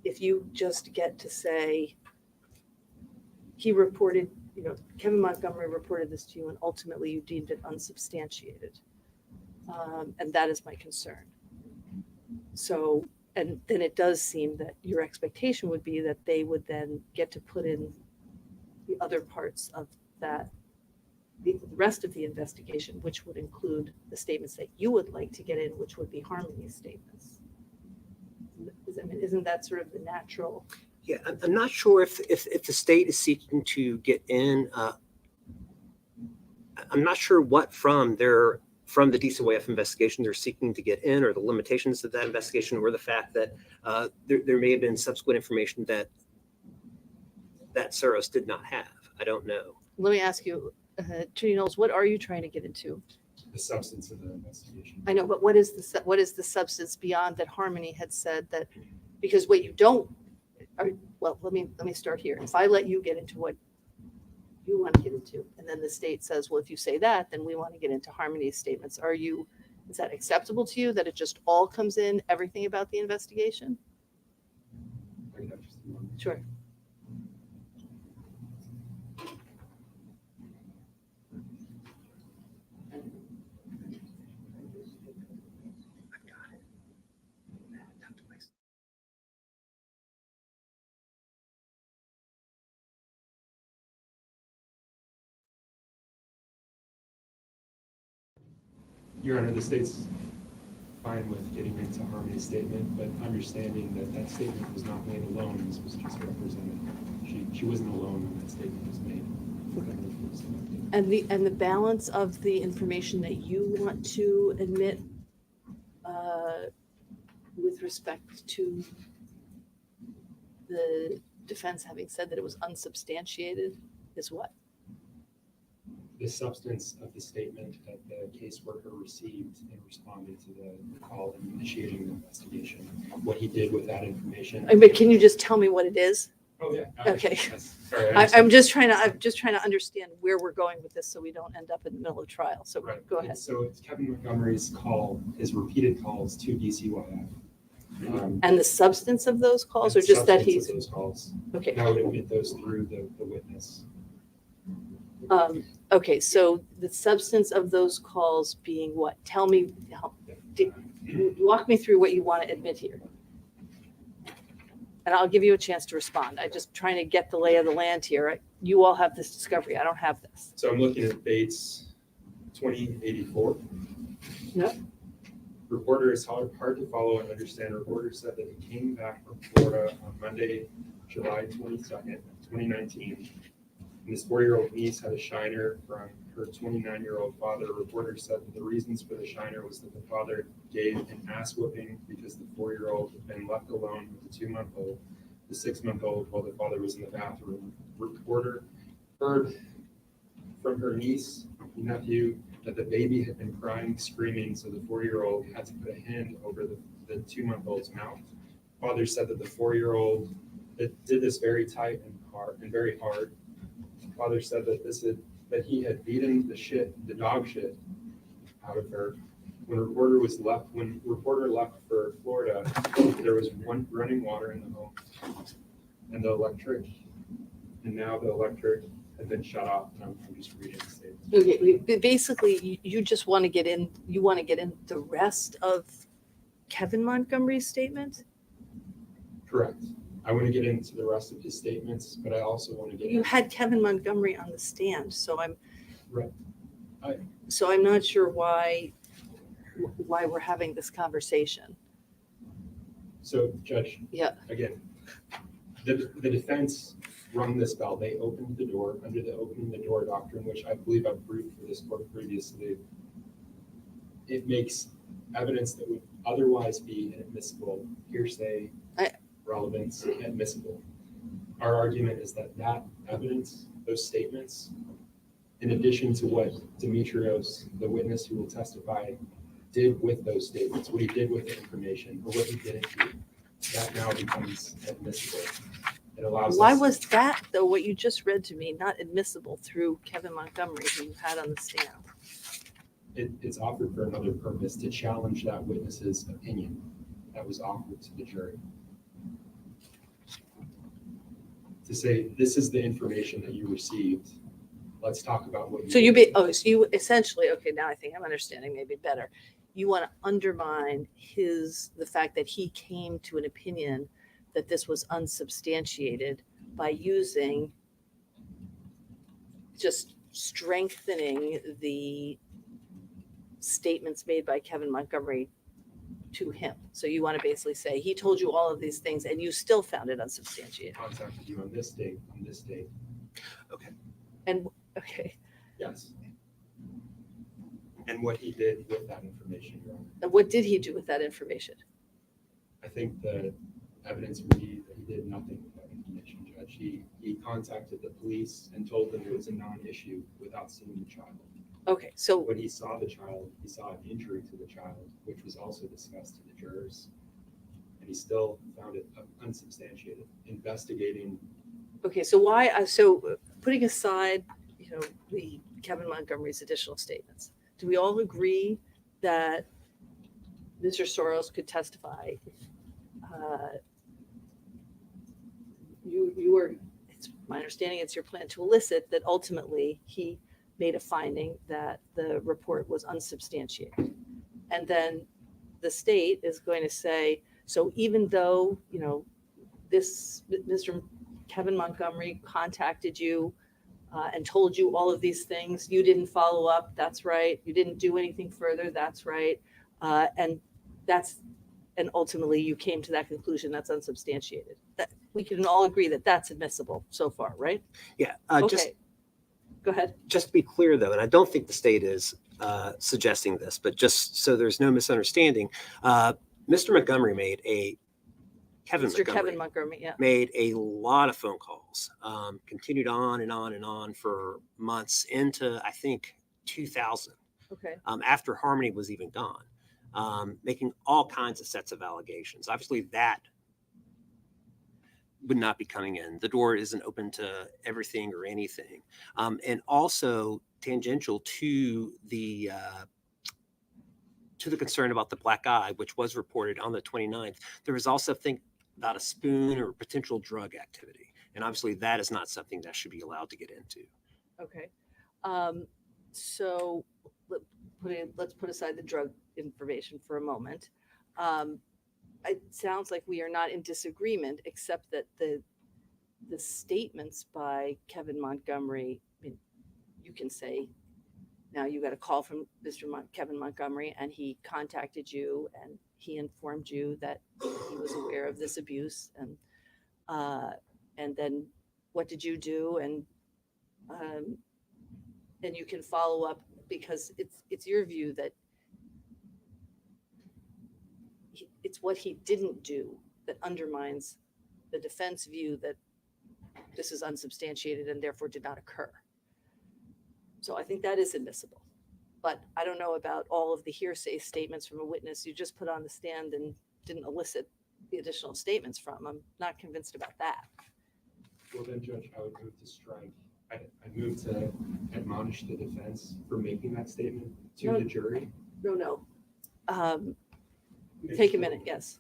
If you just get to say, he reported, Kevin Montgomery reported this to you, and ultimately you deemed it unsubstantiated. And that is my concern. So, and then it does seem that your expectation would be that they would then get to put in the other parts of that, the rest of the investigation, which would include the statements that you would like to get in, which would be Harmony's statements. I mean, isn't that sort of the natural?
Yeah, I'm not sure if the state is seeking to get in. I'm not sure what from the DCYF investigation they're seeking to get in, or the limitations of that investigation, or the fact that there may have been subsequent information that Saros did not have. I don't know.
Let me ask you, Attorney Knowles, what are you trying to get into?
The substance of the investigation.
I know, but what is the substance beyond that Harmony had said that? Because what you don't, well, let me start here. If I let you get into what you want to get into, and then the state says, well, if you say that, then we want to get into Harmony's statements. Is that acceptable to you, that it just all comes in, everything about the investigation? Sure.
Your Honor, the state's fine with getting into Harmony's statement, but understanding that statement was not made alone. This was just represented. She wasn't alone when that statement was made.
And the balance of the information that you want to admit with respect to the defense having said that it was unsubstantiated is what?
The substance of the statement that the caseworker received and responded to the call and initiating the investigation. What he did with that information.
But can you just tell me what it is?
Oh, yeah.
Okay.
Sorry.
I'm just trying to understand where we're going with this so we don't end up in the middle of trial. So
Right.
go ahead.
So it's Kevin Montgomery's call, his repeated calls to DCYF.
And the substance of those calls, or
and
just that
substance
he's
of those calls.
okay?
Now would admit those through the witness.
Okay, so the substance of those calls being what? Tell me, walk me through what you want to admit here. And I'll give you a chance to respond. I'm just trying to get the lay of the land here. You all have this discovery. I don't have this.
So I'm looking at Bates 2084.
Yep.
Reporter is hard to follow and understand. Reporter said that he came back from Florida on Monday, July 22nd, 2019. And his 4-year-old niece had a shiner from her 29-year-old father. Reporter said that the reasons for the shiner was that the father gave an ass whooping because the 4-year-old had been left alone with the 2-month-old, the 6-month-old, while the father was in the bathroom. Reporter heard from her niece and nephew that the baby had been crying, screaming, so the 4-year-old had to put a hand over the 2-month-old's mouth. Father said that the 4-year-old did this very tight and very hard. Father said that he had beaten the dog shit out of her. When reporter left for Florida, there was one running water in the home, and now the electric had been shut off. And I'm just reading the statement.
Okay, basically, you just want to get in. You want to get in the rest of Kevin Montgomery's statement.
Correct. I want to get into the rest of his statements, but I also want to get.
You had Kevin Montgomery on the stand, so I'm.
Right.
So I'm not sure why we're having this conversation.
So, Judge.
Yeah.
Again, the defense rung this bell. They opened the door under the opening the door doctrine, which I believe I've briefed for this court previously. It makes evidence that would otherwise be inadmissible, hearsay, relevance, admissible. Our argument is that evidence, those statements, in addition to what Demetrios, the witness who will testify, did with those statements, what he did with the information, or what he didn't do, that now becomes admissible. It allows
Why
us.
was that, though, what you just read to me, not admissible through Kevin Montgomery, who you had on the stand?
It's offered for another purpose, to challenge that witness's opinion that was offered to the jury. To say, this is the information that you received. Let's talk about what you.
So so you essentially, okay, now I think I'm understanding maybe better. You want to undermine the fact that he came to an opinion that this was unsubstantiated by using, just strengthening the statements made by Kevin Montgomery to him. So you want to basically say, he told you all of these things and you still found it unsubstantiated.
Contacted you on this date, Okay.
And, okay.
Yes. And what he did with that information, Your Honor.
And what did he do with that information?
I think the evidence would be that he did nothing with that information, Judge. He contacted the police and told them it was a non-issue without seeing the child.
Okay, so
when he saw the child, he saw an injury to the child, which was also discussed to the jurors. And he still found it unsubstantiated. Investigating.
Okay, so why? So putting aside, the Kevin Montgomery's additional statements, do we all agree that Mr. Soros could testify? It's my understanding, it's your plan to elicit that ultimately he made a finding that the report was unsubstantiated. And then the state is going to say, so even though, this Mr. Kevin Montgomery contacted you and told you all of these things, you didn't follow up, that's right. You didn't do anything further, that's right. And ultimately you came to that conclusion that's unsubstantiated. That we can all agree that that's admissible so far, right?
Yeah.
Okay. Go ahead.
Just to be clear, though, and I don't think the state is suggesting this, but just so there's no misunderstanding, Mr. Montgomery
Kevin Montgomery, yeah.
made a lot of phone calls, continued on and on and on for months into, I think, 2000.
Okay.
After Harmony was even gone, making all kinds of sets of allegations. Obviously, would not be coming in. The door isn't open to everything or anything. And also tangential to the concern about the black eye, which was reported on the 29th, there was also think about a spoon or potential drug activity. And obviously that is not something that should be allowed to get into.
Okay. So let's put aside the drug information for a moment. It sounds like we are not in disagreement, except that the statements by Kevin Montgomery, I mean, you can say, now you got a call from Mr. Kevin Montgomery, and he contacted you and he informed you that he was aware of this abuse, and then what did you do? And you can follow up, because it's your view that it's what he didn't do that undermines the defense view that this is unsubstantiated and therefore did not occur. So I think that is admissible. But I don't know about all of the hearsay statements from a witness you just put on the stand and didn't elicit the additional statements from. I'm not convinced about that.
Well, then, Judge, I would move to strike. I move to admonish the defense for making that statement to
No.
the jury.
No. Take a minute, yes.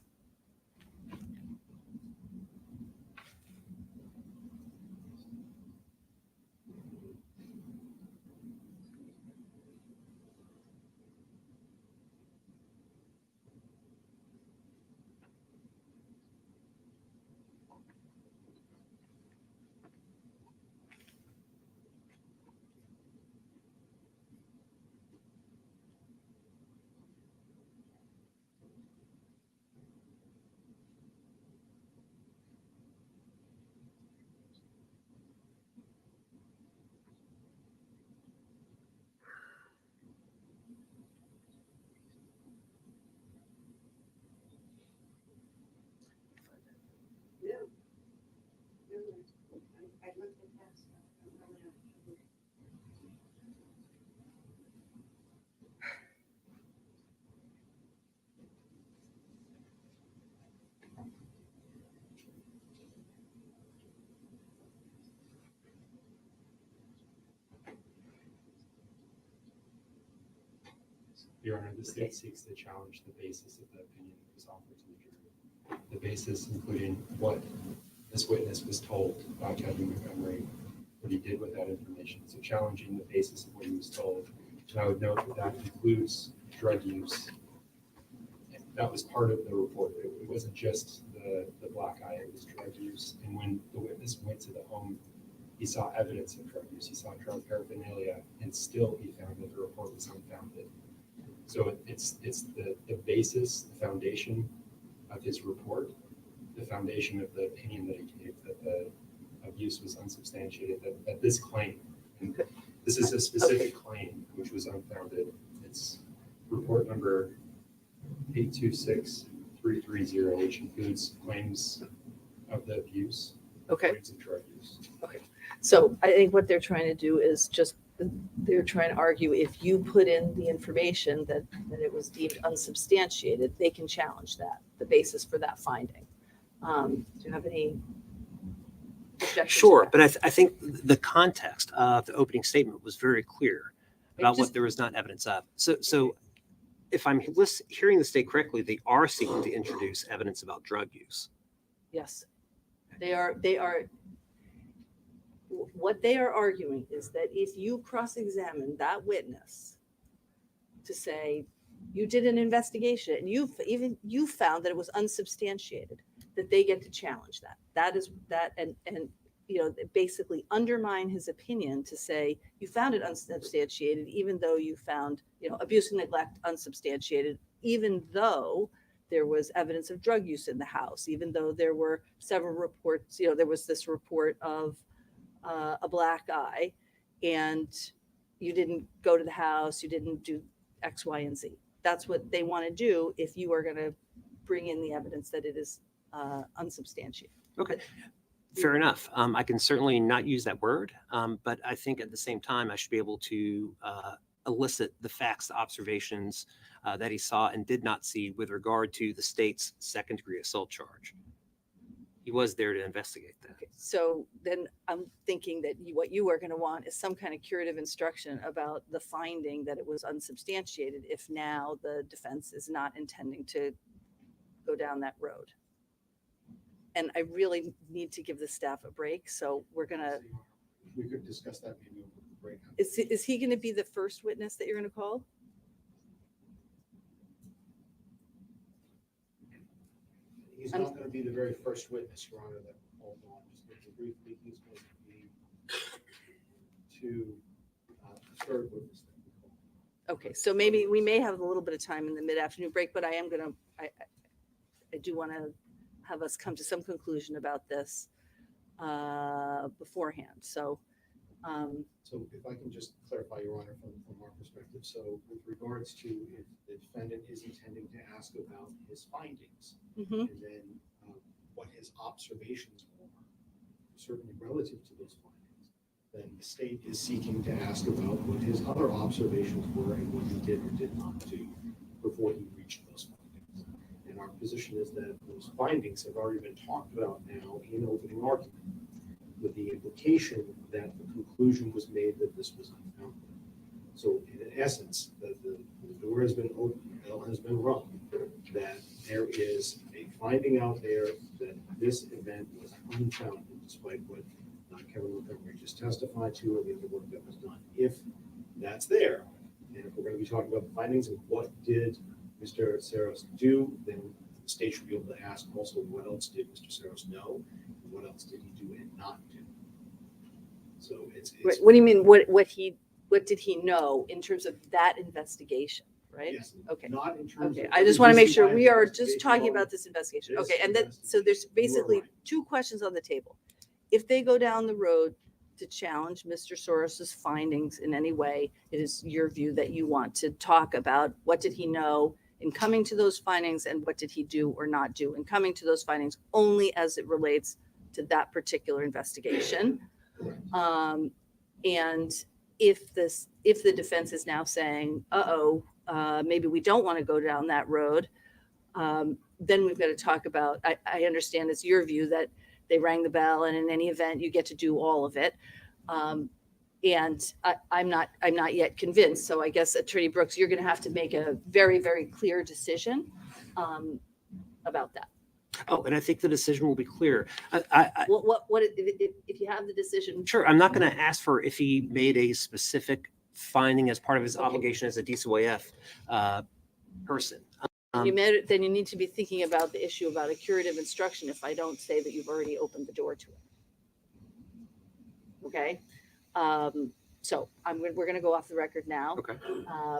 Your Honor, the state seeks to challenge the basis of the opinion that was offered to the jury. The basis including what this witness was told by Kevin Montgomery, what he did with that information. So challenging the basis of what he was told. And I would note that that includes drug use. That was part of the report. It wasn't just the black eye, it was drug use. And when the witness went to the home, he saw evidence of drug use. He saw drug paraphernalia, and still he found that the report was unfounded. So it's the basis, the foundation of his report, the foundation of the opinion that he gave, that the abuse was unsubstantiated, that this claim, and this is a specific claim which was unfounded. It's report number 826-330, which includes claims of the abuse,
Okay.
claims of drug use.
Okay. So I think what they're trying to do is they're trying to argue, if you put in the information that it was deemed unsubstantiated, they can challenge that, the basis for that finding. Do you have any objections?
Sure, but I think the context of the opening statement was very clear about what there was not evidence of. So if I'm hearing the state correctly, they are seeking to introduce evidence about drug use.
Yes, they are. What they are arguing is that if you cross-examine that witness to say you did an investigation and you found that it was unsubstantiated, that they get to challenge that. That is that, and basically undermine his opinion to say you found it unsubstantiated, even though you found abuse and neglect unsubstantiated, even though there was evidence of drug use in the house, even though there were several reports. There was this report of a black eye, and you didn't go to the house, you didn't do X, Y, and Z. That's what they want to do if you are going to bring in the evidence that it is unsubstantiated.
Okay, fair enough. I can certainly not use that word, but I think at the same time, I should be able to elicit the facts, the observations that he saw and did not see with regard to the state's second-degree assault charge. He was there to investigate that.
Okay, so then I'm thinking that what you are going to want is some kind of curative instruction about the finding that it was unsubstantiated if now the defense is not intending to go down that road. And I really need to give the staff a break, so we're gonna,
We could discuss that maybe over the break.
is he gonna be the first witness that you're gonna call?
He's not going to be the very first witness, Your Honor, that called on. Just looking briefly, he's going to be the third witness that we call.
Okay, so maybe we may have a little bit of time in the mid-afternoon break, but I am gonna, I do wanna have us come to some conclusion about this beforehand, so.
So if I can just clarify, Your Honor, from our perspective, so with regards to if the defendant is intending to ask about his findings,
Mhm.
and then what his observations were, certainly relative to those findings, then the state is seeking to ask about what his other observations were and what he did or did not do before he reached those findings. And our position is that those findings have already been talked about now in opening argument, with the implication that the conclusion was made that this was unfounded. So in essence, the door has been opened, the bell has been rung, that there is a finding out there that this event was unfounded, despite what Kevin Montgomery just testified to, or the other work that was done. If that's there, and if we're going to be talking about the findings and what did Mr. Saros do, then the state should be able to ask also, what else did Mr. Saros know? And what else did he do and not do? So it's
What do you mean, what did he know in terms of that investigation, right?
yes,
Okay.
not in terms
Okay,
of
I just want to make sure
every
we are just
investigation
talking
on
about this investigation.
this
Okay, and then, so there's basically
right.
two questions on the table. If they go down the road to challenge Mr. Soros's findings in any way, it is your view that you want to talk about what did he know in coming to those findings and what did he do or not do in coming to those findings only as it relates to that particular investigation. And if the defense is now saying, maybe we don't want to go down that road, then we've got to talk about, I understand it's your view that they rang the bell and in any event, you get to do all of it. And I'm not yet convinced. So I guess Attorney Brooks, you're going to have to make a very, very clear decision about that.
Oh, and I think the decision will be clear.
What if you have the decision?
Sure, I'm not going to ask for if he made a specific finding as part of his obligation as a DCYF person.
Then you need to be thinking about the issue about a curative instruction if I don't say that you've already opened the door to it. Okay? So we're going to go off the record now.
Okay.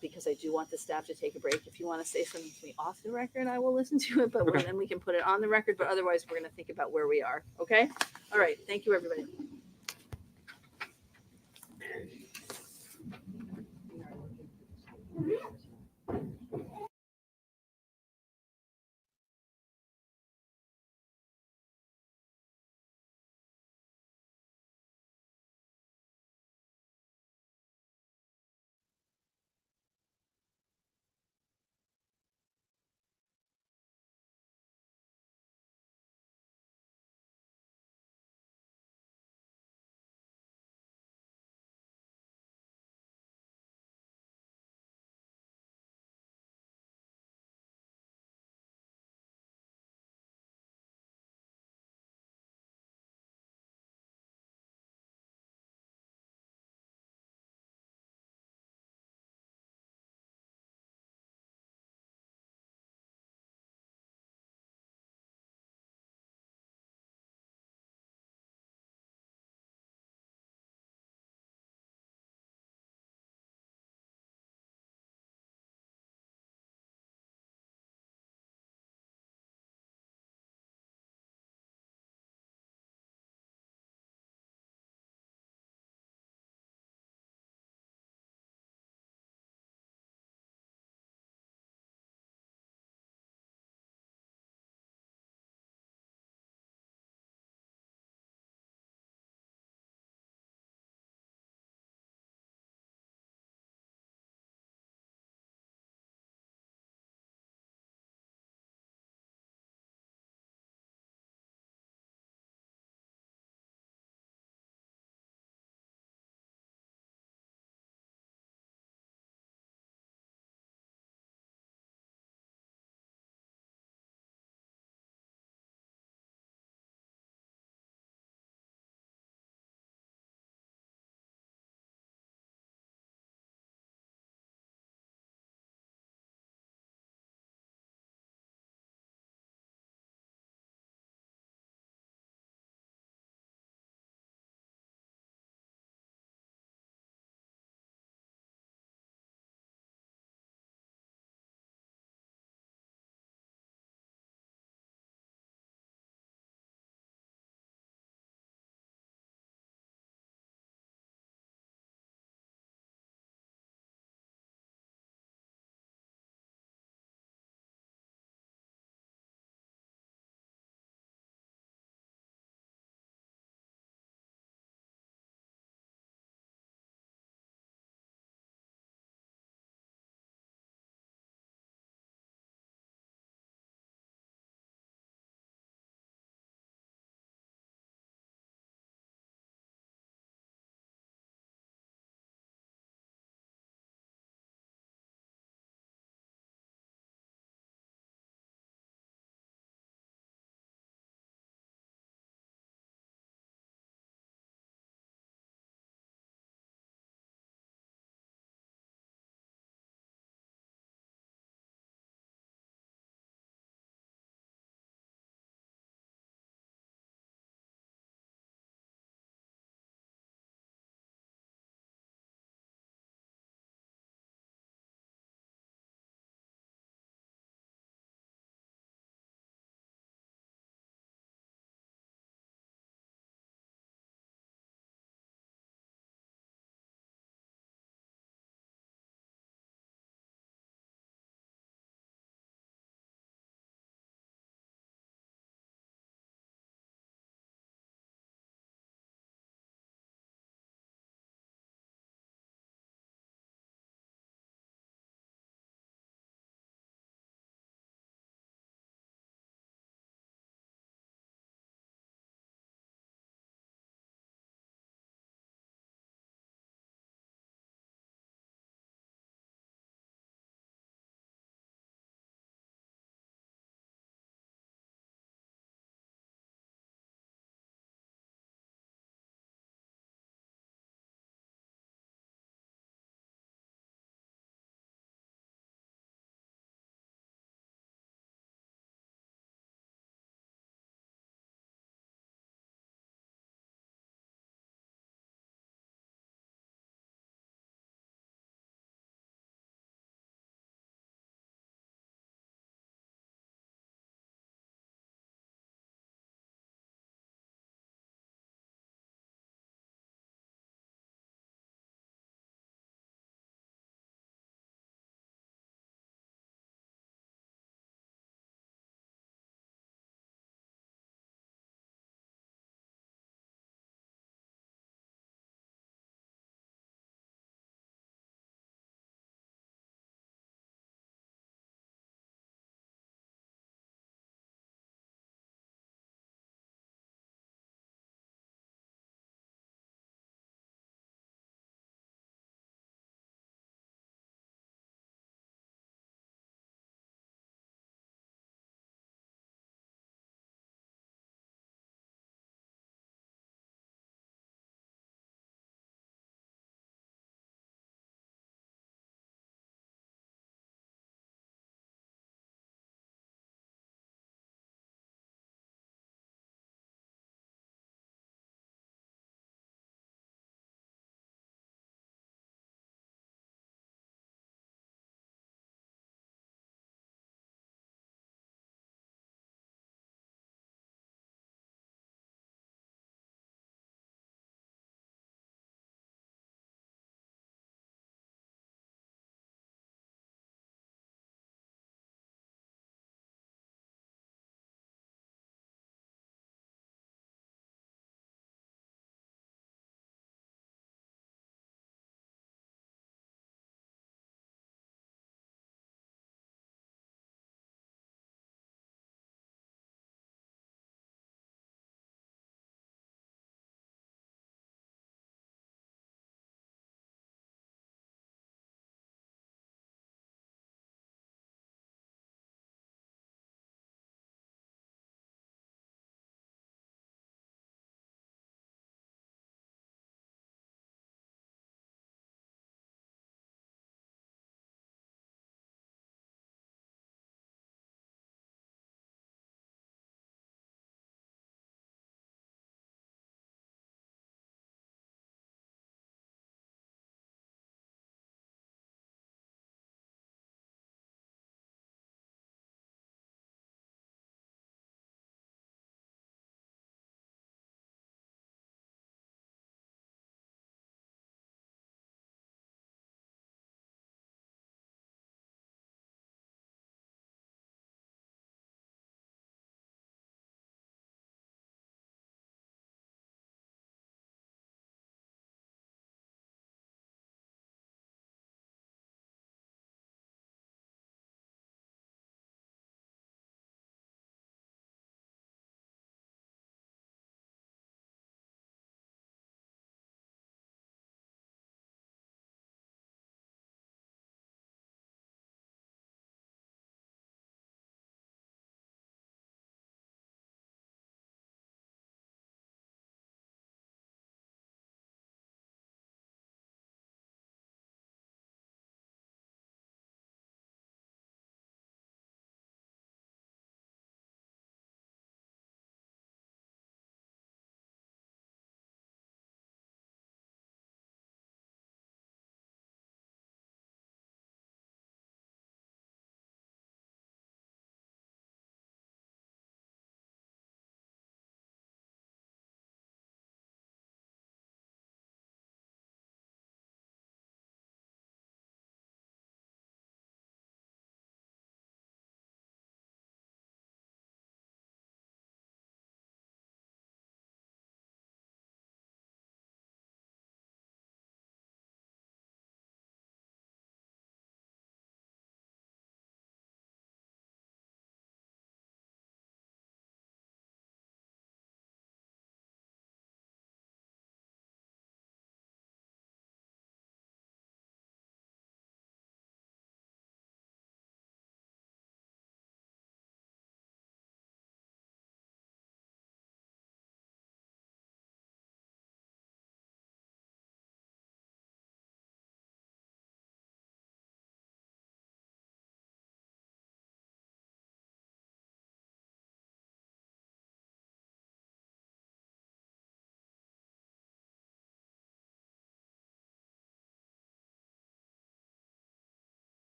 Because I do want the staff to take a break. If you want to say something to me off the record, I will listen to it, but
Okay.
then we can put it on the record. But otherwise, we're going to think about where we are. Okay? All right. Thank you, everybody.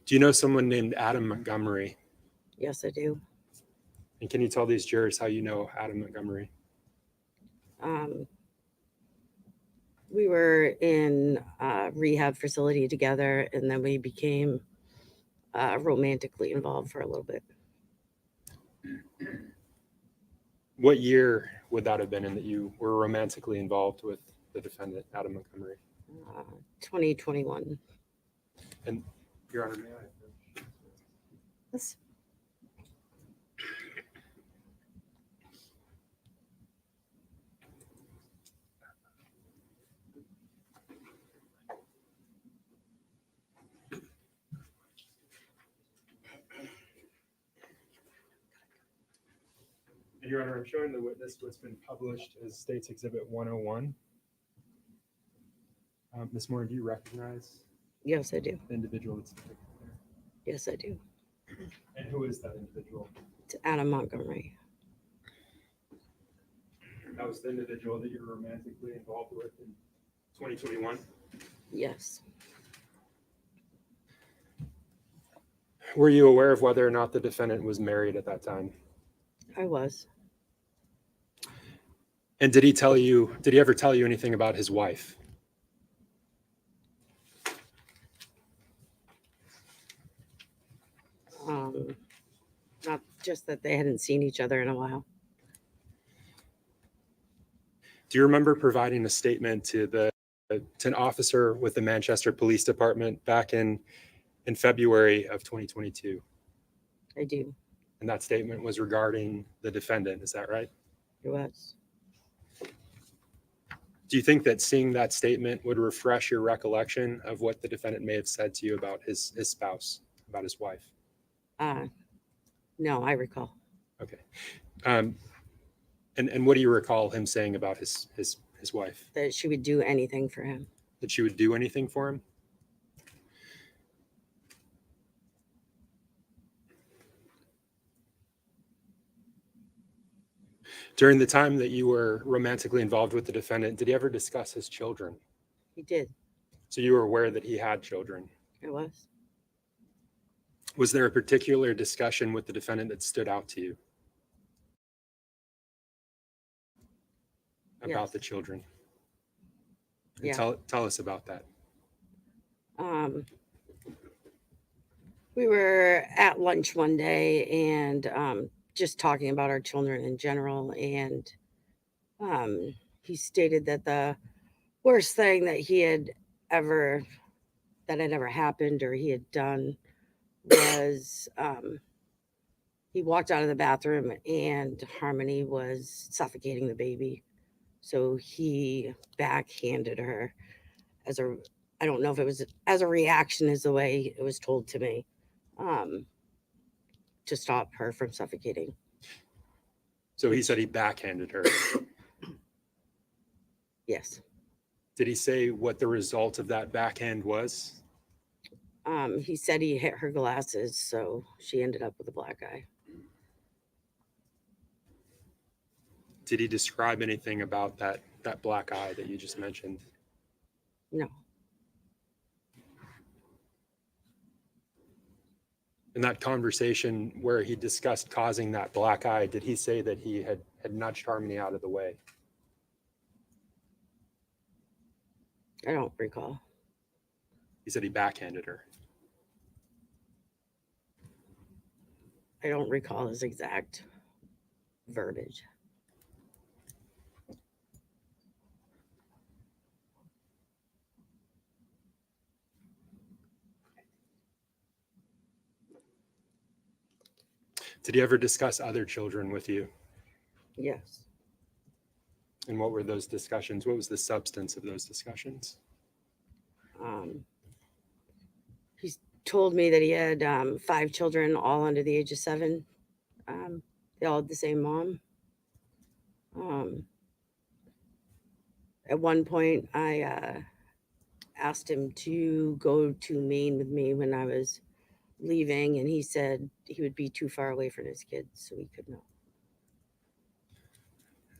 Do you know someone named Adam Montgomery?
Yes, I do.
And can you tell these jurors how you know Adam Montgomery?
We were in a rehab facility together, and then we became romantically involved for a little bit.
What year would that have been in that you were romantically involved with the defendant, Adam Montgomery?
2021.
And Your Honor, may I?
Yes.
And Your Honor, I'm showing the witness what's been published as State's Exhibit 101. Ms. Moore, do you recognize
Yes, I do.
the individual that's depicted there?
Yes, I do.
And who is that individual?
It's Adam Montgomery.
That was the individual that you were romantically involved with in 2021?
Yes.
Were you aware of whether or not the defendant was married at that time?
I was.
And did he ever tell you anything about his wife?
Not just that they hadn't seen each other in a while.
Do you remember providing a statement to an officer with the Manchester Police Department back in February of 2022?
I do.
And that statement was regarding the defendant, is that right?
It was.
Do you think that seeing that statement would refresh your recollection of what the defendant may have said to you about his spouse, about his wife?
No, I recall.
Okay. And what do you recall him saying about his wife?
That she would do anything for him.
That she would do anything for him? During the time that you were romantically involved with the defendant, did he ever discuss his children?
He did.
So you were aware that he had children?
I was.
Was there a particular discussion with the defendant that stood out to you about
Yes.
the children? And
Yeah.
tell us about that.
We were at lunch one day and just talking about our children in general. And he stated that the worst thing that had ever happened or he had done was he walked out of the bathroom and Harmony was suffocating the baby. So he backhanded her I don't know if it was as a reaction is the way it was told to me, to stop her from suffocating.
So he said he backhanded her.
Yes.
Did he say what the result of that backhand was?
He said he hit her glasses, so she ended up with a black eye.
Did he describe anything about that black eye that you just mentioned?
No.
In that conversation where he discussed causing that black eye, did he say that he had nudged Harmony out of the way?
I don't recall.
He said he backhanded her.
I don't recall his exact verbiage.
Did he ever discuss other children with you?
Yes.
And what were those discussions? What was the substance of those discussions?
He told me that he had 5 children, all under the age of 7. They all had the same mom. At one point, I asked him to go to Maine with me when I was leaving, and he said he would be too far away from his kids, so he could not.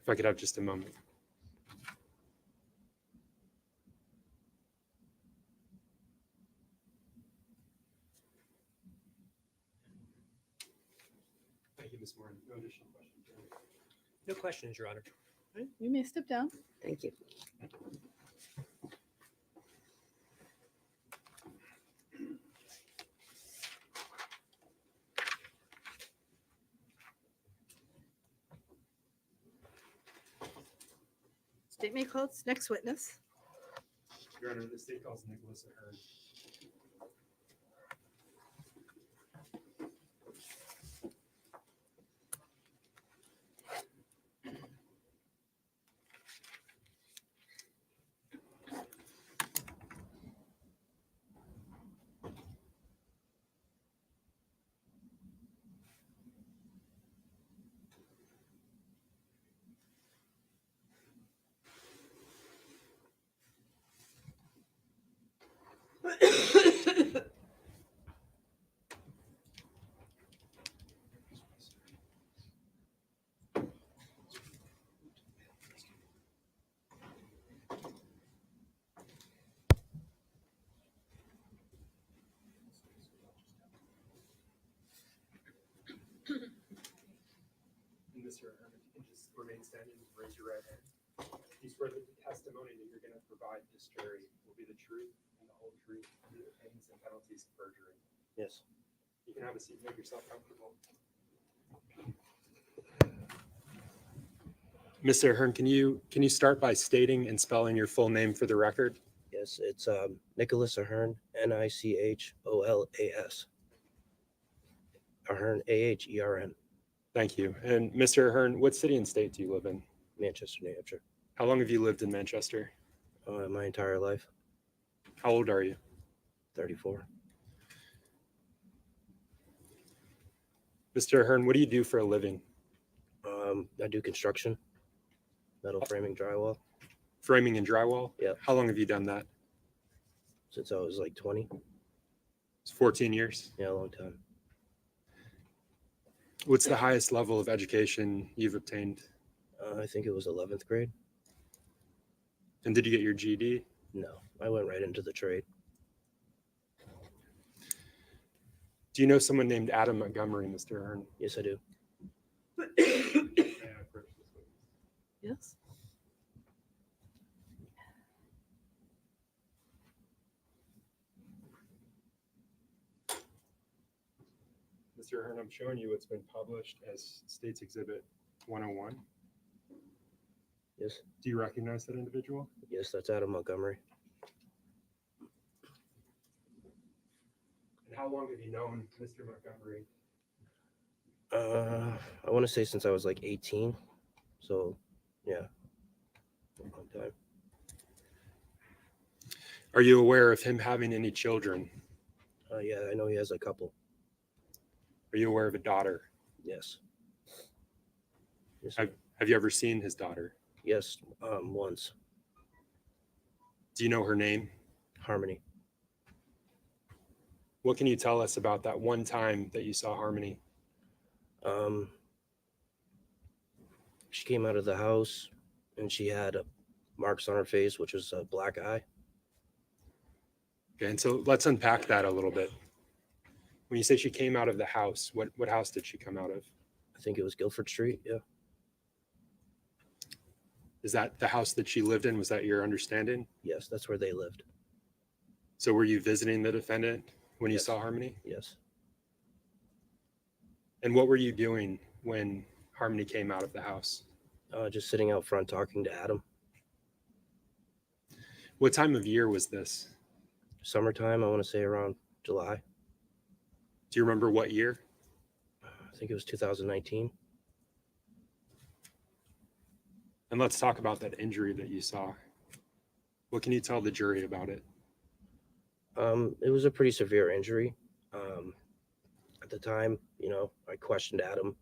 If I could have just a moment. No additional questions.
No questions, Your Honor.
Right, you may step down.
Thank you.
State may call its next witness.
Your Honor, the state calls Nicholas Ahern. And Mr. Ahern, if you can just remain standing and raise your right hand. You swear that the testimony that you're going to provide this jury will be the truth and the whole truth and the pains and penalties of perjury.
Yes.
You can have a seat, make yourself comfortable. Mr. Ahern, can you start by stating and spelling your full name for the record?
Yes, it's Nicholas Ahern, Nicholas. Ahern, Ahern.
Thank you. And Mr. Ahern, what city and state do you live in?
Manchester, New Hampshire.
How long have you lived in Manchester?
My entire life.
How old are you?
34.
Mr. Ahern, what do you do for a living?
I do construction, metal framing, drywall,
Framing and drywall?
Yep.
How long have you done that?
since I was like 20.
It's 14 years.
Yeah, a long time.
What's the highest level of education you've obtained?
I think it was 11th grade.
And did you get your GED?
No, I went right into the trade.
Do you know someone named Adam Montgomery, Mr. Ahern?
Yes, I do.
Yes.
Mr. Ahern, I'm showing you what's been published as State's Exhibit 101.
Yes,
Do you recognize that individual?
yes, that's Adam Montgomery.
And how long have you known Mr. Montgomery?
I want to say since I was like 18. So, yeah, a long time.
Are you aware of him having any children?
Yeah, I know he has a couple.
Are you aware of a daughter?
Yes. Yes,
Have you ever seen his daughter?
yes, once.
Do you know her name?
Harmony.
What can you tell us about that one time that you saw Harmony?
She came out of the house and she had marks on her face, which was a black eye.
Okay, and so let's unpack that a little bit. When you say she came out of the house, what house did she come out of?
I think it was Guilford Street. Yeah.
Is that the house that she lived in? Was that your understanding?
Yes, that's where they lived.
So were you visiting the defendant when you
Yes.
saw Harmony?
Yes.
And what were you doing when Harmony came out of the house?
Just sitting out front talking to Adam.
What time of year was this?
Summertime, I want to say around July.
Do you remember what year?
I think it was 2019.
And let's talk about that injury that you saw. What can you tell the jury about it?
It was a pretty severe injury. At the time, I questioned Adam,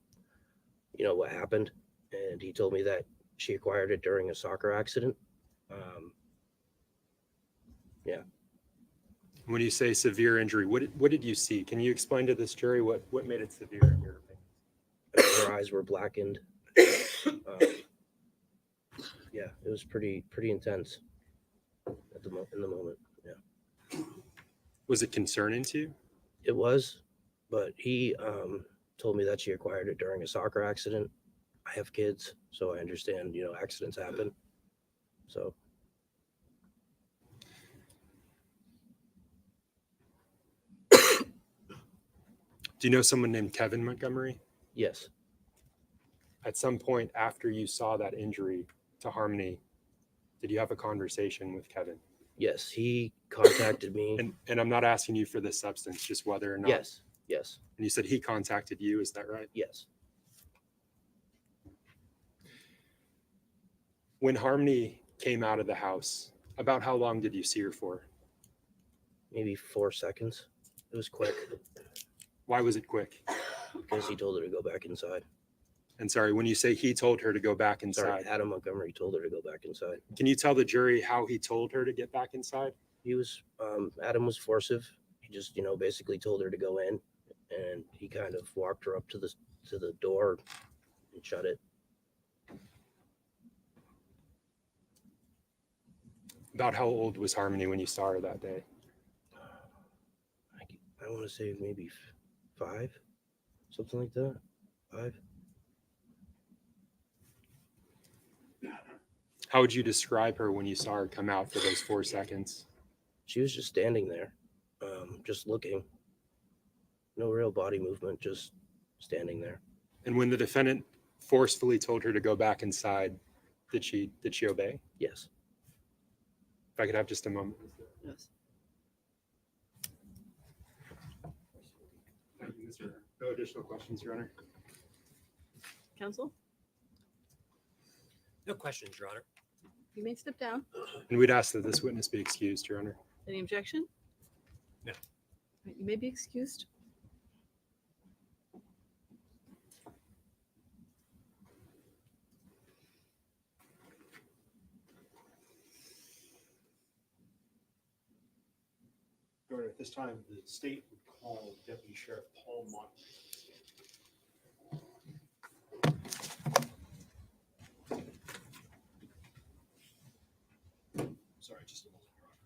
what happened. And he told me that she acquired it during a soccer accident. Yeah.
When you say severe injury, what did you see? Can you explain to this jury what made it severe in your opinion?
Her eyes were blackened. Yeah, it was pretty intense in the moment. Yeah.
Was it concerning to you?
It was, but he told me that she acquired it during a soccer accident. I have kids, so I understand, accidents happen. So
Do you know someone named Kevin Montgomery?
yes,
At some point after you saw that injury to Harmony, did you have a conversation with Kevin?
yes, he contacted me.
And I'm not asking you for the substance, just whether or not.
Yes, yes,
And you said he contacted you, is that right?
yes.
When Harmony came out of the house, about how long did you see her for?
Maybe 4 seconds. It was quick
Why was it quick?
because he told her to go back inside.
And sorry, when you say he told her to go back
Sorry,
inside,
Adam Montgomery told her to go back inside.
can you tell the jury how he told her to get back inside?
He was, Adam was forcive. He just, basically told her to go in, and he kind of walked her up to the door and shut it.
About how old was Harmony when you saw her that day?
I want to say maybe 5, something like that. 5.
How would you describe her when you saw her come out for those 4 seconds?
She was just standing there, just looking. No real body movement, just standing there.
And when the defendant forcefully told her to go back inside, did she obey?
Yes.
If I could have just a moment.
Yes.
Thank you, Mr. No additional questions, Your Honor.
Counsel,
No questions, Your Honor.
you may step down.
And we'd ask that this witness be excused, Your Honor.
Any objection?
No.
Right, you may be excused.
Your Honor, at this time, the state would call Deputy Sheriff Paul Montgomery. Sorry, just a moment, Your Honor.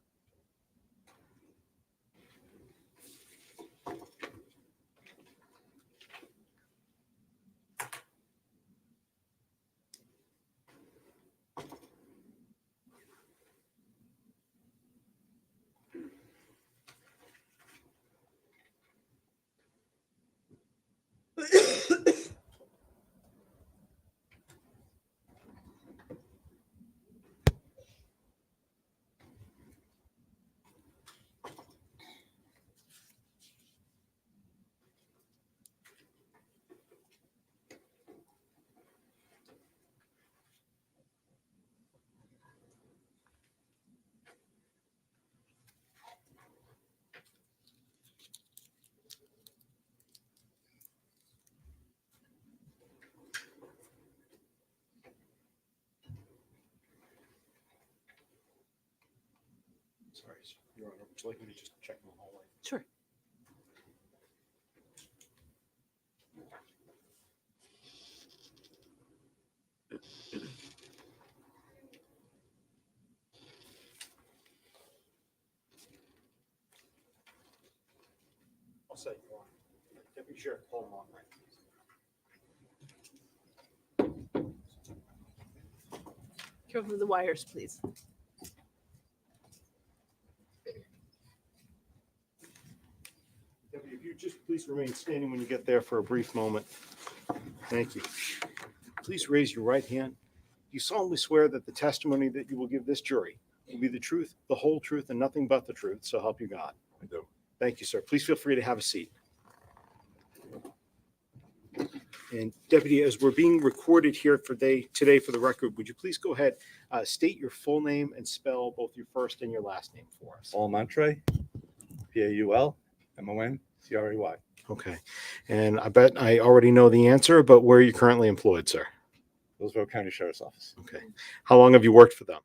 Sorry, Your Honor, would you like me to just check in the hallway?
Sure.
I'll say, Your Honor. Deputy Sheriff Paul Montgomery.
Careful with the wires, please.
Deputy, if you just please remain standing when you get there for a brief moment. Thank you. Please raise your right hand. Do you solemnly swear that the testimony that you will give this jury will be the truth, the whole truth, and nothing but the truth, so help you God? I do. Thank you, sir. Please feel free to have a seat. And Deputy, as we're being recorded here today for the record, would you please go ahead, state your full name and spell both your first and your last name for us?
Paul Montre, Paulmontrey.
Okay. And I bet I already know the answer, but where are you currently employed, sir?
Roseville County Sheriff's Office.
Okay. How long have you worked for them?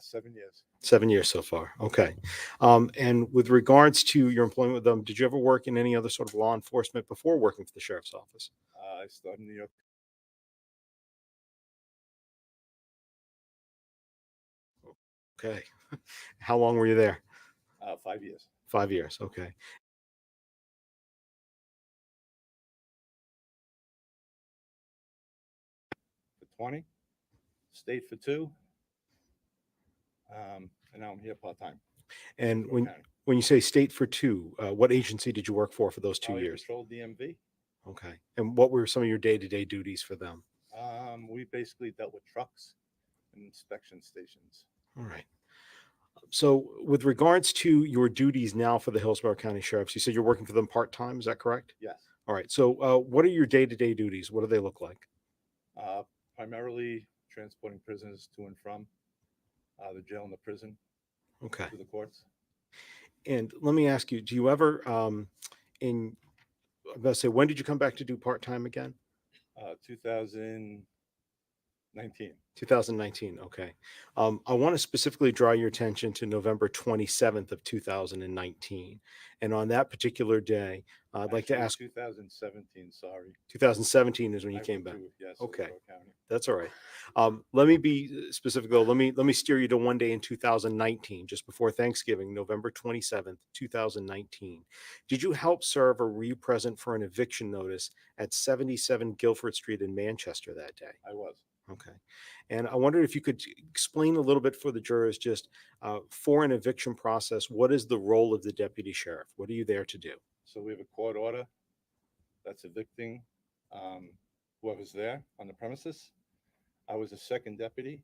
7 years.
7 years so far. Okay. And with regards to your employment with them, did you ever work in any other sort of law enforcement before working for the sheriff's office?
I started in New York.
Okay. How long were you there?
5 years.
5 years. Okay.
20, stayed for 2, and now I'm here part-time.
And
Monroe County.
when you say state for 2, what agency did you work for those 2
Highway
years?
Patrol DMV.
Okay. And what were some of your day-to-day duties for them?
We basically dealt with trucks and inspection stations.
All right. So with regards to your duties now for the Hillsborough County Sheriffs, you said you're working for them part-time, is that correct?
Yes.
All right. So what are your day-to-day duties? What do they look like?
Primarily transporting prisoners to and from the jail and the prison
Okay.
to the courts.
And let me ask you, do you ever, I'm going to say, when did you come back to do part-time again?
2019.
2019. Okay. I want to specifically draw your attention to November 27th of 2019. And on that particular day, I'd like to
Actually,
ask,
2017, sorry.
2017 is when you
I
came
went
back.
to, yes,
Okay.
Monroe County.
That's all right. Let me be specific though. Let me steer you to one day in 2019, just before Thanksgiving, November 27th, 2019. Did you help serve or were you present for an eviction notice at 77 Guilford Street in Manchester that day?
I was.
Okay. And I wondered if you could explain a little bit for the jurors, just for an eviction process, what is the role of the deputy sheriff? What are you there to do?
So we have a court order that's evicting whoever's there on the premises. I was a second deputy.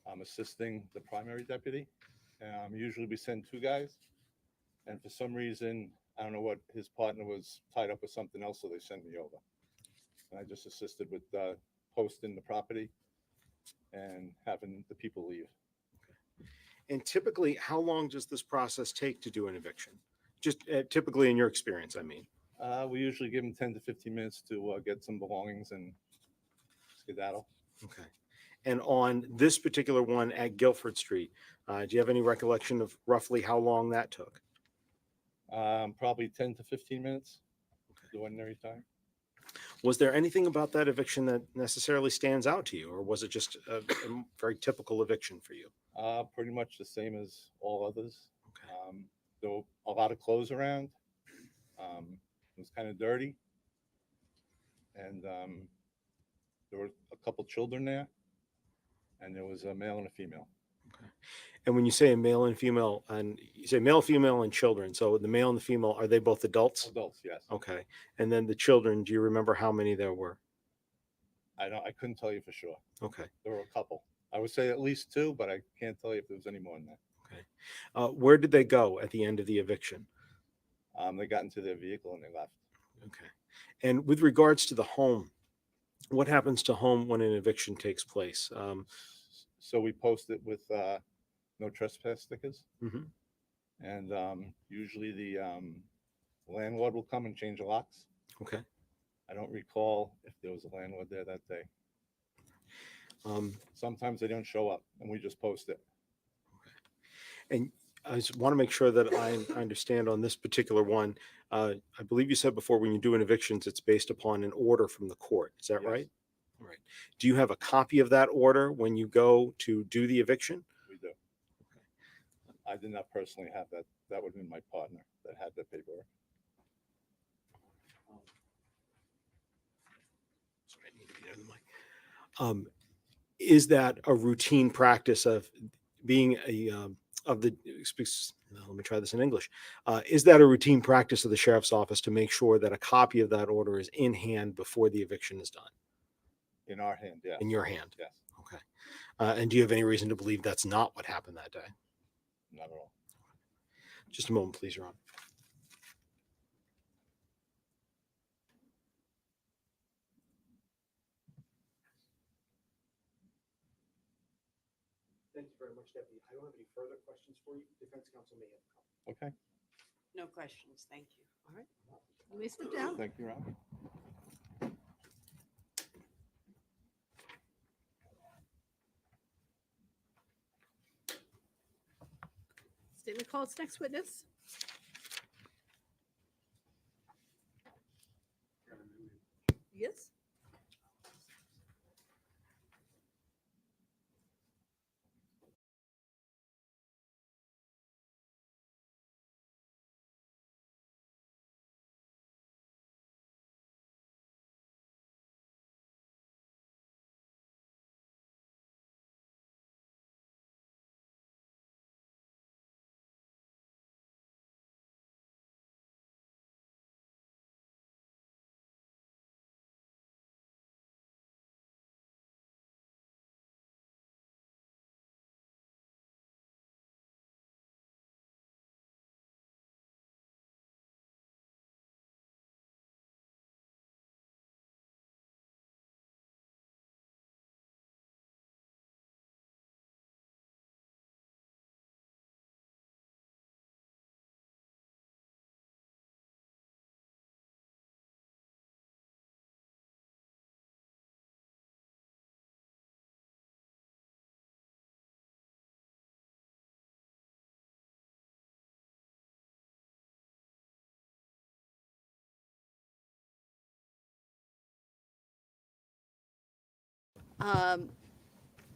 I'm assisting the primary deputy. Usually we send 2 guys. And for some reason, I don't know what, his partner was tied up with something else, so they sent me over. And I just assisted with posting the property and having the people leave.
And typically, how long does this process take to do an eviction? Just typically in your experience, I mean.
We usually give them 10 to 15 minutes to get some belongings and skedaddle.
Okay. And on this particular one at Guilford Street, do you have any recollection of roughly how long that took?
Probably 10 to 15 minutes, the ordinary time.
Was there anything about that eviction that necessarily stands out to you, or was it just a very typical eviction for you?
Pretty much the same as all others.
Okay.
There were a lot of clothes around. It was kind of dirty. And there were a couple children there. And there was a male and a female.
And when you say a male and female, and you say male, female, and children, so the male and the female, are they both adults?
Adults, yes.
Okay. And then the children, do you remember how many there were?
I couldn't tell you for sure.
Okay.
There were a couple. I would say at least 2, but I can't tell you if there was any more than that.
Okay. Where did they go at the end of the eviction?
They got into their vehicle and they left.
Okay. And with regards to the home, what happens to home when an eviction takes place?
So we post it with no trespass stickers.
Mhm.
And usually the landlord will come and change the locks.
Okay.
I don't recall if there was a landlord there that day. Sometimes they don't show up and we just post it.
And I just want to make sure that I understand on this particular one. I believe you said before when you do an evictions, it's based upon an order from the court. Is that
Yes.
right? All right. Do you have a copy of that order when you go to do the eviction?
We do. I did not personally have that. That would have been my partner that had the paperwork.
Sorry, I need to get out of the mic. Is that a routine practice of being let me try this in English. Is that a routine practice of the sheriff's office to make sure that a copy of that order is in hand before the eviction is done?
In our hand, yes.
In your hand?
Yes,
Okay. And do you have any reason to believe that's not what happened that day?
not at all.
Just a moment, please, Your Honor.
Thank you very much, Deputy. I don't have any further questions for you. Defense counsel may have a couple.
Okay.
No questions, thank you.
All right. You may sit down.
Thank you, Your Honor.
Statement called. Next witness. Yes.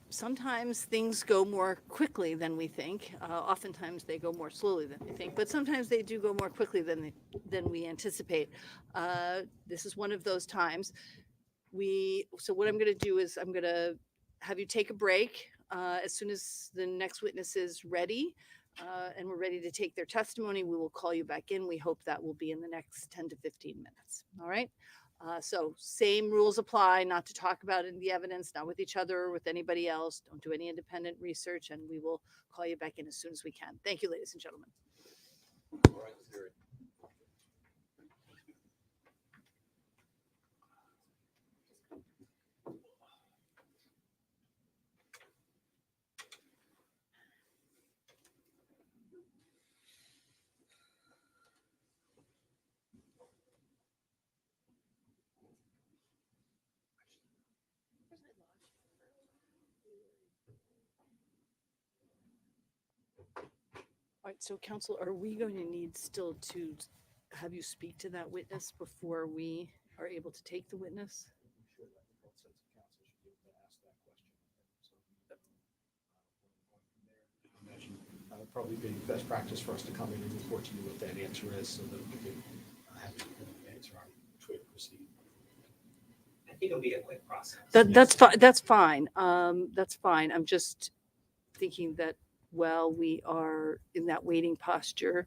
Sometimes things go more quickly than we think. Oftentimes they go more slowly than we think, but sometimes they do go more quickly than we anticipate. This is one of those times. So what I'm going to do is I'm going to have you take a break as soon as the next witness is ready. And we're ready to take their testimony. We will call you back in. We hope that will be in the next 10 to 15 minutes. All right. So same rules apply, not to talk about the evidence, not with each other or with anybody else. Don't do any independent research, and we will call you back in as soon as we can. Thank you, ladies and gentlemen. All right, so counsel, are we going to need still to have you speak to that witness before we are able to take the witness?
Probably be best practice for us to come in and report to you what that answer is, so that we can have an answer on which way to proceed.
I think it'll be a quick process.
That's fine. That's fine. That's fine. I'm just thinking that while we are in that waiting posture,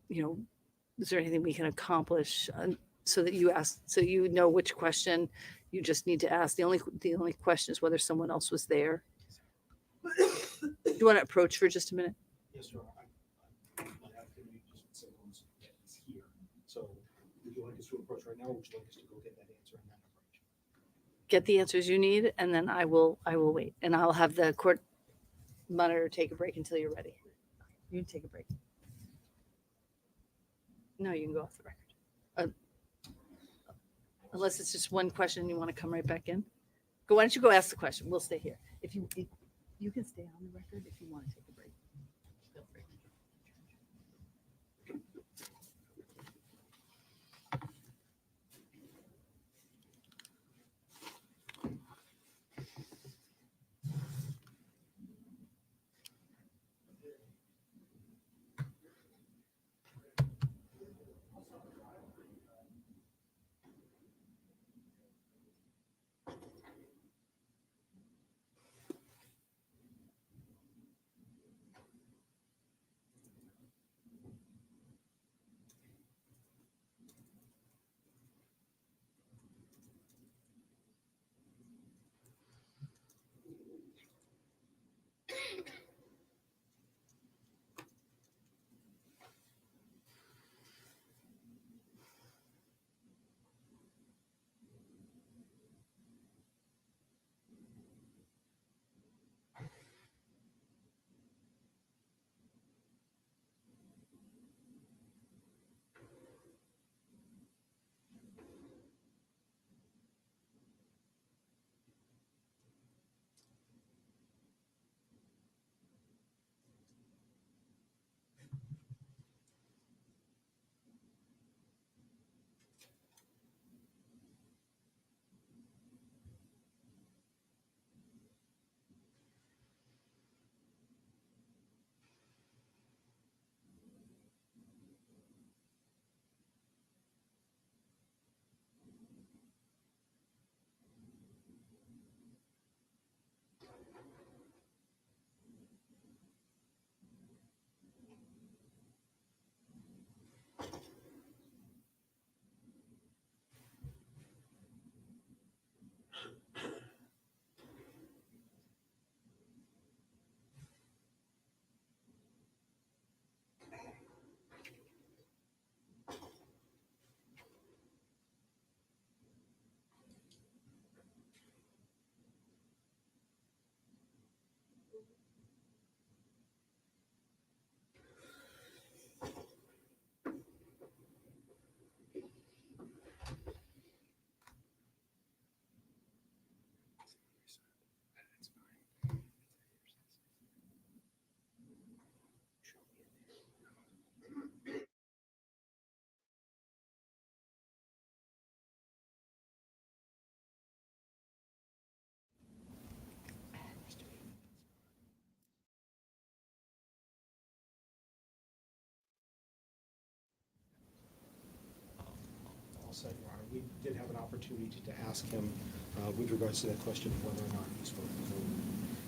is there anything we can accomplish so that you know which question you just need to ask? The only question is whether someone else was there. Do you want to approach for just a minute?
Yes, sir. My activity just signals that it's here. So would you like us to approach right now, or would you like us to go get that answer and then approach?
Get the answers you need, and then I will wait, and I'll have the court monitor take a break until you're ready. You can take a break. No, you can go off the record. Unless it's just one question and you want to come right back in. Why don't you go ask the question? We'll stay here. If you can stay on the record if you want to take a break. Feel free.
well said, Your Honor. We did have an opportunity to ask him with regards to that question of whether or not he spoke with her.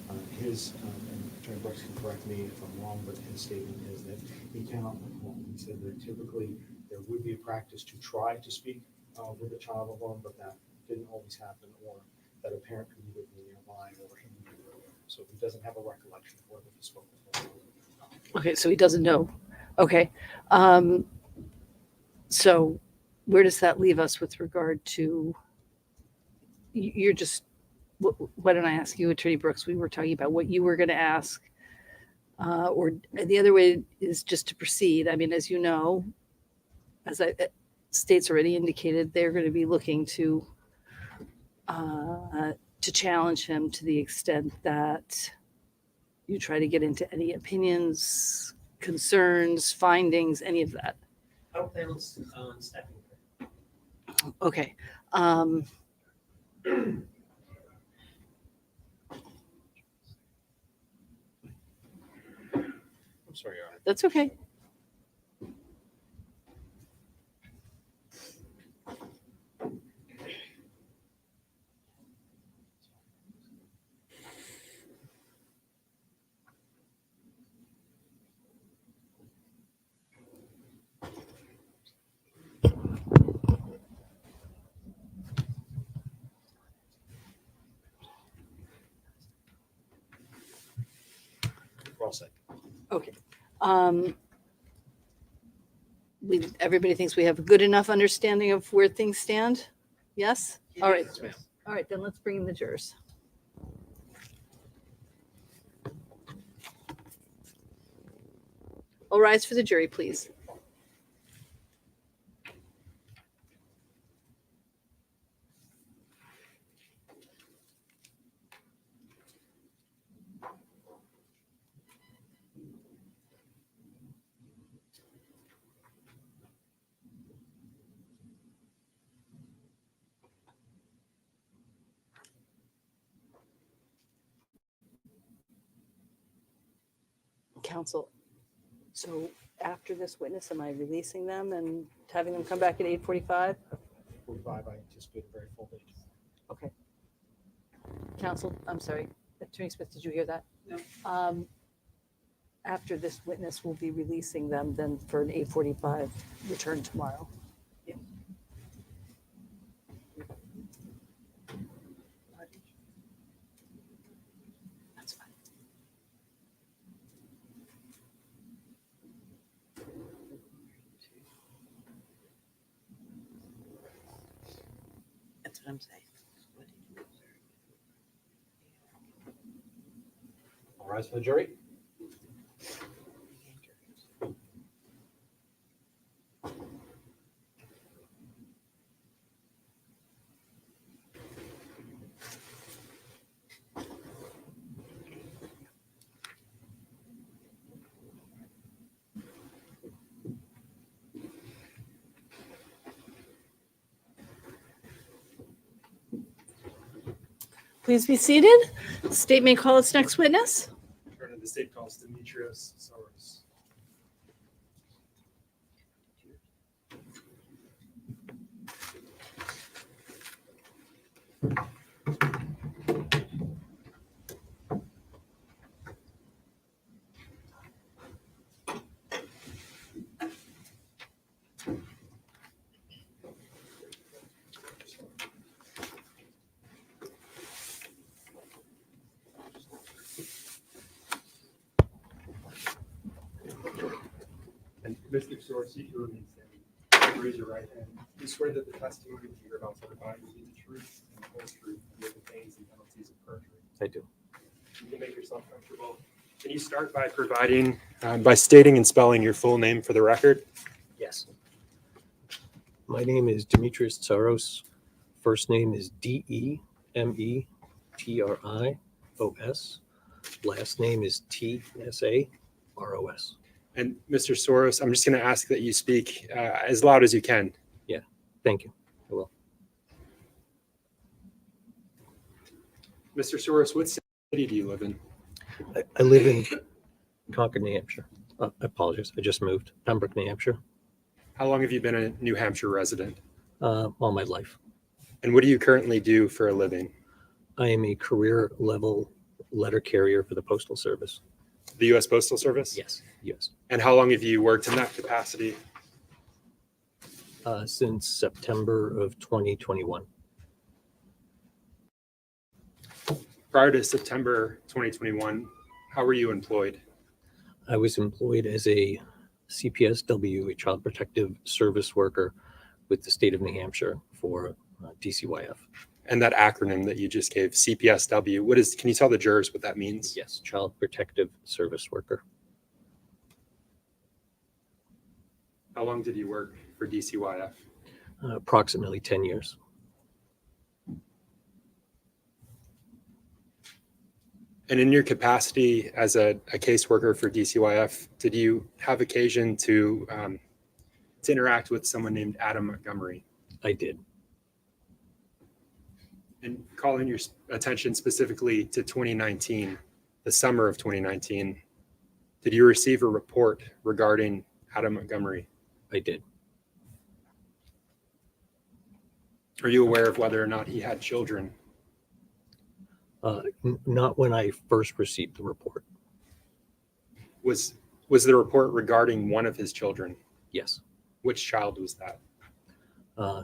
And Attorney Brooks can correct me if I'm wrong, but his statement is that he cannot recall. He said that typically there would be a practice to try to speak with a child alone, but that didn't always happen, or that a parent could either be nearby or him. So he doesn't have a recollection of whether he spoke with her.
Okay, so he doesn't know. Okay. So where does that leave us with regard to, you're just, why don't I ask you, Attorney Brooks, we were talking about what you were going to ask. Or the other way is just to proceed. I mean, as you know, as state's already indicated, they're going to be looking to challenge him to the extent that you try to get into any opinions, concerns, findings, any of that.
I don't plan on stepping.
Okay.
I'm sorry, Your Honor.
That's okay.
We're all set.
Okay. Everybody thinks we have a good enough understanding of where things stand? Yes? All right.
Yes, ma'am.
All right, then let's bring in the jurors. All rise for the jury, please. Counsel, so after this witness, am I releasing them and having them come back at 8:45?
45, I anticipate a very full day.
Okay. Counsel, I'm sorry. Attorney Smith, did you hear that?
No.
After this witness, we'll be releasing them then for an 8:45 return tomorrow.
Yeah.
That's fine.
That's what I'm saying.
All rise for the jury.
Please be seated. The state may call its next witness.
Turn to the state calls Demetrius Soros. And Mr. Soros, you remain standing. Raise your right hand. You swear that the testimony that you're about to provide will be the truth and the whole truth with the pains and penalties of perjury.
I do.
You can make yourself comfortable. Can you start by providing, by stating and spelling your full name for the record?
Yes. My name is Demetrius Tsaros. First name is Demetrios. Last name is Tsaros.
And Mr. Soros, I'm just going to ask that you speak as loud as you can.
Yeah, thank you. I will.
Mr. Soros, what city do you live in?
I live in Concord, New Hampshire. I apologize. I just moved. Pembroke, New Hampshire.
How long have you been a New Hampshire resident?
all my life.
And what do you currently do for a living?
I am a career level letter carrier for the Postal Service.
The U.S. Postal Service?
Yes, yes.
And how long have you worked in that capacity?
Since September of 2021.
Prior to September 2021, how were you employed?
I was employed as a CPSW, a Child Protective Service worker with the state of New Hampshire for DCYF.
And that acronym that you just gave, CPSW, can you tell the jurors what that means?
Yes, Child Protective Service worker.
How long did you work for DCYF?
Approximately 10 years.
And in your capacity as a caseworker for DCYF, did you have occasion to interact with someone named Adam Montgomery?
I did.
And calling your attention specifically to 2019, the summer of 2019, did you receive a report regarding Adam Montgomery?
I did.
Are you aware of whether or not he had children?
Not when I first received the report.
Was the report regarding one of his children?
Yes.
Which child was that?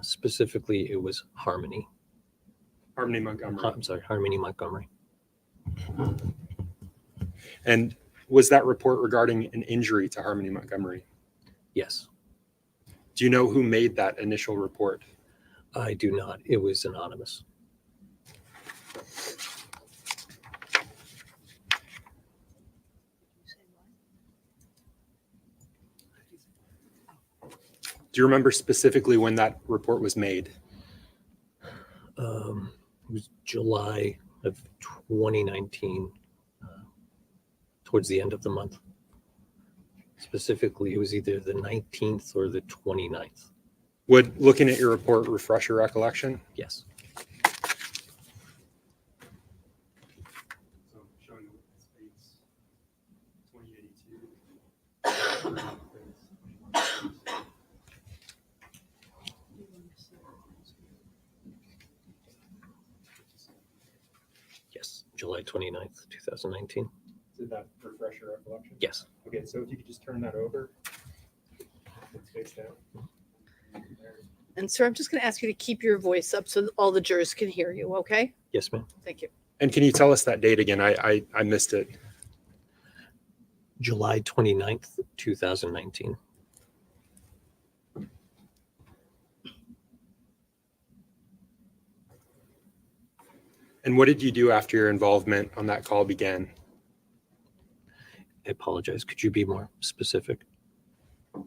Specifically, it was Harmony.
Harmony Montgomery.
I'm sorry, Harmony Montgomery.
And was that report regarding an injury to Harmony Montgomery?
Yes.
Do you know who made that initial report?
I do not. It was anonymous.
Do you remember specifically when that report was made?
It was July of 2019, towards the end of the month. Specifically, it was either the 19th or the 29th.
Would looking at your report refresh your recollection?
Yes.
So showing the space 2082.
Yes, July 29th, 2019.
Did that refresh your recollection?
Yes.
Okay, so if you could just turn that over. Let's face down.
And sir, I'm just going to ask you to keep your voice up so that all the jurors can hear you, okay?
Yes, ma'am.
Thank you.
And can you tell us that date again? I missed it.
July 29th, 2019.
And what did you do after your involvement on that call began?
I apologize. Could you be more specific?
So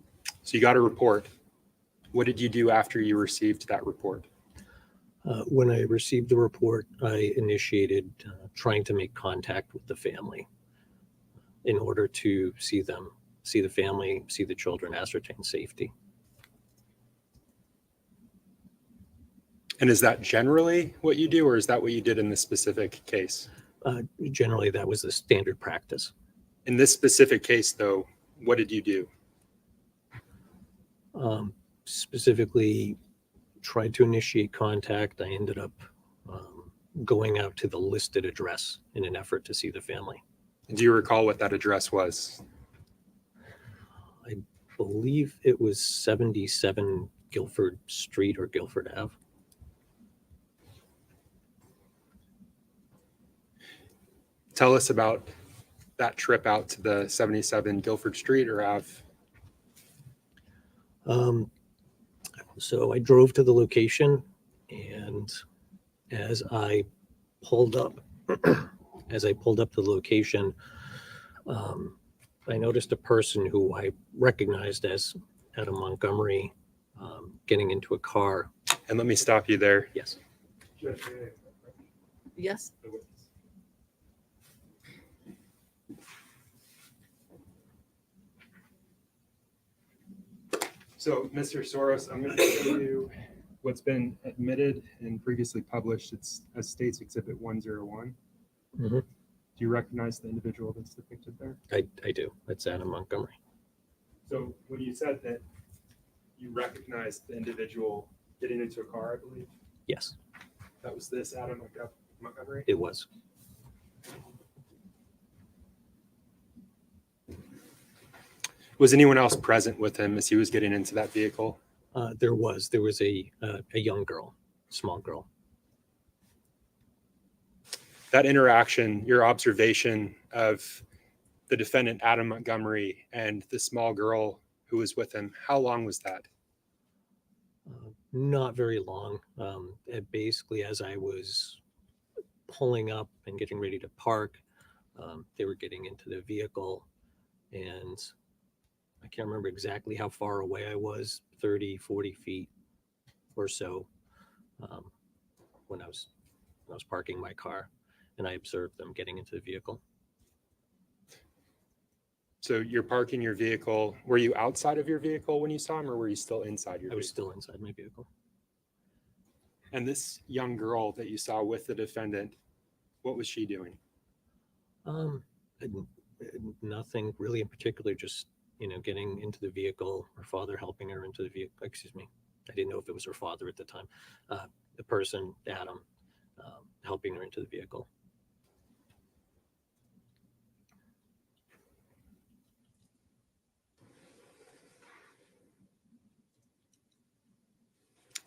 you got a report. What did you do after you received that report?
When I received the report, I initiated trying to make contact with the family in order to see them, see the family, see the children, ascertain safety.
And is that generally what you do, or is that what you did in this specific case?
Generally, that was the standard practice.
In this specific case, though, what did you do?
Specifically, tried to initiate contact. I ended up going out to the listed address in an effort to see the family.
Do you recall what that address was?
I believe it was 77 Guilford Street or Guilford Ave.
Tell us about that trip out to the 77 Guilford Street or Ave.
So I drove to the location, and as I pulled up, the location, I noticed a person who I recognized as Adam Montgomery getting into a car.
And let me stop you there.
Yes.
Yes.
So, Mr. Soros, I'm going to show you what's been admitted and previously published. It's as State's Exhibit 101.
Mhm.
Do you recognize the individual that's depicted there?
I do. That's Adam Montgomery.
So when you said that you recognized the individual getting into a car, I believe.
Yes,
That was this Adam Montgomery.
it was.
Was anyone else present with him as he was getting into that vehicle?
There was a young girl, small girl.
That interaction, your observation of the defendant, Adam Montgomery, and the small girl who was with him, how long was that?
Not very long. Basically, as I was pulling up and getting ready to park, they were getting into the vehicle, and I can't remember exactly how far away I was, 30, 40 feet or so, when I was parking my car, and I observed them getting into the vehicle.
So you're parking your vehicle. Were you outside of your vehicle when you saw him, or were you still inside your
I was
vehicle?
still inside my vehicle.
And this young girl that you saw with the defendant, what was she doing?
And nothing really in particular, just, getting into the vehicle, her father helping her into the vehicle. Excuse me. I didn't know if it was her father at the time. The person, Adam, helping her into the vehicle.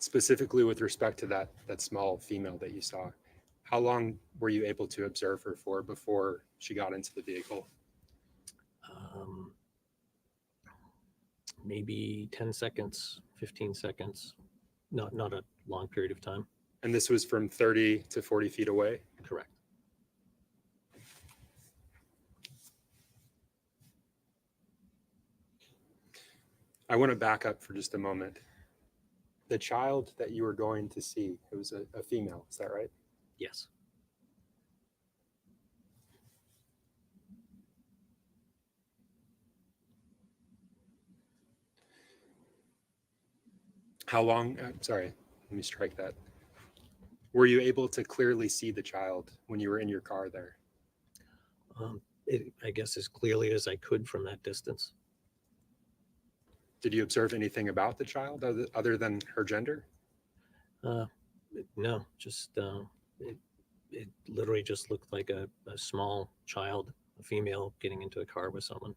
Specifically with respect to that small female that you saw, how long were you able to observe her for before she got into the vehicle?
Maybe 10 seconds, 15 seconds, not a long period of time.
And this was from 30 to 40 feet away?
Correct.
I want to back up for just a moment. The child that you were going to see, it was a female, is that right?
Yes.
How long? Sorry, let me strike that. Were you able to clearly see the child when you were in your car there?
I guess as clearly as I could from that distance.
Did you observe anything about the child other than her gender?
No, just it literally just looked like a small child, a female, getting into a car with someone.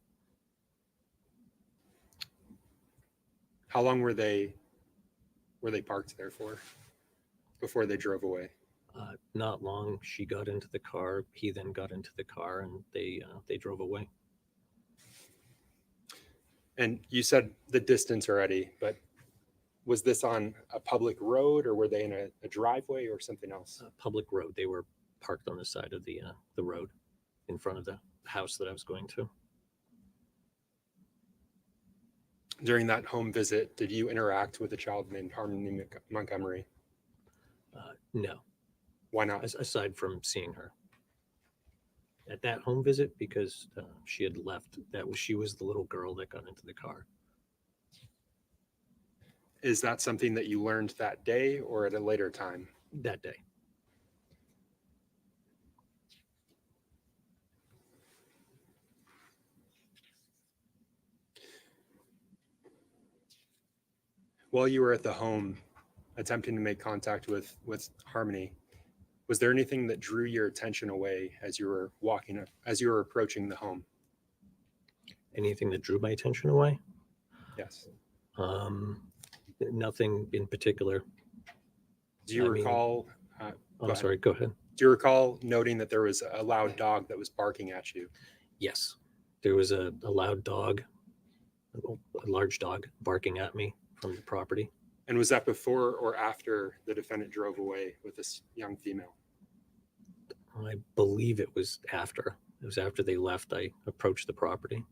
How long were they parked there for before they drove away?
Not long. She got into the car. He then got into the car, and they drove away.
And you said the distance already, but was this on a public road, or were they in a driveway or something else?
Public road. They were parked on the side of the road in front of the house that I was going to.
During that home visit, did you interact with a child named Harmony Montgomery?
No.
Why not?
Aside from seeing her at that home visit, because she had left. She was the little girl that got into the car.
Is that something that you learned that day or at a later time?
That day.
While you were at the home attempting to make contact with Harmony, was there anything that drew your attention away as you were approaching the home?
Anything that drew my attention away?
Yes.
Nothing in particular.
Do you recall?
I'm sorry, go ahead.
Do you recall noting that there was a loud dog that was barking at you?
Yes. There was a loud dog, a large dog barking at me from the property.
And was that before or after the defendant drove away with this young female?
I believe it was after. It was after they left. I approached the property.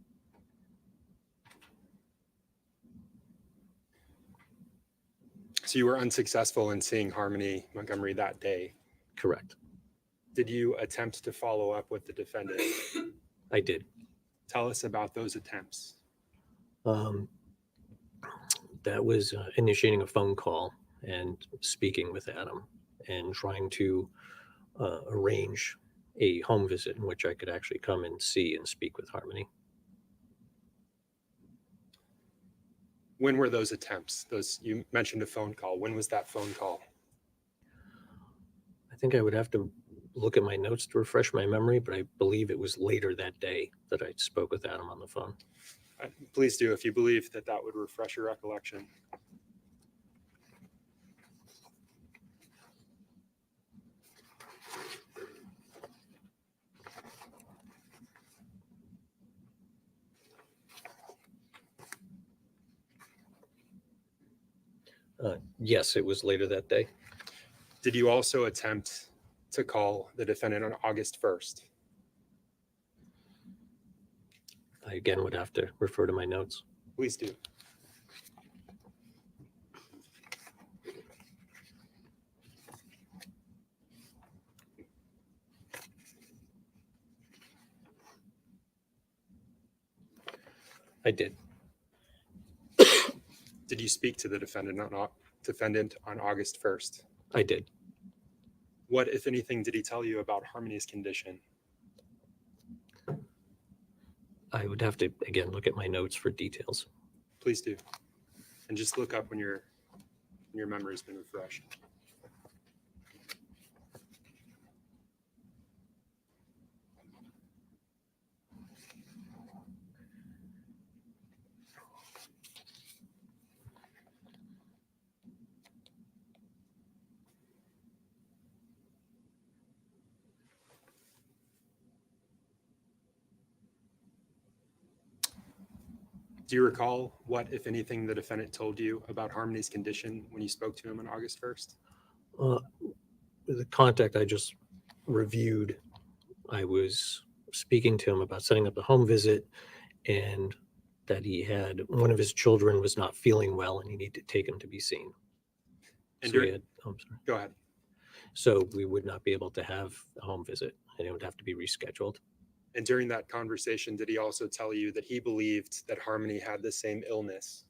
So you were unsuccessful in seeing Harmony Montgomery that day?
Correct.
Did you attempt to follow up with the defendant?
I did.
Tell us about those attempts.
That was initiating a phone call and speaking with Adam and trying to arrange a home visit in which I could actually come and see and speak with Harmony.
When were those attempts? You mentioned a phone call. When was that phone call?
I think I would have to look at my notes to refresh my memory, but I believe it was later that day that I spoke with Adam on the phone.
Please do, if you believe that that would refresh your recollection.
Yes, it was later that day.
Did you also attempt to call the defendant on August 1st?
I again would have to refer to my notes.
Please do.
I did.
Did you speak to the defendant on August 1st?
I did.
What, if anything, did he tell you about Harmony's condition?
I would have to, again, look at my notes for details.
Please do. And just look up when your memory has been refreshed. Do you recall what, if anything, the defendant told you about Harmony's condition when you spoke to him on August 1st?
The contact I just reviewed, I was speaking to him about setting up a home visit and that he had one of his children was not feeling well and he needed to take him to be seen.
And
So we had, I'm sorry.
Go ahead.
So we would not be able to have a home visit and it would have to be rescheduled.
And during that conversation, did he also tell you that he believed that Harmony had the same illness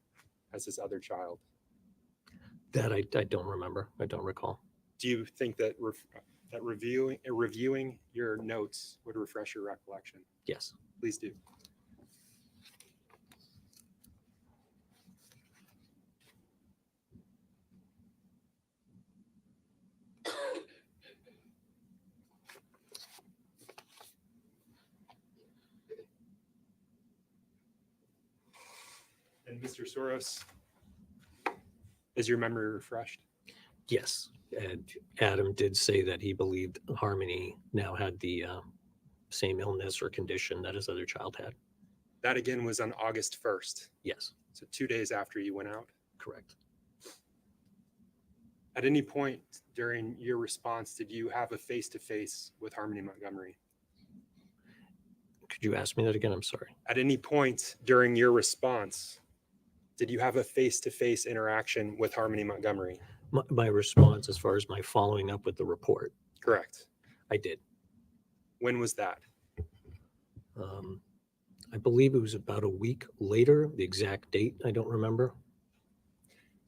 as his other child?
That I don't remember. I don't recall.
Do you think that that reviewing your notes would refresh your recollection?
Yes.
Please do. And Mr. Soros, is your memory refreshed?
Yes. And Adam did say that he believed Harmony now had the same illness or condition that his other child had.
That again was on August 1st.
Yes.
So 2 days after you went out.
Correct.
At any point during your response, did you have a face-to-face with Harmony Montgomery?
Could you ask me that again? I'm sorry.
At any point during your response, did you have a face-to-face interaction with Harmony Montgomery?
My response as far as my following up with the report.
Correct.
I did.
When was that?
I believe it was about a week later. The exact date, I don't remember.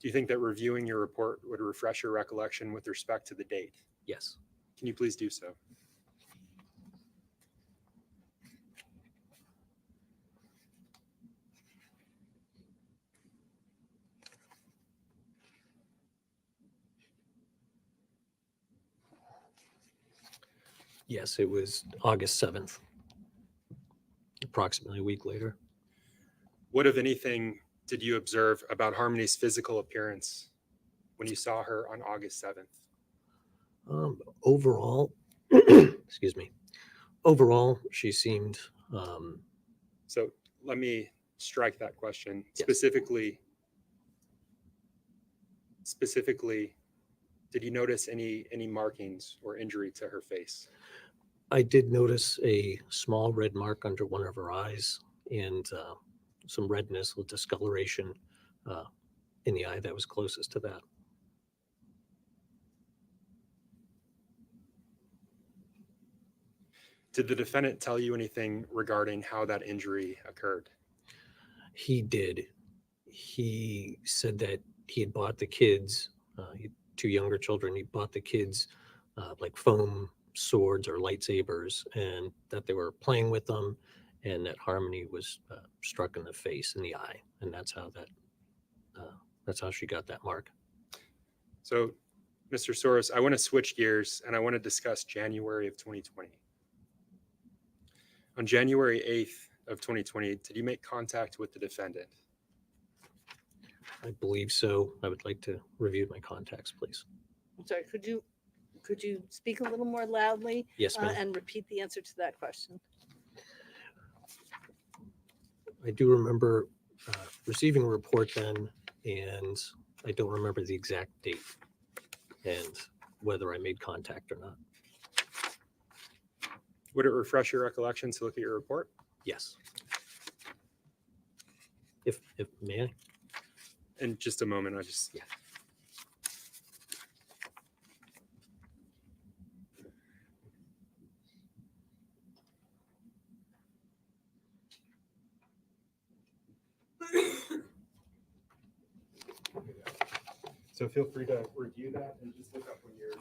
Do you think that reviewing your report would refresh your recollection with respect to the date?
Yes.
Can you please do so?
Yes, it was August 7th, approximately a week later.
What, if anything, did you observe about Harmony's physical appearance when you saw her on August 7th?
Overall, excuse me, overall, she seemed.
So let me strike that question.
Yes.
Specifically, did you notice any markings or injury to her face?
I did notice a small red mark under one of her eyes and some redness with discoloration in the eye that was closest to that.
Did the defendant tell you anything regarding how that injury occurred?
He did. He said that he had bought the kids, he had 2 younger children, he bought the kids like foam swords or lightsabers and that they were playing with them and that Harmony was struck in the face, in the eye. And that's how that That's how she got that mark.
So, Mr. Soros, I want to switch gears and I want to discuss January of 2020. On January 8th of 2020, did you make contact with the defendant?
I believe so. I would like to review my contacts, please.
I'm sorry, could you speak a little more loudly?
Yes, ma'am.
And repeat the answer to that question?
I do remember receiving a report then, and I don't remember the exact date and whether I made contact or not.
Would it refresh your recollection to look at your report?
Yes. If may I?
In just a moment, I just.
Yeah.
So feel free to review that and just look up when you're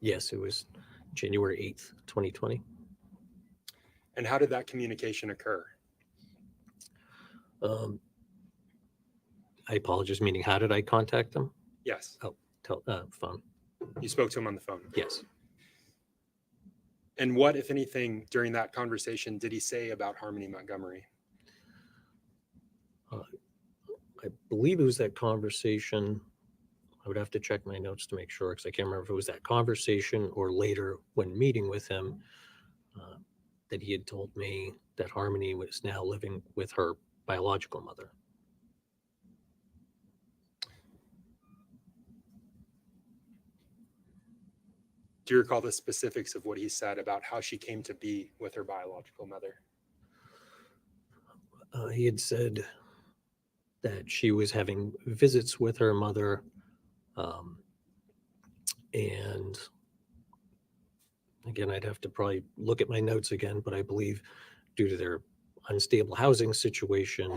Yes, it was January 8th, 2020.
And how did that communication occur?
I apologize, meaning how did I contact them?
Yes.
Oh, phone.
You spoke to him on the phone.
Yes.
And what, if anything, during that conversation did he say about Harmony Montgomery?
I believe it was that conversation. I would have to check my notes to make sure because I can't remember if it was that conversation or later when meeting with him that he had told me that Harmony was now living with her biological mother.
Do you recall the specifics of what he said about how she came to be with her biological mother?
He had said that she was having visits with her mother, and again, I'd have to probably look at my notes again, but I believe due to their unstable housing situation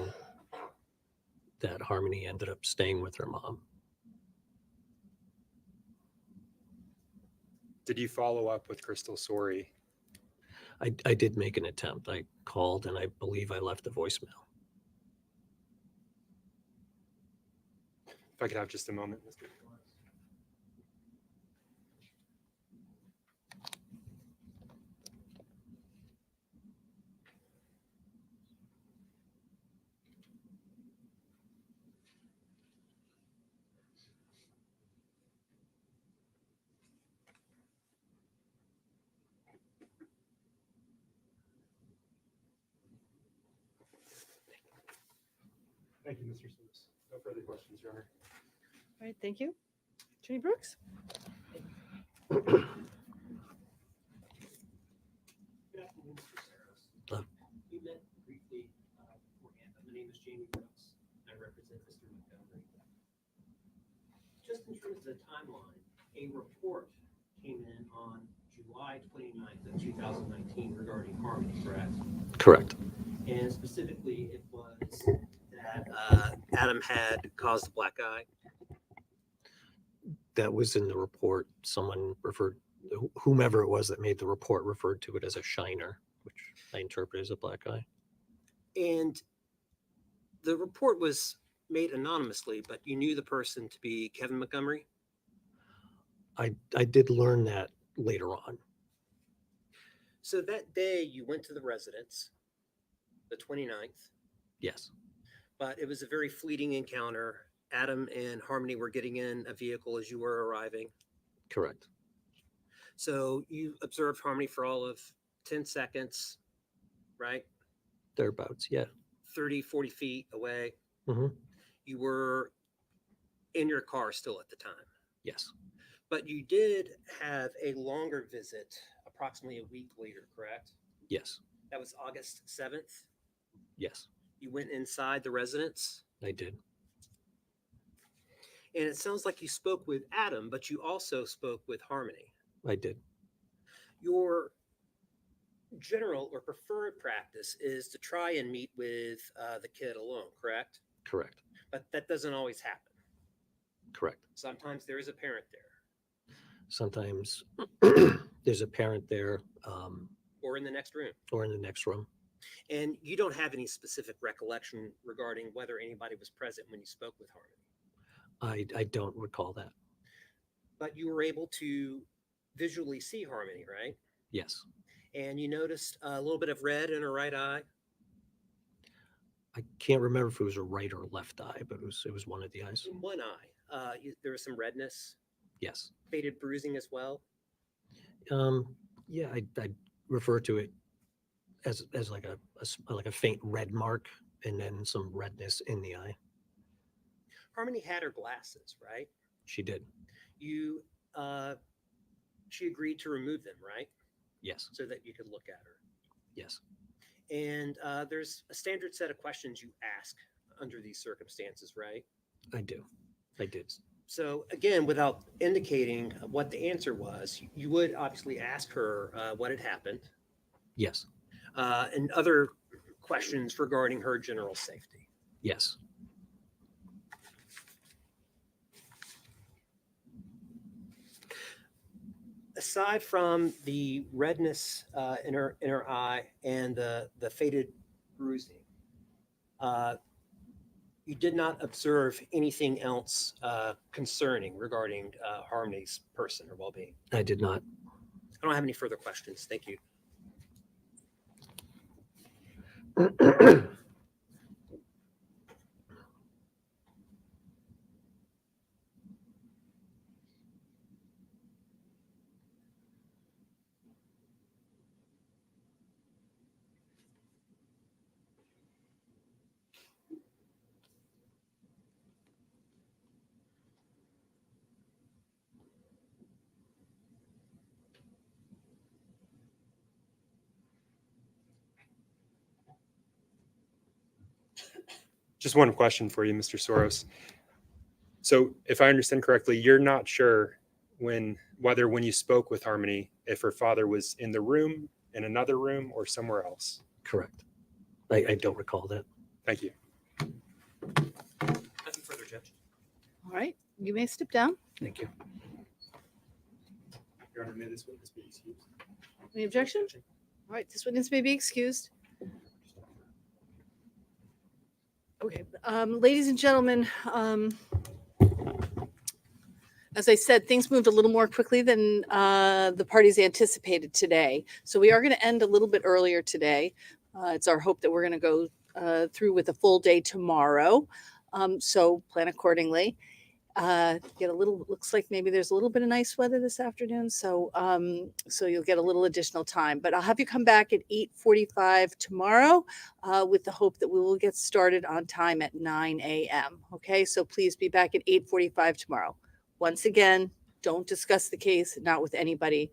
that Harmony ended up staying with her mom.
Did you follow up with Crystal Sorey?
I did make an attempt. I called and I believe I left a voicemail.
If I could have just a moment, Mr. Thank you, Mr. Smith. No further questions, Your Honor.
All right, thank you. Attorney Brooks?
Good afternoon, Mr. Saros. We met briefly beforehand. My name is Jamie Brooks. I represent Mr. Montgomery. Just in terms of the timeline, a report came in on July 29th of 2019 regarding Harmony, correct?
Correct.
And specifically, it was that Adam had caused a black eye.
That was in the report. Someone referred, whomever it was that made the report referred to it as a shiner, which I interpret as a black eye.
And the report was made anonymously, but you knew the person to be Kevin Montgomery.
I did learn that later on.
So that day you went to the residence, the 29th,
Yes.
but it was a very fleeting encounter. Adam and Harmony were getting in a vehicle as you were arriving.
Correct.
So you observed Harmony for all of 10 seconds, right?
Thereabouts. Yeah.
30, 40 feet away.
Mm-hmm.
You were in your car still at the time.
Yes.
But you did have a longer visit approximately a week later, correct?
Yes.
That was August 7th.
Yes.
You went inside the residence.
I did.
And it sounds like you spoke with Adam, but you also spoke with Harmony.
I did.
Your general or preferred practice is to try and meet with the kid alone, correct?
Correct.
But that doesn't always happen.
Correct.
Sometimes there is a parent there
Sometimes there's a parent there
or in the next room.
or in the next room.
And you don't have any specific recollection regarding whether anybody was present when you spoke with Harmony,
I don't recall that.
but you were able to visually see Harmony, right?
Yes.
And you noticed a little bit of red in her right eye.
I can't remember if it was a right or left eye, but it was one of the eyes.
In one eye, there was some redness,
Yes.
faded bruising as well.
Yeah, I refer to it as like a faint red mark and then some redness in the eye.
Harmony had her glasses, right?
She did.
You, she agreed to remove them, right?
Yes.
So that you could look at her.
Yes.
And there's a standard set of questions you ask under these circumstances, right?
I do. I did.
So again, without indicating what the answer was, you would obviously ask her what had happened
Yes.
and other questions regarding her general safety.
Yes.
Aside from the redness in her eye and the faded bruising, you did not observe anything else concerning regarding Harmony's person or well-being.
I did not.
I don't have any further questions. Thank you. Just one question for you, Mr. Soros. So if I understand correctly, you're not sure whether when you spoke with Harmony, if her father was in the room, in another room, or somewhere else.
Correct. I don't recall that.
Thank you. Nothing further, Judge.
All right, you may step down.
Thank you.
Your Honor, may this witness be excused?
Any objection? All right, this witness may be excused. Okay, ladies and gentlemen, as I said, things moved a little more quickly than the parties anticipated today. So we are going to end a little bit earlier today. It's our hope that we're going to go through with a full day tomorrow. So plan accordingly. Looks like maybe there's a little bit of nice weather this afternoon. So you'll get a little additional time, but I'll have you come back at 8:45 tomorrow with the hope that we will get started on time at 9 a.m. Okay, so please be back at 8:45 tomorrow. Once again, don't discuss the case, not with anybody,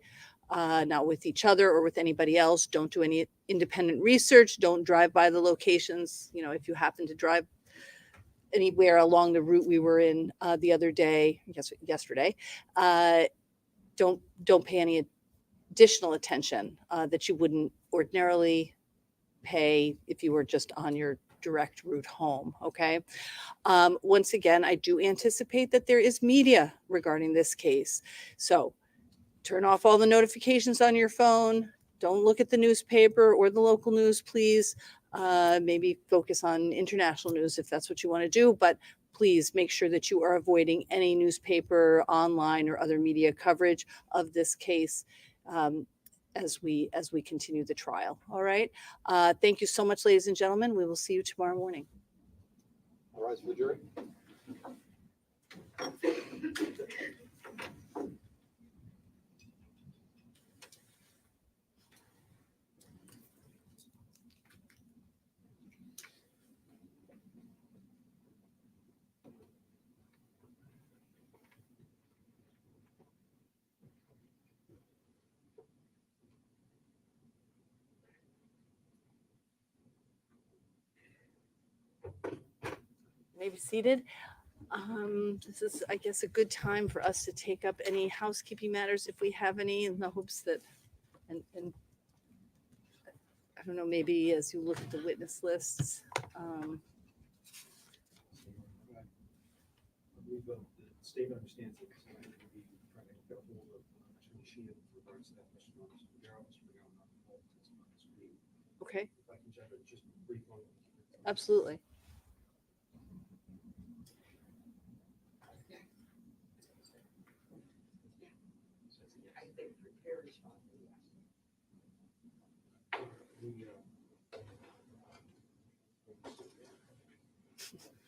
not with each other or with anybody else. Don't do any independent research. Don't drive by the locations. You know, if you happen to drive anywhere along the route we were in the other day, yesterday, don't pay any additional attention that you wouldn't ordinarily pay if you were just on your direct route home. Okay. Once again, I do anticipate that there is media regarding this case. So turn off all the notifications on your phone. Don't look at the newspaper or the local news, please. Maybe focus on international news if that's what you want to do, but please make sure that you are avoiding any newspaper, online, or other media coverage of this case as we continue the trial. All right. Thank you so much, ladies and gentlemen. We will see you tomorrow morning.
All rise for the jury.
May be seated. This is, I guess, a good time for us to take up any housekeeping matters if we have any, in the hopes that, and I don't know, maybe as you look at the witness lists.
I believe the state understands it, so I'm going to be trying to get a hold of Attorney Sheehan with regards to that. Mr. Figueroa, not involved in this meeting.
Okay,
If I can just brief on.
absolutely.
I think prepare is fine.
The,